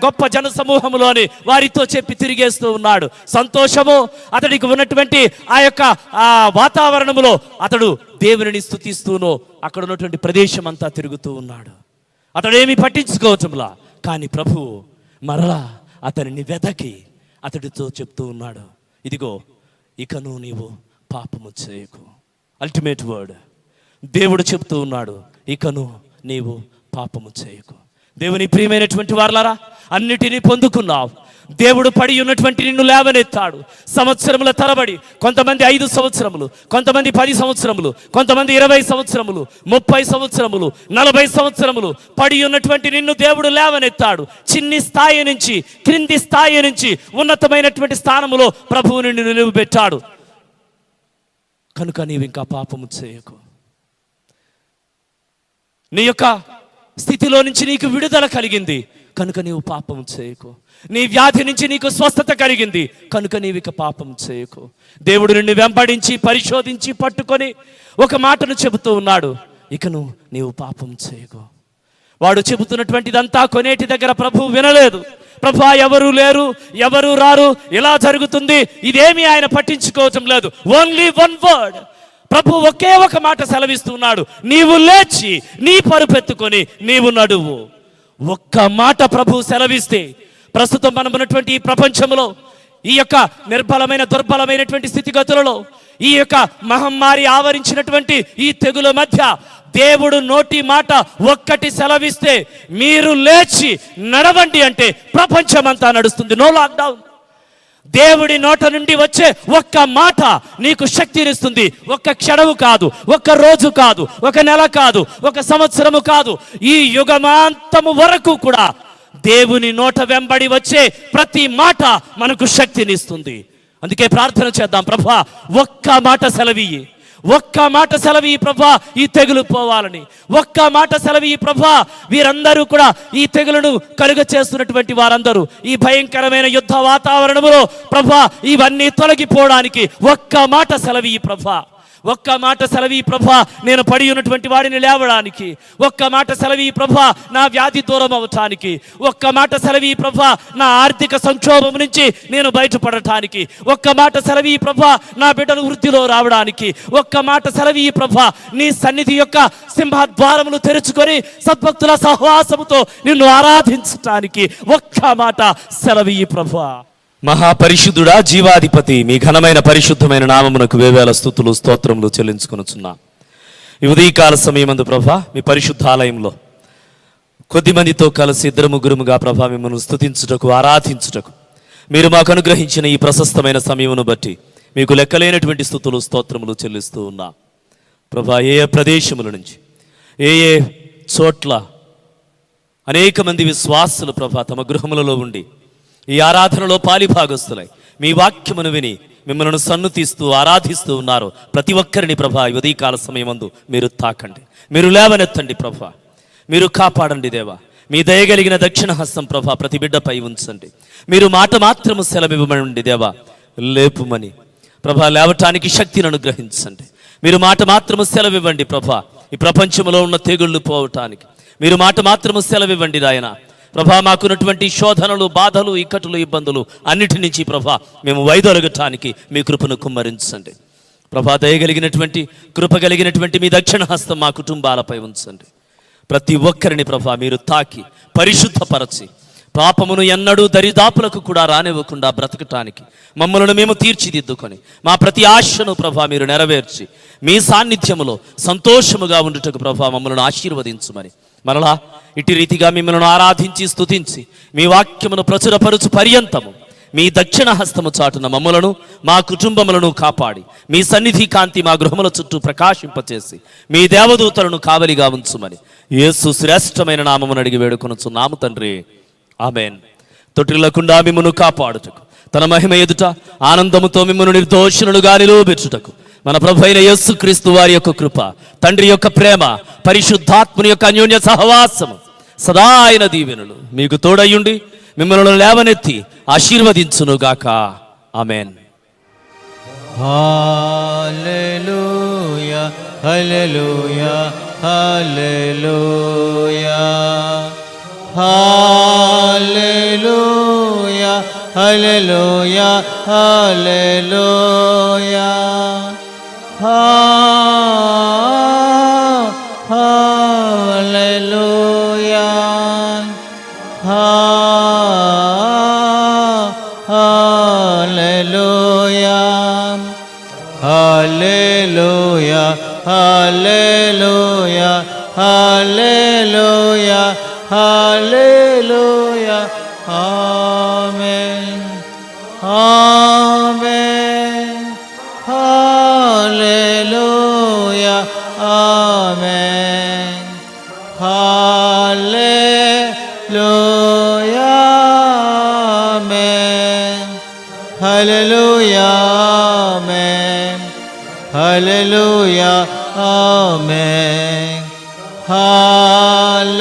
S5: గొప్ప జన సమూహంలోని వారితో చెప్పి తిరిగేస్తూ ఉన్నాడు. సంతోషము అతడికి ఉన్నటువంటి ఆ యొక్క వాతావరణములో అతడు దేవుని స్తుతిస్తూనో అక్కడ ఉన్నటువంటి ప్రదేశం అంతా తిరుగుతూ ఉన్నాడు. అతడేమి పట్టించుకోవటంలా. కానీ ప్రభువు మరలా అతనిని వెతకి అతడితో చెప్తూ ఉన్నాడు, ఇదిగో ఇకను నీవు పాపము చేయకు. Ultimate word. దేవుడు చెప్తూ ఉన్నాడు, ఇకను నీవు పాపము చేయకు. దేవుని ప్రియమైనటువంటి వారలారా, అన్నిటినీ పొందుకున్నావు. దేవుడు పడి ఉన్నటువంటి నిన్ను లేవనెత్తాడు. సంవత్సరముల తరబడి, కొంతమంది 5 సంవత్సరములు, కొంతమంది 10 సంవత్సరములు, కొంతమంది 20 సంవత్సరములు, 30 సంవత్సరములు, 40 సంవత్సరములు పడి ఉన్నటువంటి నిన్ను దేవుడు లేవనెత్తాడు. చిన్ని స్థాయి నుంచి, క్రింది స్థాయి నుంచి ఉన్నతమైనటువంటి స్థానములో ప్రభువు నిన్ను నిలువబెట్టాడు. కనుక నీవు ఇంకా పాపము చేయకు. నీ యొక్క స్థితిలో నుంచి నీకు విడుదల కలిగింది కనుక నీవు పాపం చేయకు. నీ వ్యాధి నుంచి నీకు స్వస్థత కలిగింది కనుక నీవు ఇక పాపం చేయకు. దేవుడు నిన్ను వెంబడించి పరిశోధించి పట్టుకొని ఒక మాటను చెబుతూ ఉన్నాడు, ఇకను నీవు పాపం చేయకు. వాడు చెబుతున్నటువంటిదంతా కొనేటి దగ్గర ప్రభువు వినలేదు. ప్రభా ఎవరు లేరు, ఎవరు రారు, ఇలా జరుగుతుంది, ఇదేమీ ఆయన పట్టించుకోవటం లేదు. Only one word. ప్రభు ఒకే ఒక మాట సెలవిస్తున్నాడు, నీవు లేచి నీ పరుపెత్తుకొని నీవు నడువు. ఒక్క మాట ప్రభు సెలవిస్తే ప్రస్తుతం మనం ఉన్నటువంటి ఈ ప్రపంచంలో, ఈ యొక్క నిర్బలమైన దుర్బలమైనటువంటి స్థితిగతులలో, ఈ యొక్క మహమ్మారి ఆవరించినటువంటి ఈ తెగుల మధ్య దేవుడు నోటి మాట ఒక్కటి సెలవిస్తే మీరు లేచి నడవండి అంటే ప్రపంచమంతా నడుస్తుంది. No lockdown. దేవుడి నోట నుండి వచ్చే ఒక్క మాట నీకు శక్తినిస్తుంది. ఒక్క క్షణము కాదు, ఒక్క రోజు కాదు, ఒక నెల కాదు, ఒక సంవత్సరము కాదు, ఈ యుగమాంతము వరకు కూడా దేవుని నోట వెంబడి వచ్చే ప్రతి మాట మనకు శక్తినిస్తుంది. అందుకే ప్రార్థన చేద్దాం, ప్రభువా ఒక్క మాట సెలవియ్యి, ఒక్క మాట సెలవి ప్రభా ఈ తెగులు పోవాలని. ఒక్క మాట సెలవి ప్రభా వీరందరూ కూడా ఈ తెగులను కలుగ చేస్తున్నటువంటి వారందరూ ఈ భయంకరమైన యుద్ధ వాతావరణములో ప్రభా ఇవన్నీ తొలగిపోవడానికి ఒక్క మాట సెలవి ప్రభా. ఒక్క మాట సెలవి ప్రభా నేను పడి ఉన్నటువంటి వాడిని లేవడానికి. ఒక్క మాట సెలవి ప్రభా నా వ్యాధి దూరం అవటానికి. ఒక్క మాట సెలవి ప్రభా నా ఆర్థిక సంక్షోభం నుంచి నేను బయటపడటానికి. ఒక్క మాట సెలవి ప్రభా నా బిడ్డలు వృద్ధిలో రావడానికి. ఒక్క మాట సెలవి ప్రభా నీ సన్నిధి యొక్క సింహద్వారములు తెరుచుకొని సద్భక్తుల సహవాసముతో నిన్ను ఆరాధించటానికి ఒక్క మాట సెలవి ప్రభా. మహాపరిశుద్ధుడా, జీవాధిపతి, మీ ఘనమైన పరిశుద్ధమైన నామమునకు వేవేల స్తుతులు స్తోత్రములు చెల్లించుకొనుచున్నా. ఈ ఉదయకాల సమయమందు ప్రభా మీ పరిశుద్ధాలయంలో కొద్ది మందితో కలిసి 2-3 ప్రభా మిమ్మల్ని స్తుతించుటకు ఆరాధించుటకు మీరు మాకు అనుగ్రహించిన ఈ ప్రశస్తమైన సమయమును బట్టి మీకు లెక్కలేనటువంటి స్తుతులు స్తోత్రములు చెల్లిస్తూ ఉన్నా. ప్రభా ఏ ప్రదేశముల నుంచి ఏ చోట్ల అనేక మంది విశ్వాసులు ప్రభా తమ గృహములలో ఉండి ఈ ఆరాధనలో పాలిభాగస్తులై మీ వాక్యమును విని మిమ్మల్ని సన్నుతిస్తూ ఆరాధిస్తూ ఉన్నారు. ప్రతి ఒక్కరిని ప్రభా ఉదయకాల సమయమందు మీరు తాకండి, మీరు లేవనెత్తండి ప్రభా, మీరు కాపాడండి దేవా. మీ దయగలిగిన దక్షిణ హస్తం ప్రభా ప్రతి బిడ్డపై ఉంచండి. మీరు మాట మాత్రము సెలవివ్వమండి దేవా, లేపుమని ప్రభా, లేవటానికి శక్తిని అనుగ్రహించండి. మీరు మాట మాత్రము సెలవివ్వండి ప్రభా, ఈ ప్రపంచంలో ఉన్న తెగుళ్ళు పోవటానికి. మీరు మాట మాత్రము సెలవివ్వండి నాయన ప్రభా, మాకున్నటువంటి శోధనలు, బాధలు, ఇక్కట్లు, ఇబ్బందులు అన్నిటి నుంచి ప్రభా మేము వైదొలగటానికి మీ కృపను కుమ్మరించండి ప్రభా. దయగలిగినటువంటి కృప కలిగినటువంటి మీ దక్షిణ హస్తం మా కుటుంబాలపై ఉంచండి. ప్రతి ఒక్కరిని ప్రభా మీరు తాకి పరిశుద్ధపరచి పాపమును ఎన్నడూ దరిదాపులకు కూడా రానివ్వకుండా బ్రతకటానికి మమ్మలను మేము తీర్చిదిద్దుకొని మా ప్రతి ఆశను ప్రభా మీరు నెరవేర్చి మీ సాన్నిధ్యములో సంతోషముగా ఉండుటకు ప్రభా మమ్మలను ఆశీర్వదించుమని మరలా ఇటు రీతిగా మిమ్మల్ని ఆరాధించి స్తుతించి మీ వాక్యమును ప్రచురపరుచు పర్యంతము మీ దక్షిణ హస్తము చాటున మమ్మలను మా కుటుంబములను కాపాడి మీ సన్నిధి కాంతి మా గృహముల చుట్టూ ప్రకాశింపచేసి మీ దేవదూతలను కావలిగా ఉంచుమని యేసు శ్రేష్టమైన నామమును అడిగి వేడుకొనుచున్నాము తండ్రి, ఆమేన్. తొట్టిల్లకుండా మిమ్మును కాపాడుటకు తన మహిమ ఎదుట ఆనందముతో మిమ్మును నిర్దోషులుగా నిలువబెట్టుటకు మన ప్రభు అయిన యేసుక్రీస్తు వారి యొక్క కృప, తండ్రి యొక్క ప్రేమ, పరిశుద్ధాత్ముని యొక్క అన్యోన్య సహవాసము, సదా ఆయన దీవెనలు మీకు తోడయ్యుండి మిమ్మల్ని లేవనెత్తి ఆశీర్వదించునుగాక. ఆమేన్.
S2: హల్లెలూయా హల్లెలూయా హల్లెలూయా హల్లెలూయా హల్లెలూయా హల్లెలూయా హల్లెలూయా హల్లెలూయా హల్లెలూయా హల్లెలూయా హల్లెలూయా హల్లెలూయా ఆమేన్ ఆమేన్ హల్లెలూయా ఆమేన్ హల్లెలూయా ఆమేన్ హల్లెలూయా ఆమేన్ హల్లెలూయా ఆమేన్ హల్లెలూయా.